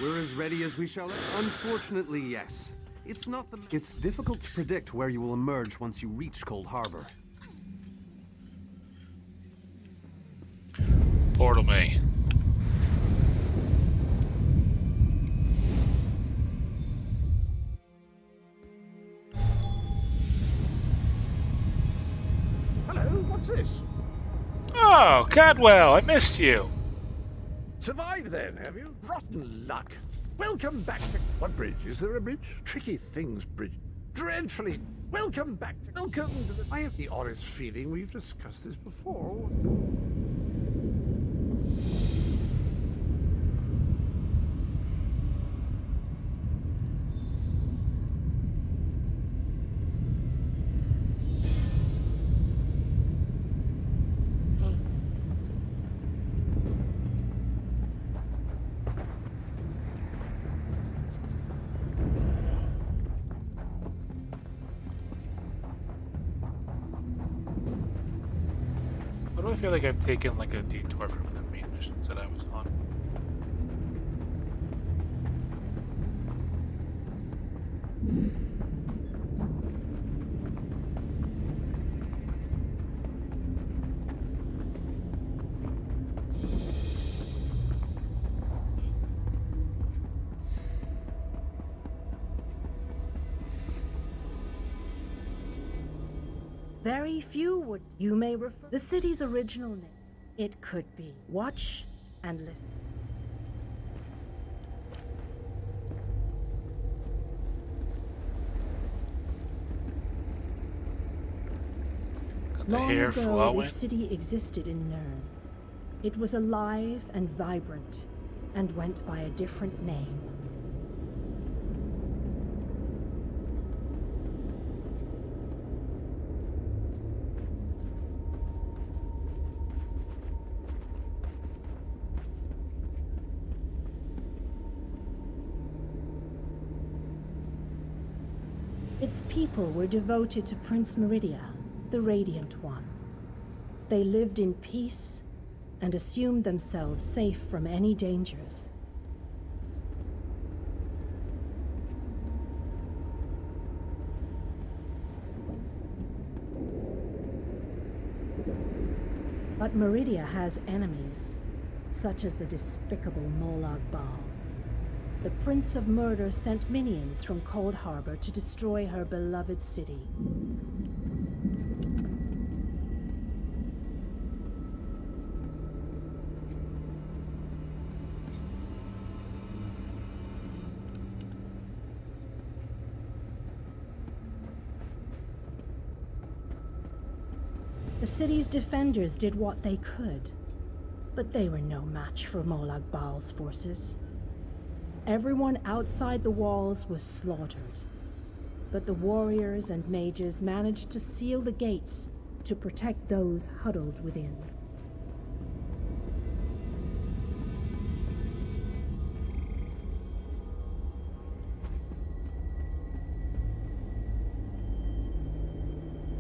We're as ready as we shall. Unfortunately, yes. It's difficult to predict where you will emerge once you reach Cold Harbor. Portal me. Hello, what's this? Oh, Cadwell, I missed you. Survived then, have you? Rotten luck. Welcome back to... What bridge? Is there a bridge? Tricky things, bridge. Dreadfully. Welcome back to... Welcome to the... I have the oddest feeling we've discussed this before. Why do I feel like I've taken like a detour from the main missions that I was on? Very few would. You may refer the city's original name. It could be. Watch and listen. Got the Long hair ago, flowing. this city existed in Nern. It was alive and vibrant, and went by a different name. Its people were devoted to Prince Meridia, the Radiant One. They lived in peace and assumed themselves safe from any dangers. But Meridia has enemies, such as the despicable Molag Bal. The Prince of Murder sent minions from Cold Harbor to destroy her beloved city. The city's defenders did what they could, but they were no match for Molag Bal's forces. Everyone outside the walls was slaughtered, but the warriors and mages managed to seal the gates to protect those huddled within.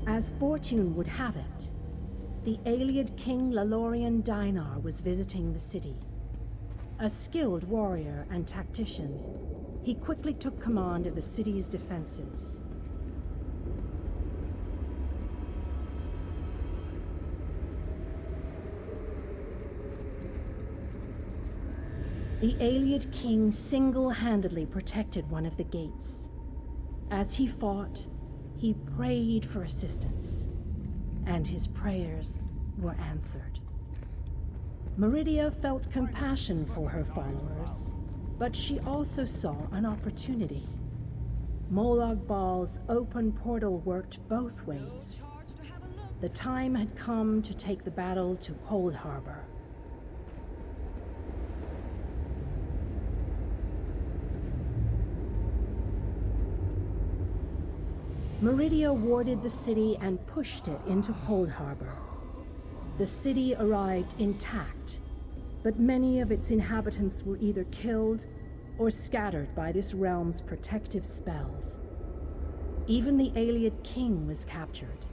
As fortune would have it, the Ayleid king Lalorian Dinar was visiting the city. A skilled warrior and tactician, he quickly took command of the city's defenses. The Ayleid king single-handedly protected one of the gates. As he fought, he prayed for assistance, and his prayers were answered. Meridia felt compassion for her followers, but she also saw an opportunity. Molag Bal's open portal worked both ways. The time had come to take the battle to Cold Harbor. Meridia warded the city and pushed it into Cold Harbor. The city arrived intact, but many of its inhabitants were either killed or scattered by this realm's protective spells. Even the Ayleid king was captured.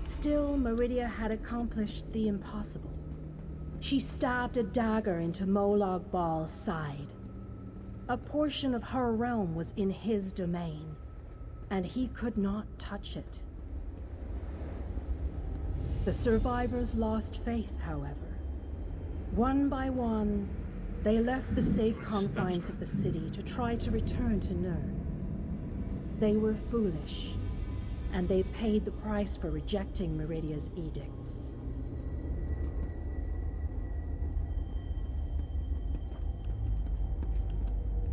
Still, Meridia had accomplished the impossible. She stabbed a dagger into Molag Bal's side. A portion of her realm was in his domain, and he could not touch it. The survivors lost faith, however. One by one, they left the safe confines of the city to try to return to Nirn. They were foolish, and they paid the price for rejecting Meridia's edicts.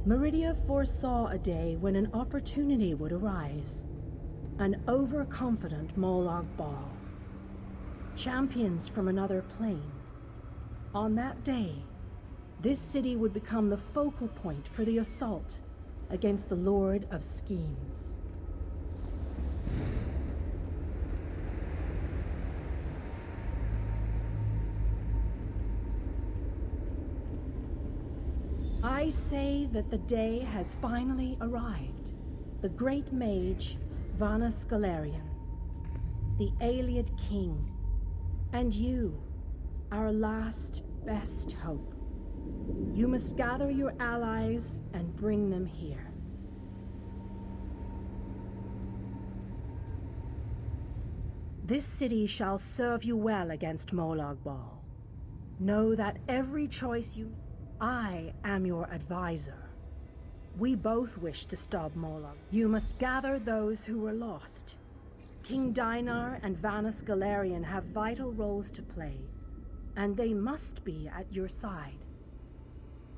Meridia foresaw a day when an opportunity would arise. An overconfident Molag Bal. Champions from another plane. On that day, this city would become the focal point for the assault against the Lord of Schemes. I say that the day has finally arrived. The great mage, Vana Scalarian, the Ayleid king, and you, our last best hope. You must gather your allies and bring them here. This city shall serve you well against Molag Bal. Know that every choice you... I am your advisor. We both wish to stop Molag. You must gather those who were lost. King Dinar and Vana Scalarian have vital roles to play, and they must be at your side.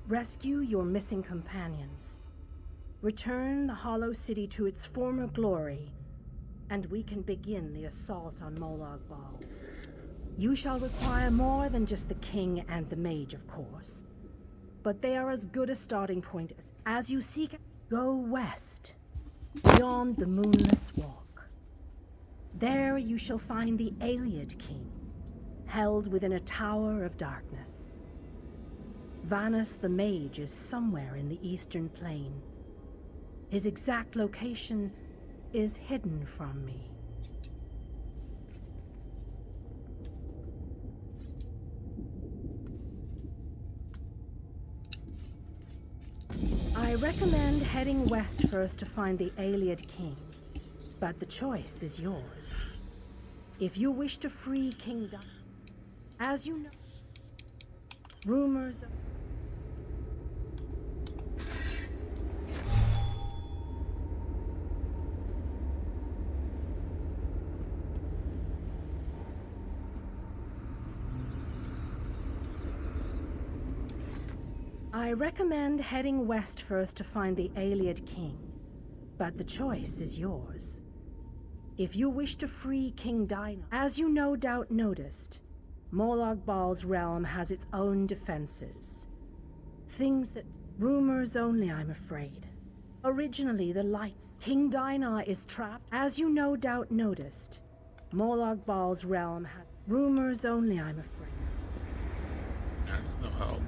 Rescue your missing companions. Return the Hollow City to its former glory, and we can begin the assault on Molag Bal. You shall require more than just the king and the mage, of course. But they are as good a starting point as you seek. Go west, beyond the Moonless Walk. There you shall find the Ayleid king, held within a tower of darkness. Vanus the mage is somewhere in the eastern plain. His exact location is hidden from me. I recommend heading west first to find the Ayleid king, but the choice is yours. If you wish to free King Dinar, as you know, rumors of... I recommend heading west first to find the Ayleid king, but the choice is yours. If you wish to free King Dinah, as you no doubt noticed, Molag Bal's realm has its own defenses. Things that... rumors only, I'm afraid. Originally, the lights... King Dinah is trapped, as you no doubt noticed. Molag Bal's realm has... rumors only, I'm afraid. That's no help.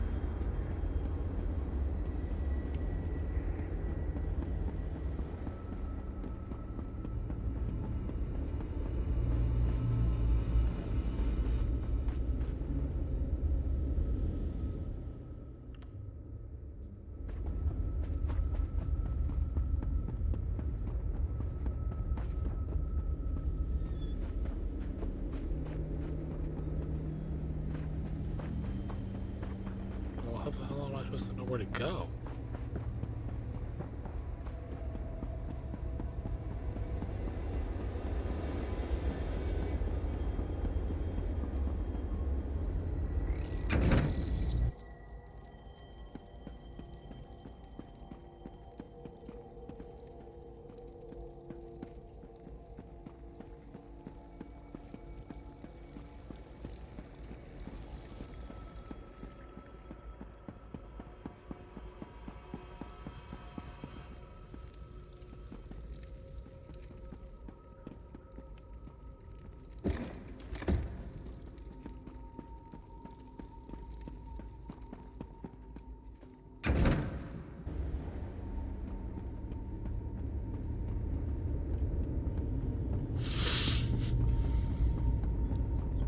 Well, how the hell am I supposed to know where to go?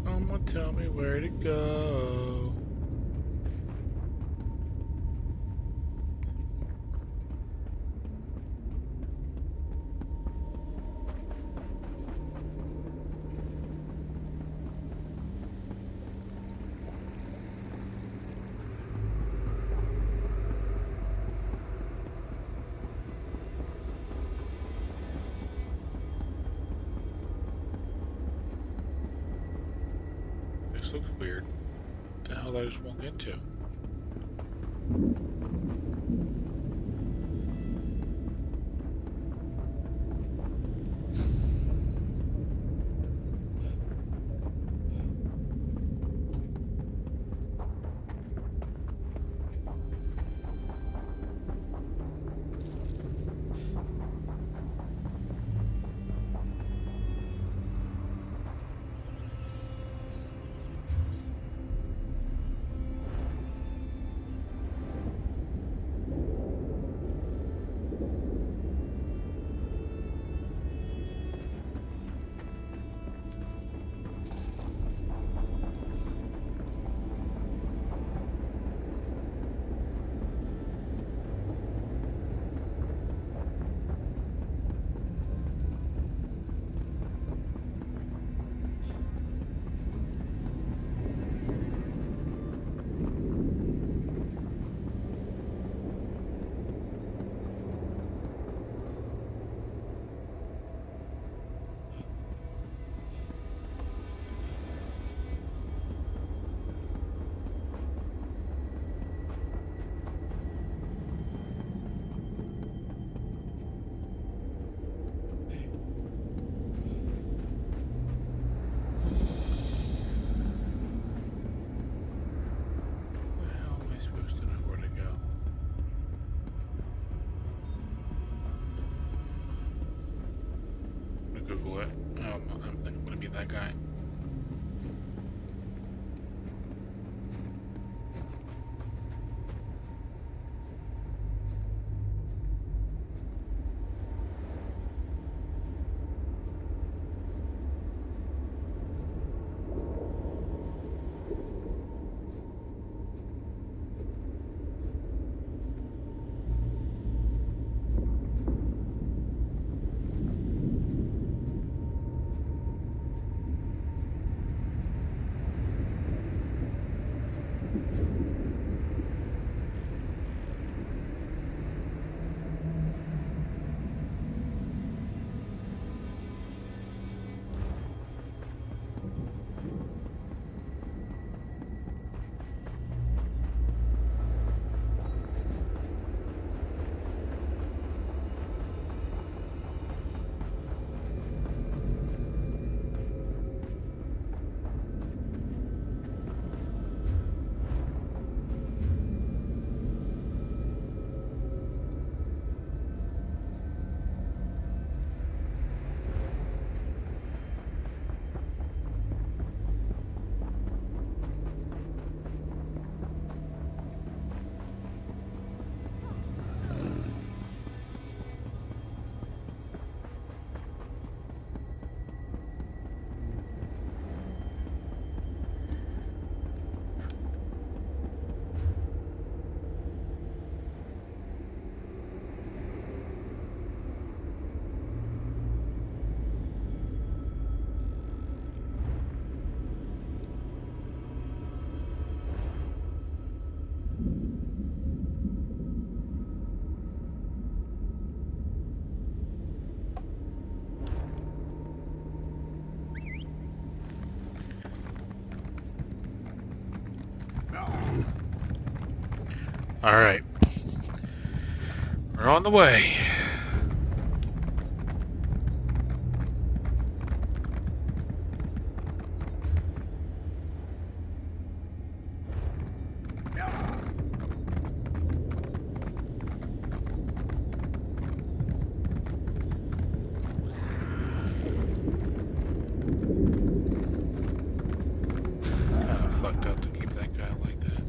Someone tell me where to go. This looks weird. What the hell did I just walk into? Google it. I think I'm gonna be that guy. Alright. We're on the way. Fucked up to keep that guy like that.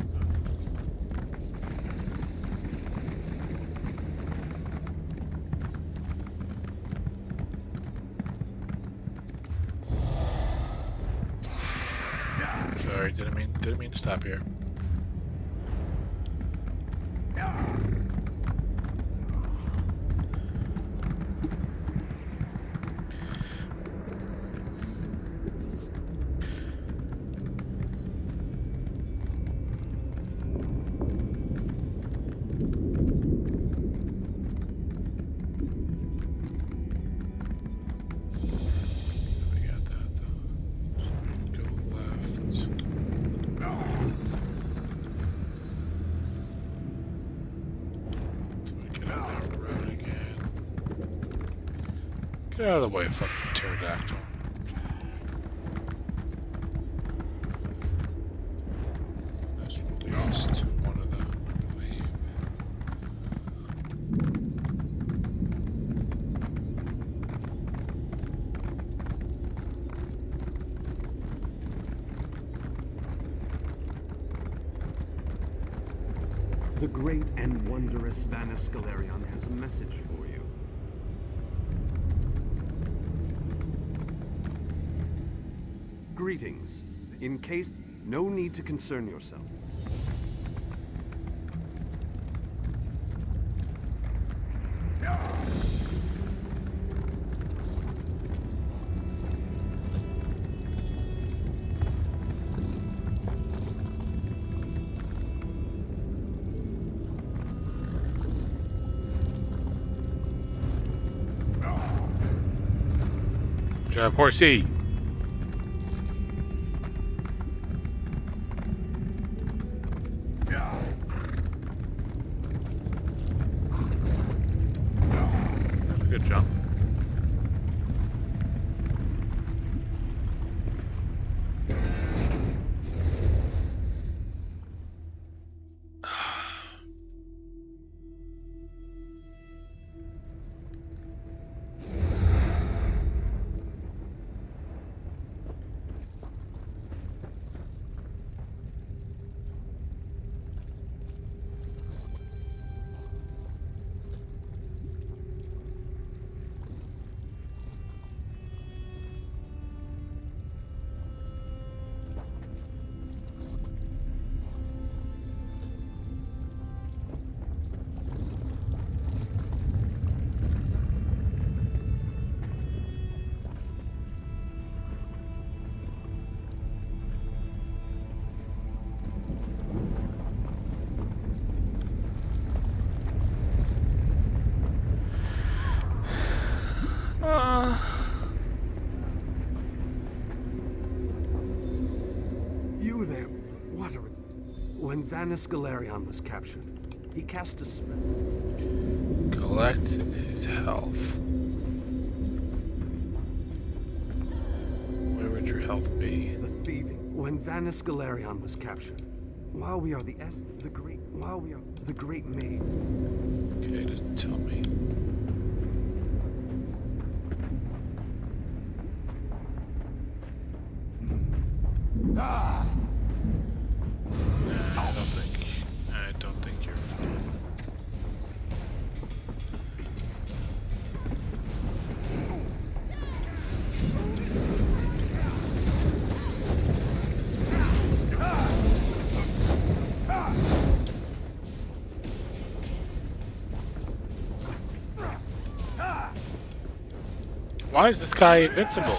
Sorry, didn't mean to stop here. Get out of the way, fucking pterodactyl. That's released one of them, I believe. The great and wondrous Vanus Galerion has a message for you. Greetings. In case... No need to concern yourself. Drive horsey. Good jump. You there, what a... When Vanus Galerion was captured, he cast a spell. Collect his health. Where would your health be? The thieving. When Vanus Galerion was captured, while we are the great maid. Okay, just tell me. Ah! Nah, I don't think you're fine. Why is this guy invincible?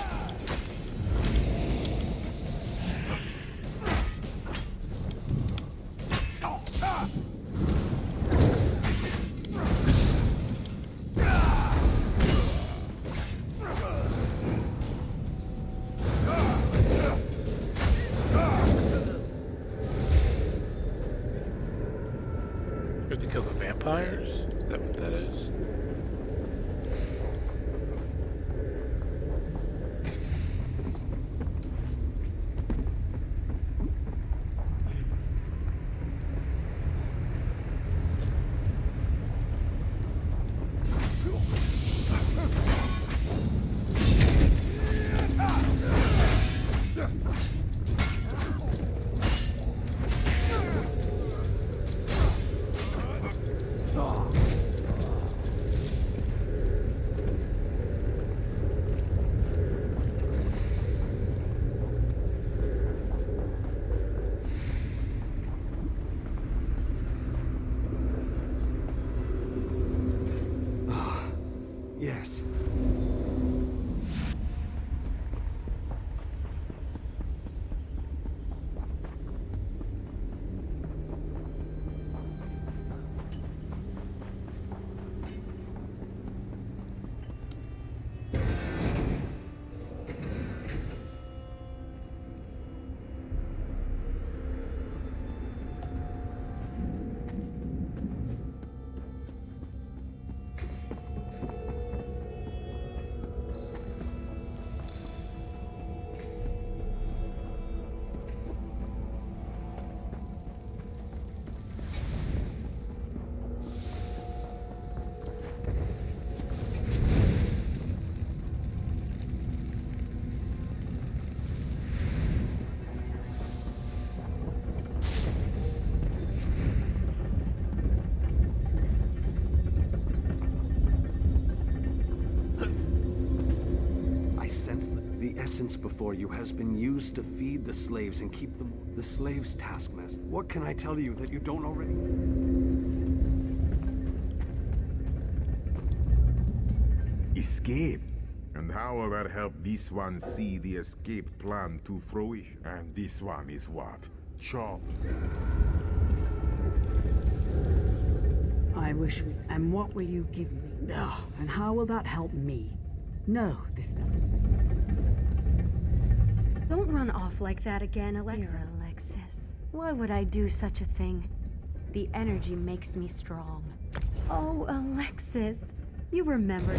have to kill the vampires? Is that what that is? Yes. The essence before you has been used to feed the slaves and keep them the slaves' taskmaster. What can I tell you that you don't already? Escape. And how will that help this one see the escape plan to fruition? And this one is what? Chopped. I wish we... And what will you give me? Oh, and how will that help me? No, this... Don't run off like that again, Alexis. Dear Alexis, why would I do such a thing? The energy makes me strong. Oh, Alexis, you remember.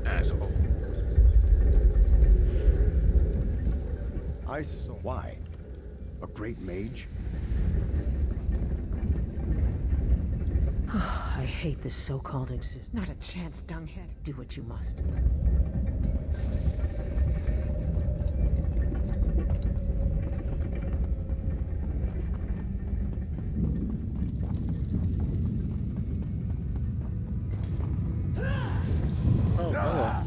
Asshole. I saw. Why? A great mage? I hate this so-called existence. Not a chance, dunghead. Do what you must. Oh, hello.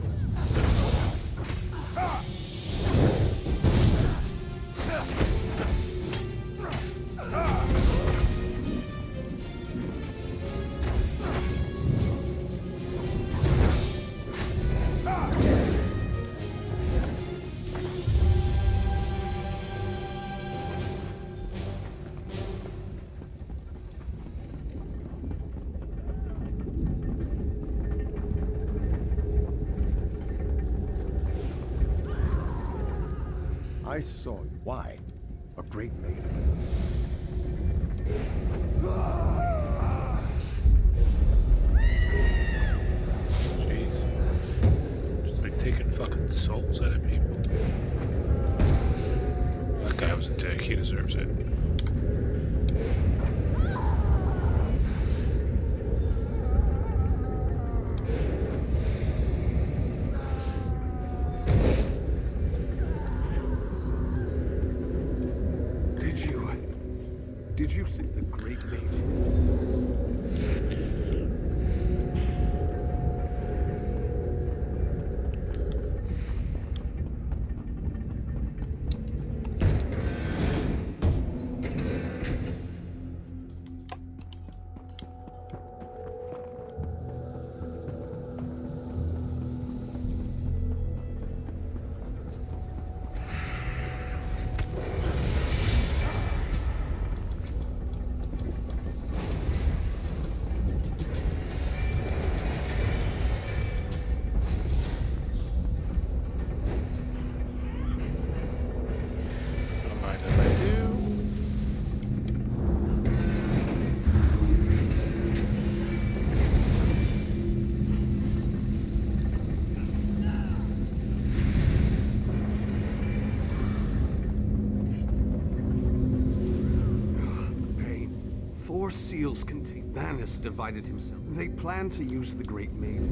I saw you. Why? A great mage. Jeez. Just like taking fucking souls out of people. That guy was a dick. He deserves it. Did you see the great mage? Your seals contain... Vanus divided himself. They plan to use the Great Maid.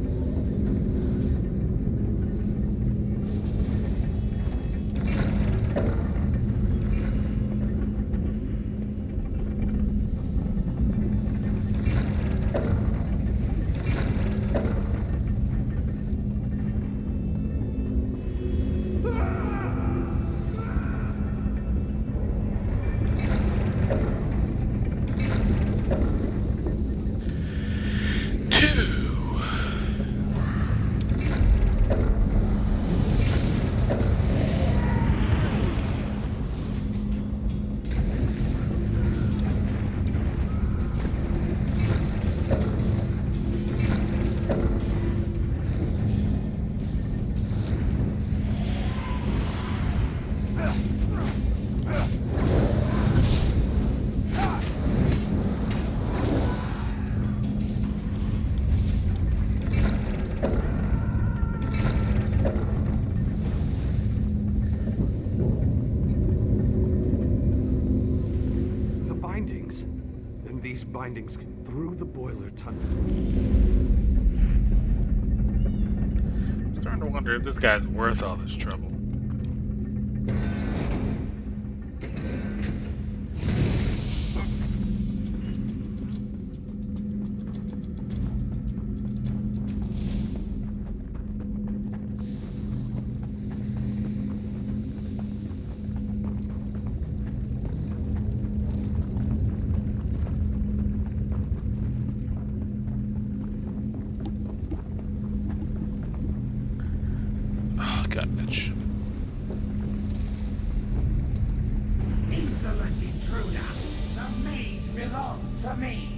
Bindings through the boiler tunnels. I'm starting to wonder if this guy's worth all this trouble. Insolent intruder! The maid belongs to me!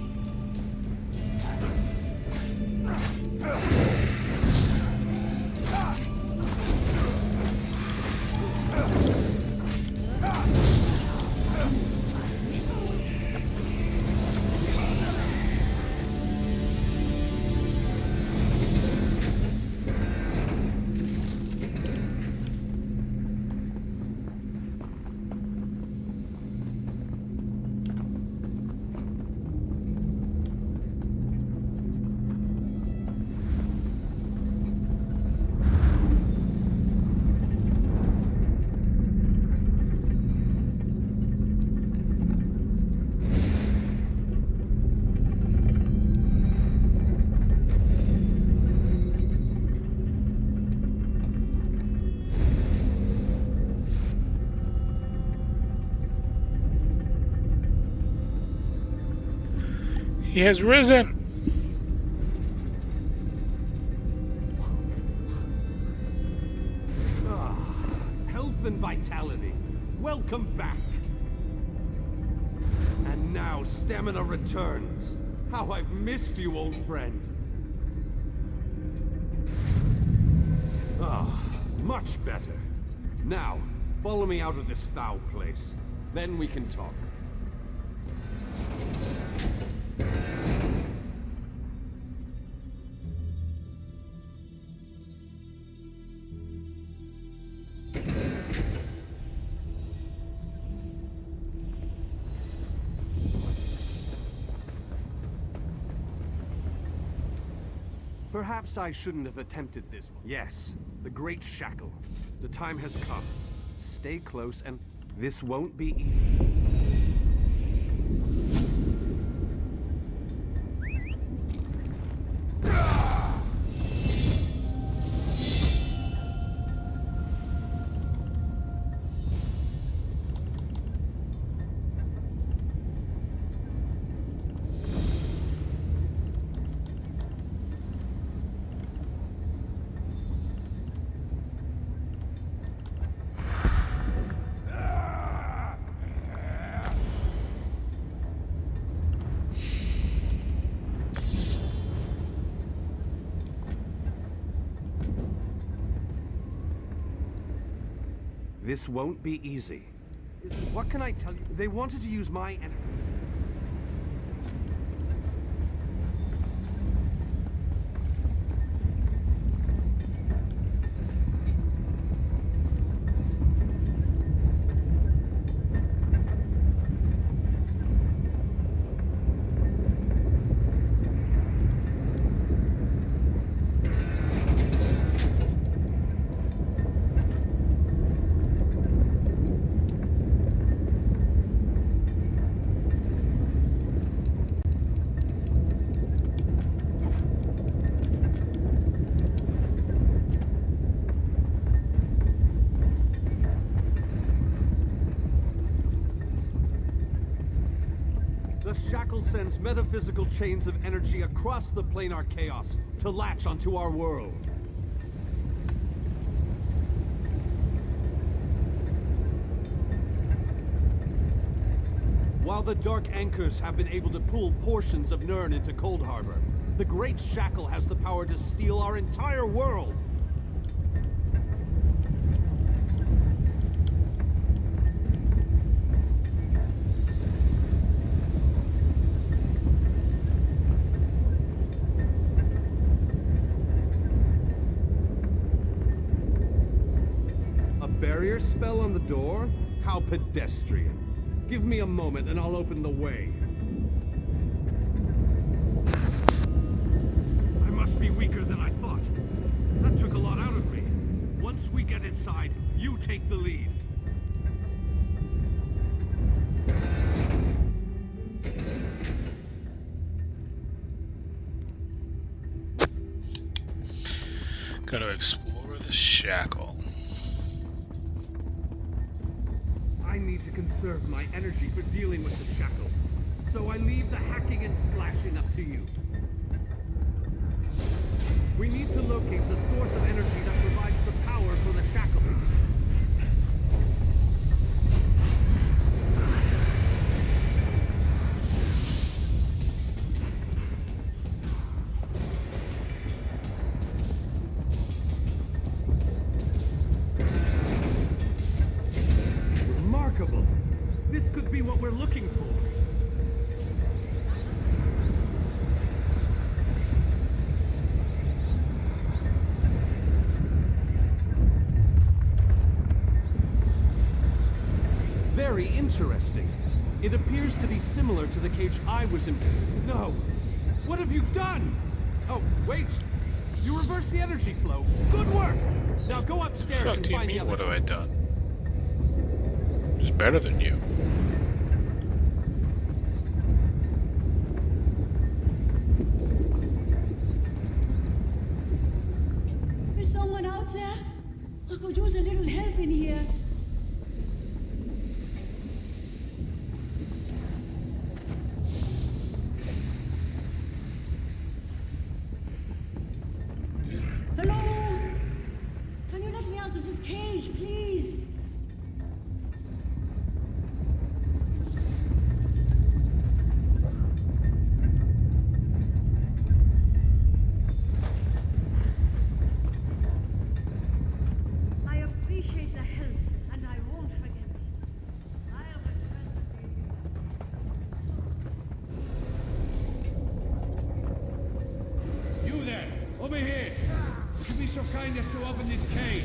He has risen! Health and vitality. Welcome back. And now stamina returns. How I've missed you, old friend. Much better. Now, follow me out of this foul place. Then we can talk. Perhaps I shouldn't have attempted this one. Yes, the Great Shackle. The time has come. Stay close and... This won't be easy. This won't be easy. What can I tell you? They wanted to use my energy. The shackle sends metaphysical chains of energy across the planar chaos to latch onto our world. While the Dark Anchors have been able to pull portions of Nirn into Cold Harbor, the Great Shackle has the power to steal our entire world. A barrier spell on the door? How pedestrian. Give me a moment and I'll open the way. I must be weaker than I thought. That took a lot out of me. Once we get inside, you take the lead. Gotta explore the shackle. I need to conserve my energy for dealing with the shackle. So I leave the hacking and slashing up to you. We need to locate the source of energy that provides the power for the shackle. Remarkable. This could be what we're looking for. Very interesting. It appears to be similar to the cage I was in. No! What have you done? Oh, wait! You reversed the energy flow. Good work! Now go upstairs Fuck and do you find the mean, other. what have I done? It's better than you. Is someone out there? I could use a little help in here. Hello? Can you let me out of this cage, please? I appreciate the help, and I won't forget this. I have returned to You there! Over here! Would you be so kind as to open this cage?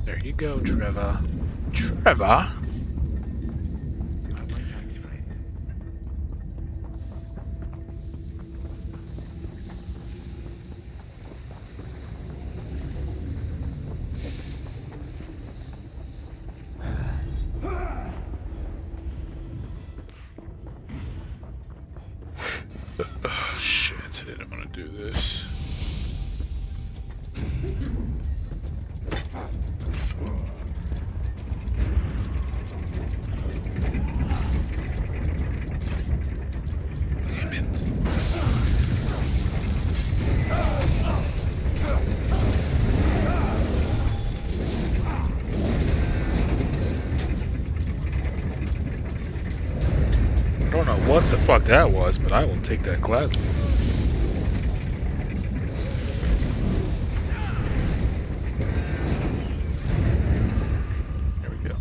There you go, Trevor. Trevor? Oh shit, I didn't want to do this. Damn it. I don't know what the fuck that was, but I will take that gladly. There we go.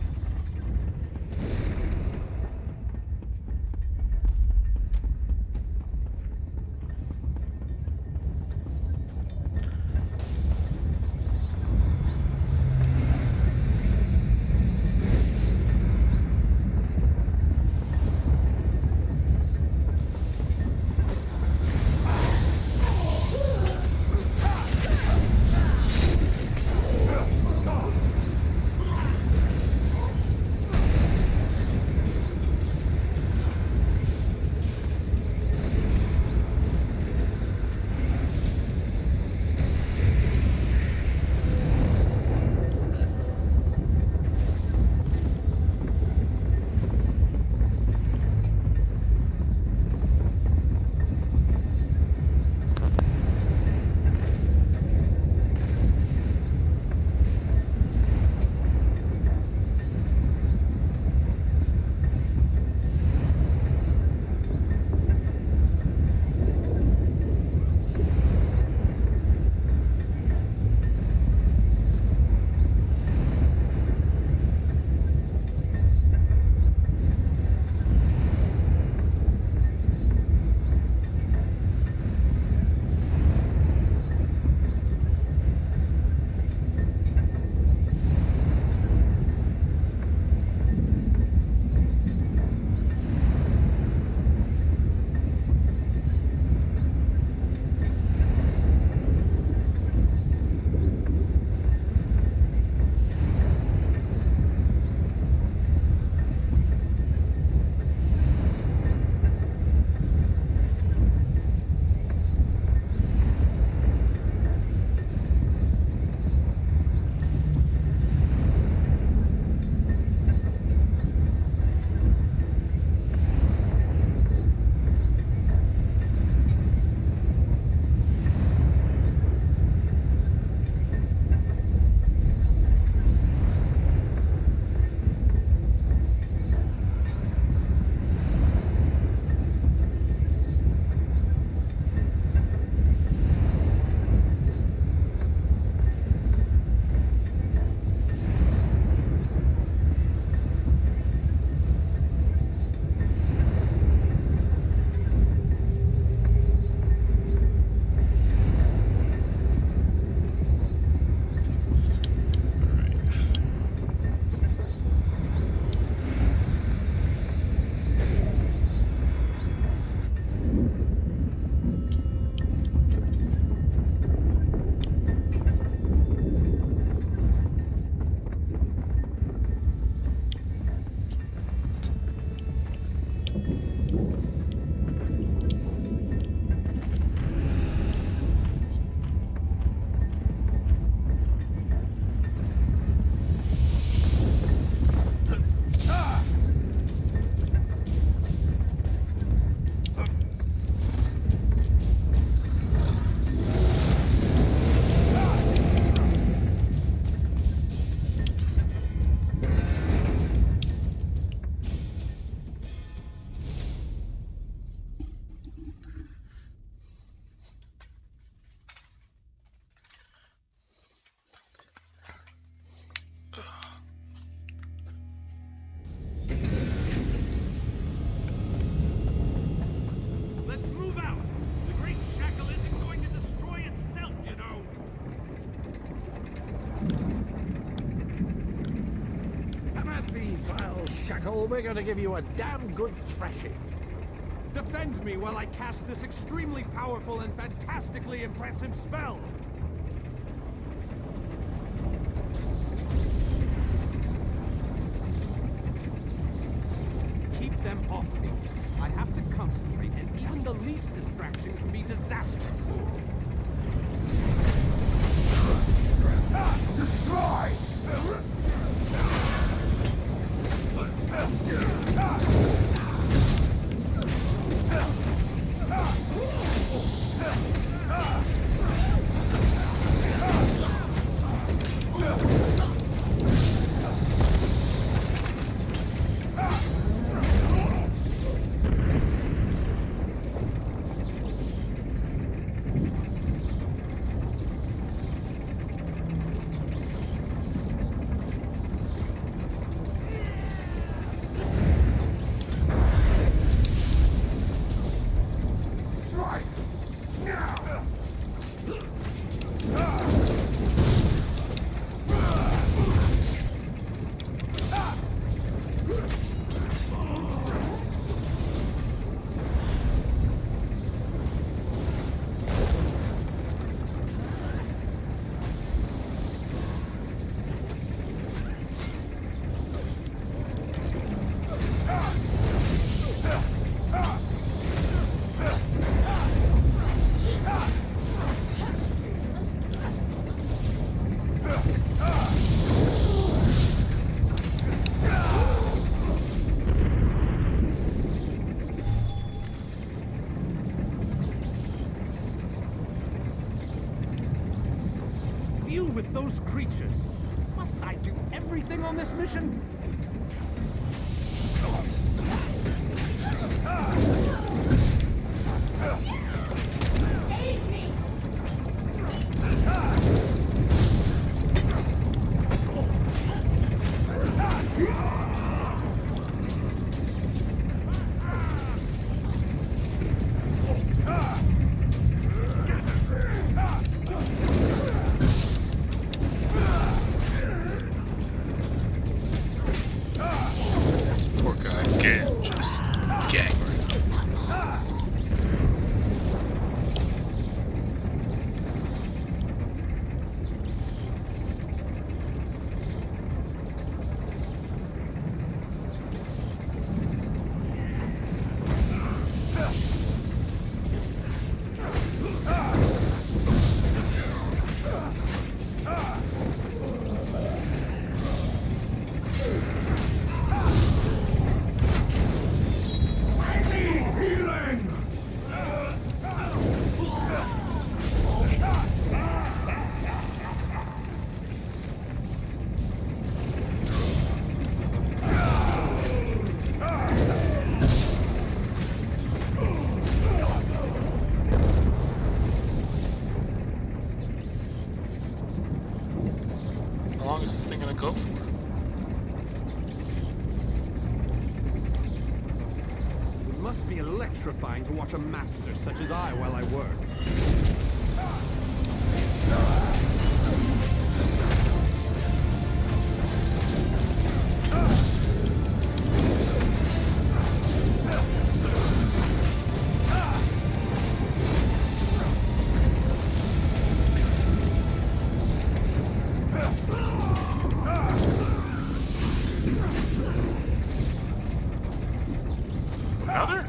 Shackle, we're going to give you a damn good thrashing. Defend me while I cast this extremely powerful and fantastically impressive spell! Keep them off me. I have to concentrate, and even the least distraction can be disastrous. Destroy! Deal with those creatures. Must I do everything on this mission? Aid me! Poor guy's getting just gangrene. How long is this thing gonna go for? It must be electrifying to watch a master such as I while I work. Another?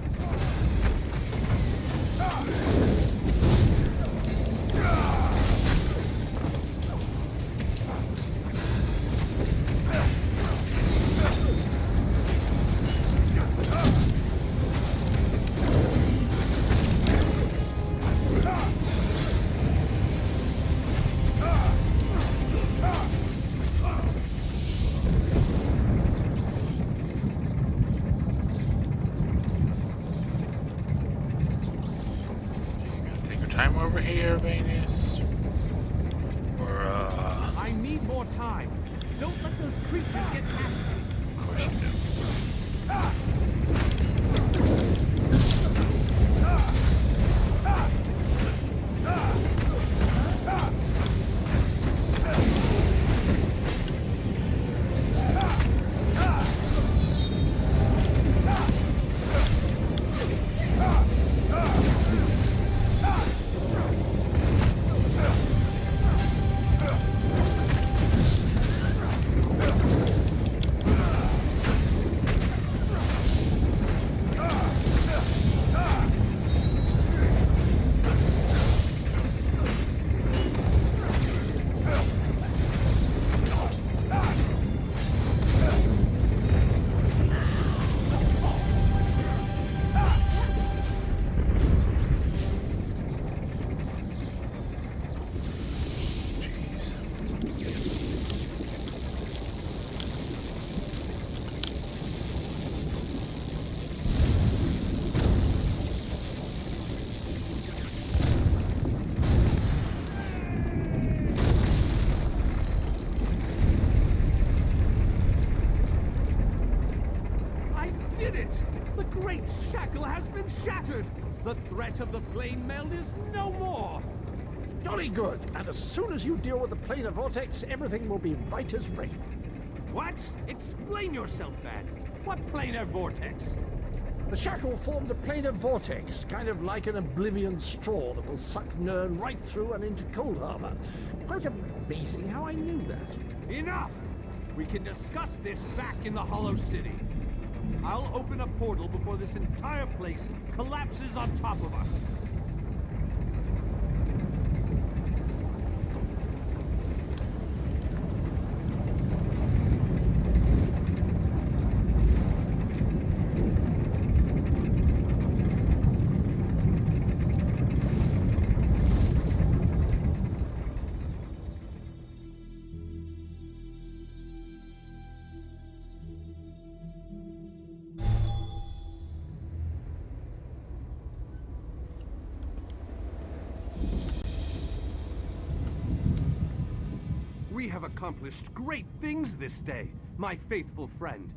Take your time over here, Venus. Or, I need more time. Don't let those creatures get past me. of course you do. great shackle has been shattered! The threat of the plane meld is no more! Jolly good. And as soon as you deal with the planar vortex, everything will be right as rain. What? Explain yourself, man. What planar vortex? The shackle formed a planar vortex, kind of like an oblivion straw that will suck Nern right through and into Cold Harbor. Quite amazing how I knew that. Enough! We can discuss this back in the Hollow City. I'll open a portal before this entire place collapses on top of us. We have accomplished great things this day, my faithful friend.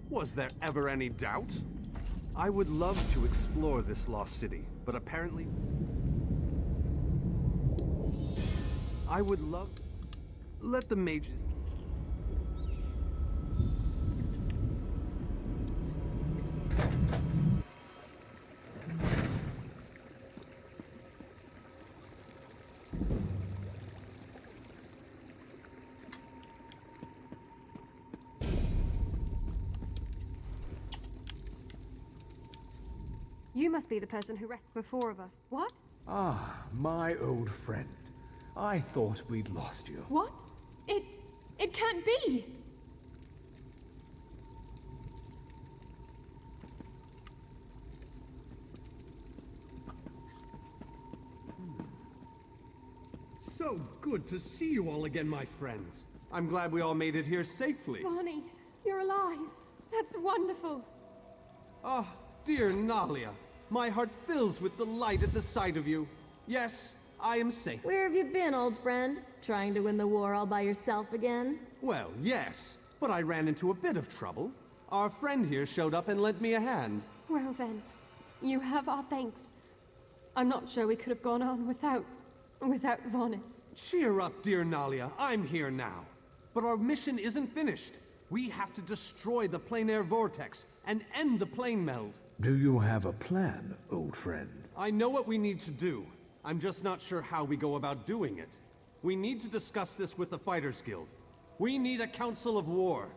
Was there ever any doubt? I would love to explore this lost city, but apparently... I would love... Let the mages... You must be the person who rescued the four of us. What? Ah, my old friend. I thought we'd lost you. What? It can't be! So good to see you all again, my friends. I'm glad we all made it here safely. Bonnie, you're alive. That's wonderful. Oh, dear Nalia, my heart fills with delight at the sight of you. Yes, I am safe. Where have you been, old friend? Trying to win the war all by yourself again? Well, yes, but I ran into a bit of trouble. Our friend here showed up and lent me a hand. Well then, you have our thanks. I'm not sure we could have gone on without Vonis. Cheer up, dear Nalia. I'm here now. But our mission isn't finished. We have to destroy the planar vortex and end the plane meld. Do you have a plan, old friend? I know what we need to do. I'm just not sure how we go about doing it. We need to discuss this with the Fighters Guild. We need a council of war.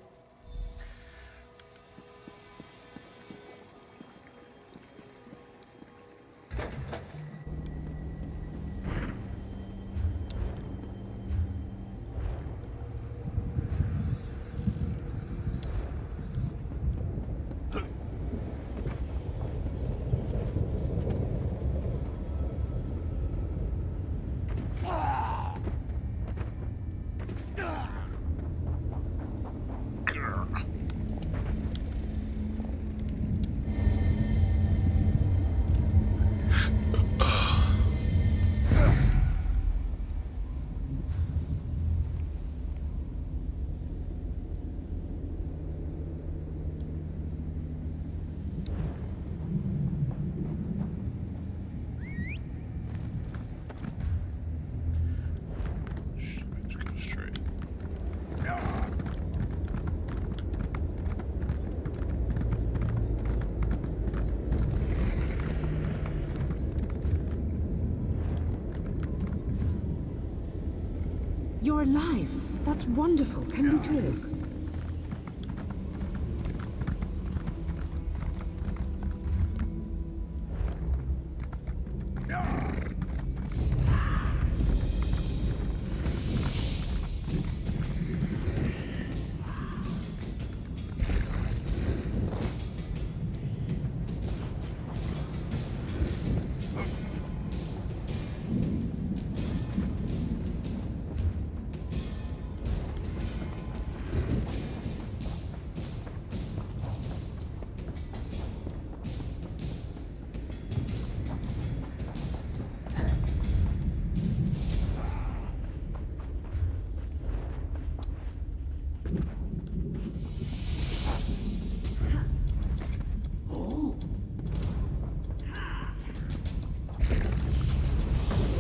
You're alive. That's wonderful. Can we talk?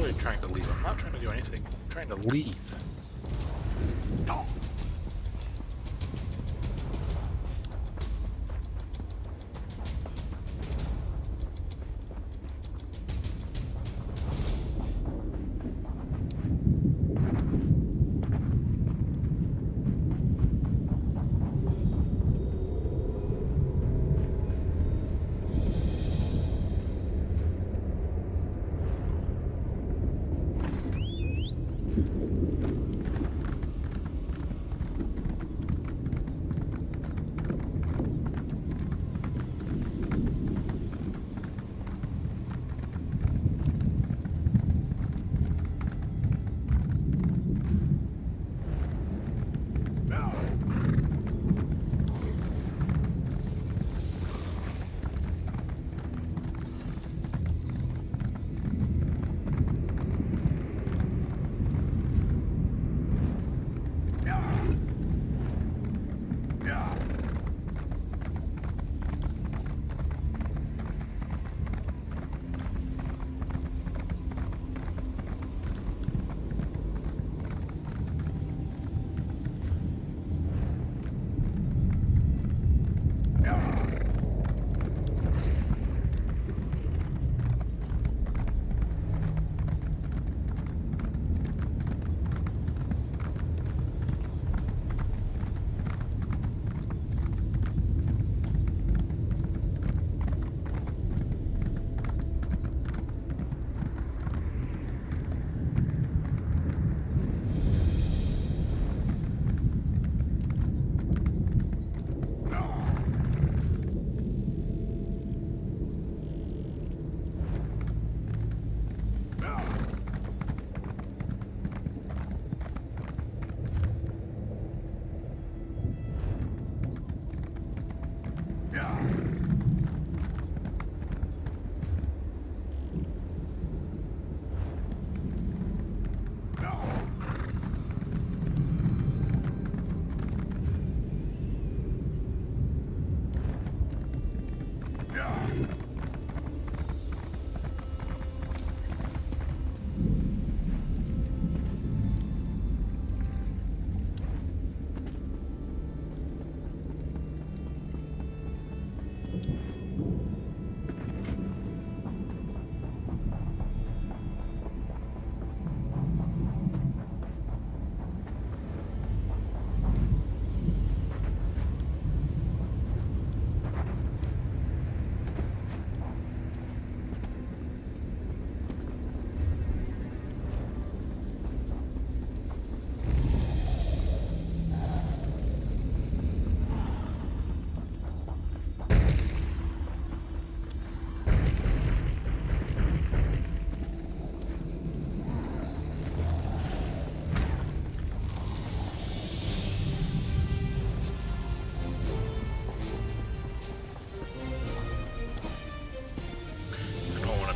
literally trying to leave. I'm not trying to do anything. I'm trying to leave.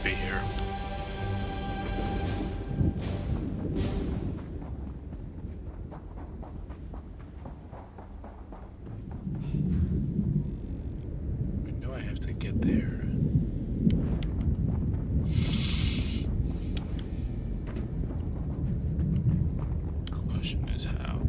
Be here. I know I have to get there. Question is how.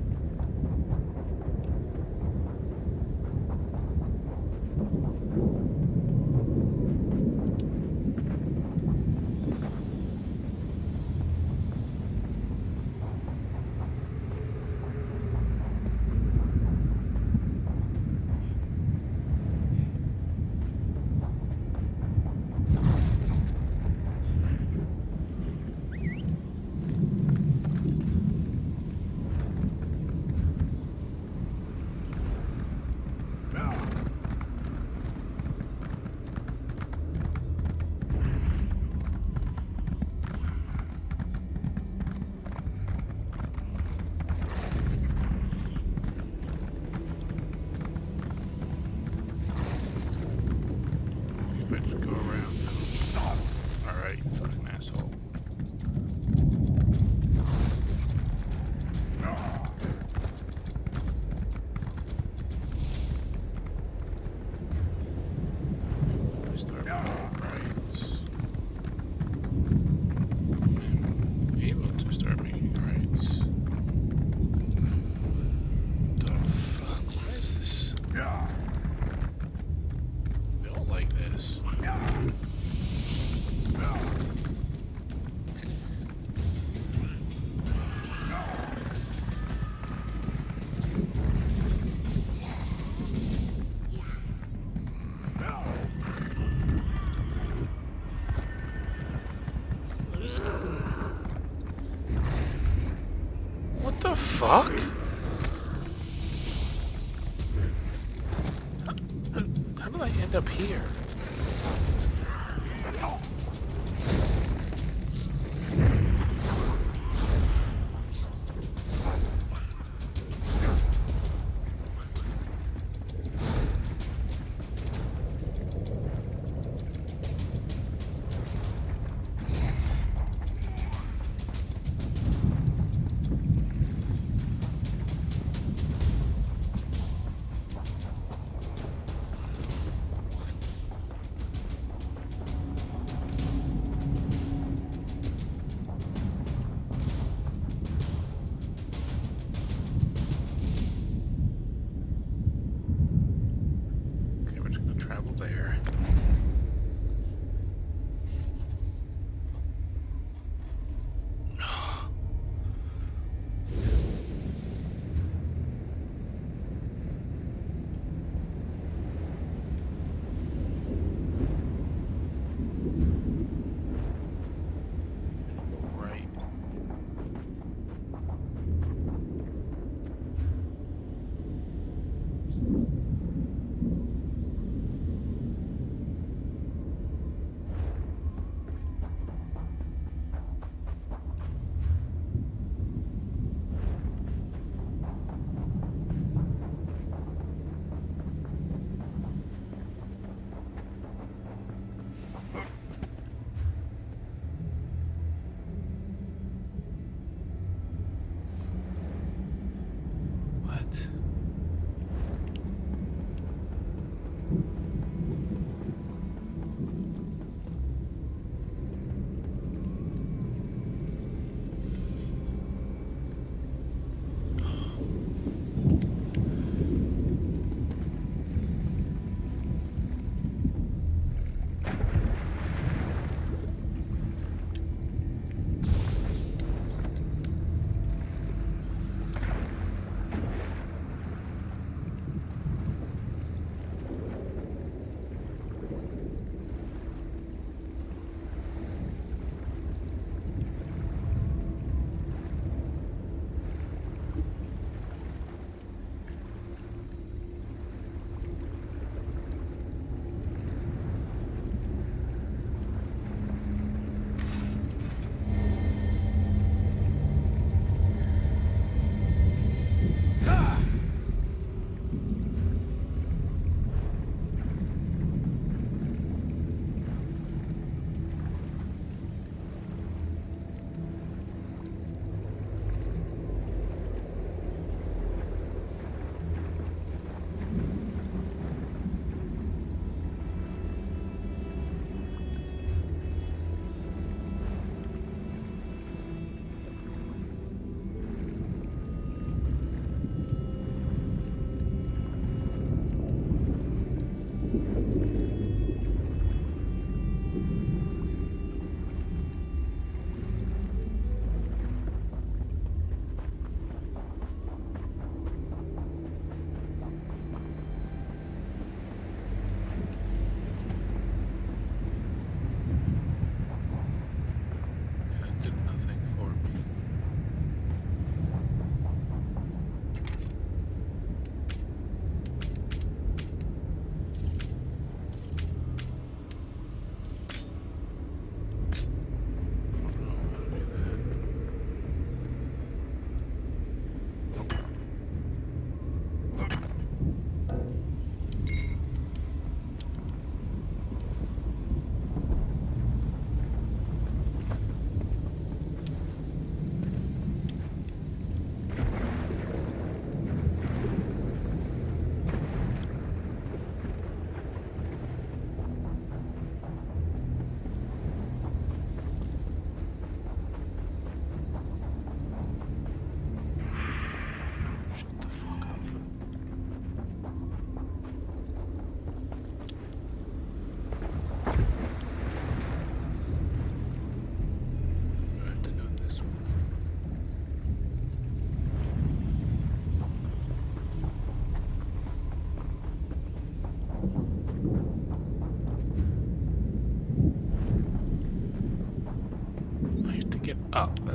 fuck? How did I end up here? Travel there. Right.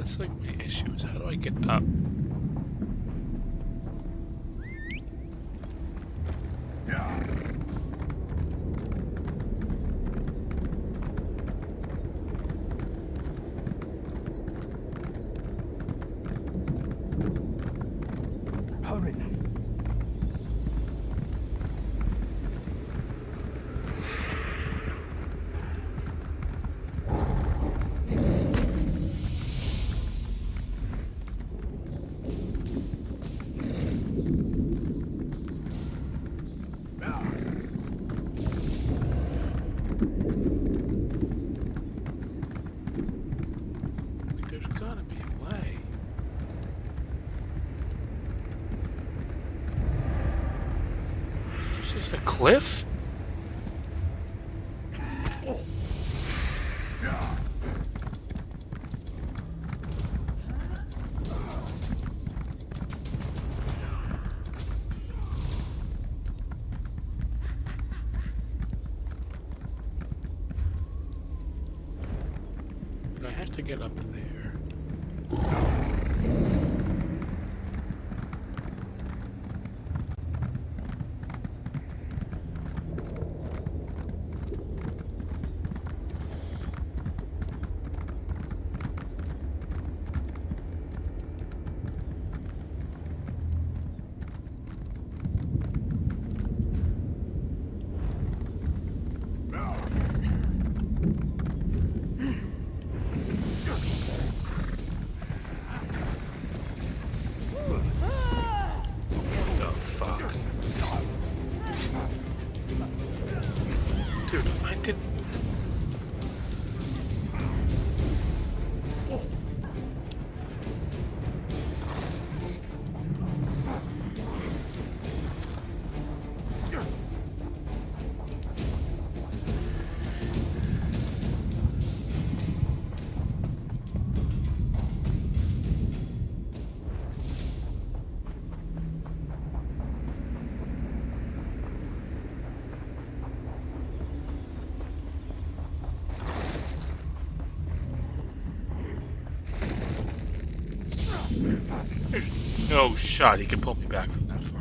That's like my issue is how do I get up? me away. Is this a cliff? I have to get up there. Dude, I didn't... There's no shot he can pull me back from that far.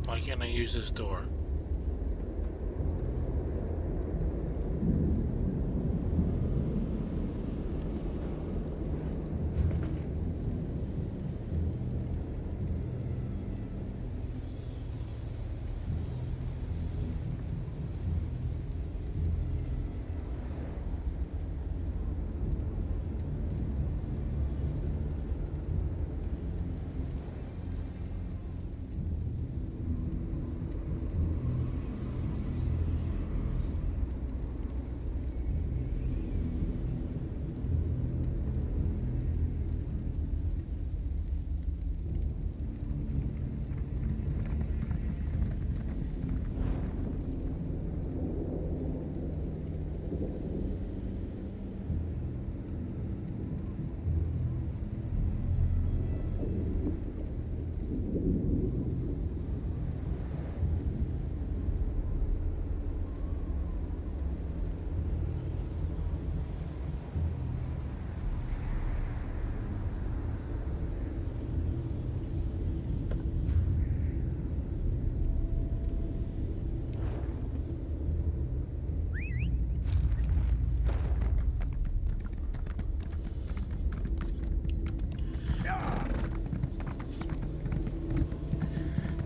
Why can't I use this door?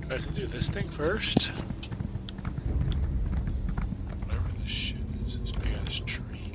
I have to do this thing first. Whatever this shit is, this big ass tree.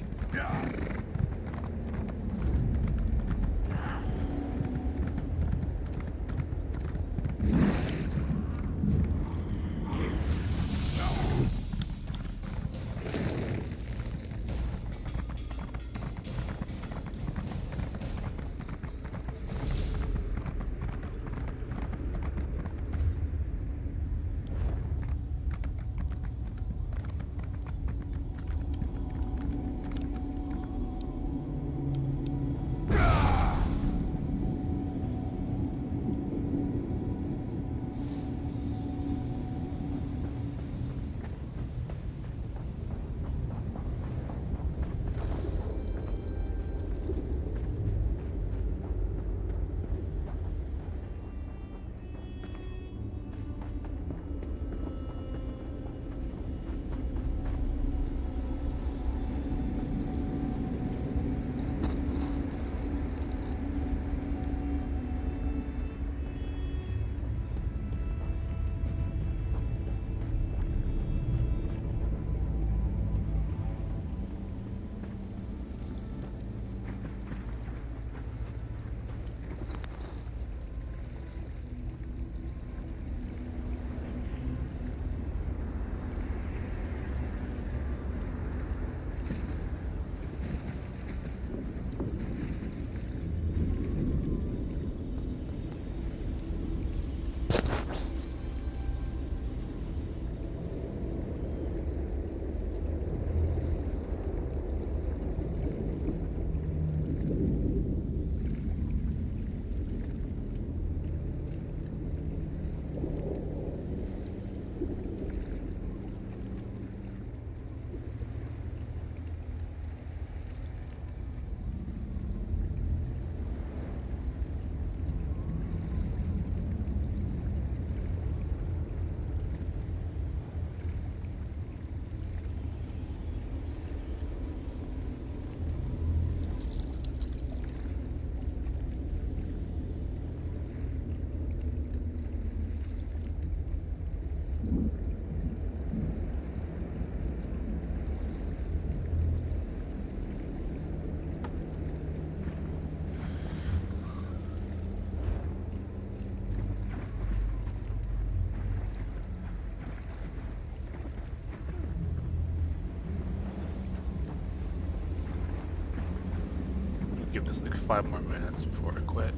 Give this like 5 more minutes before I quit.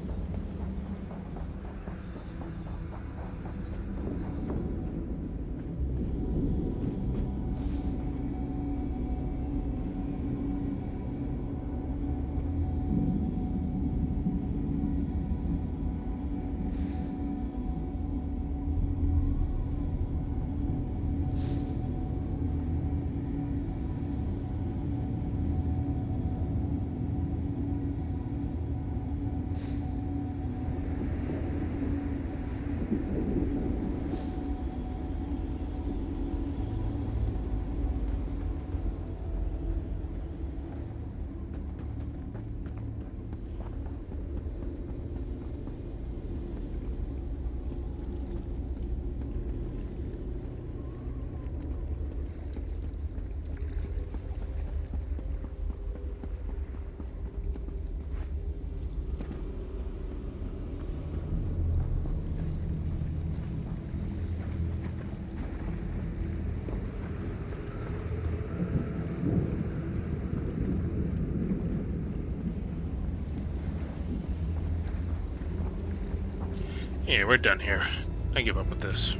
Yeah, we're done here. I give up with this.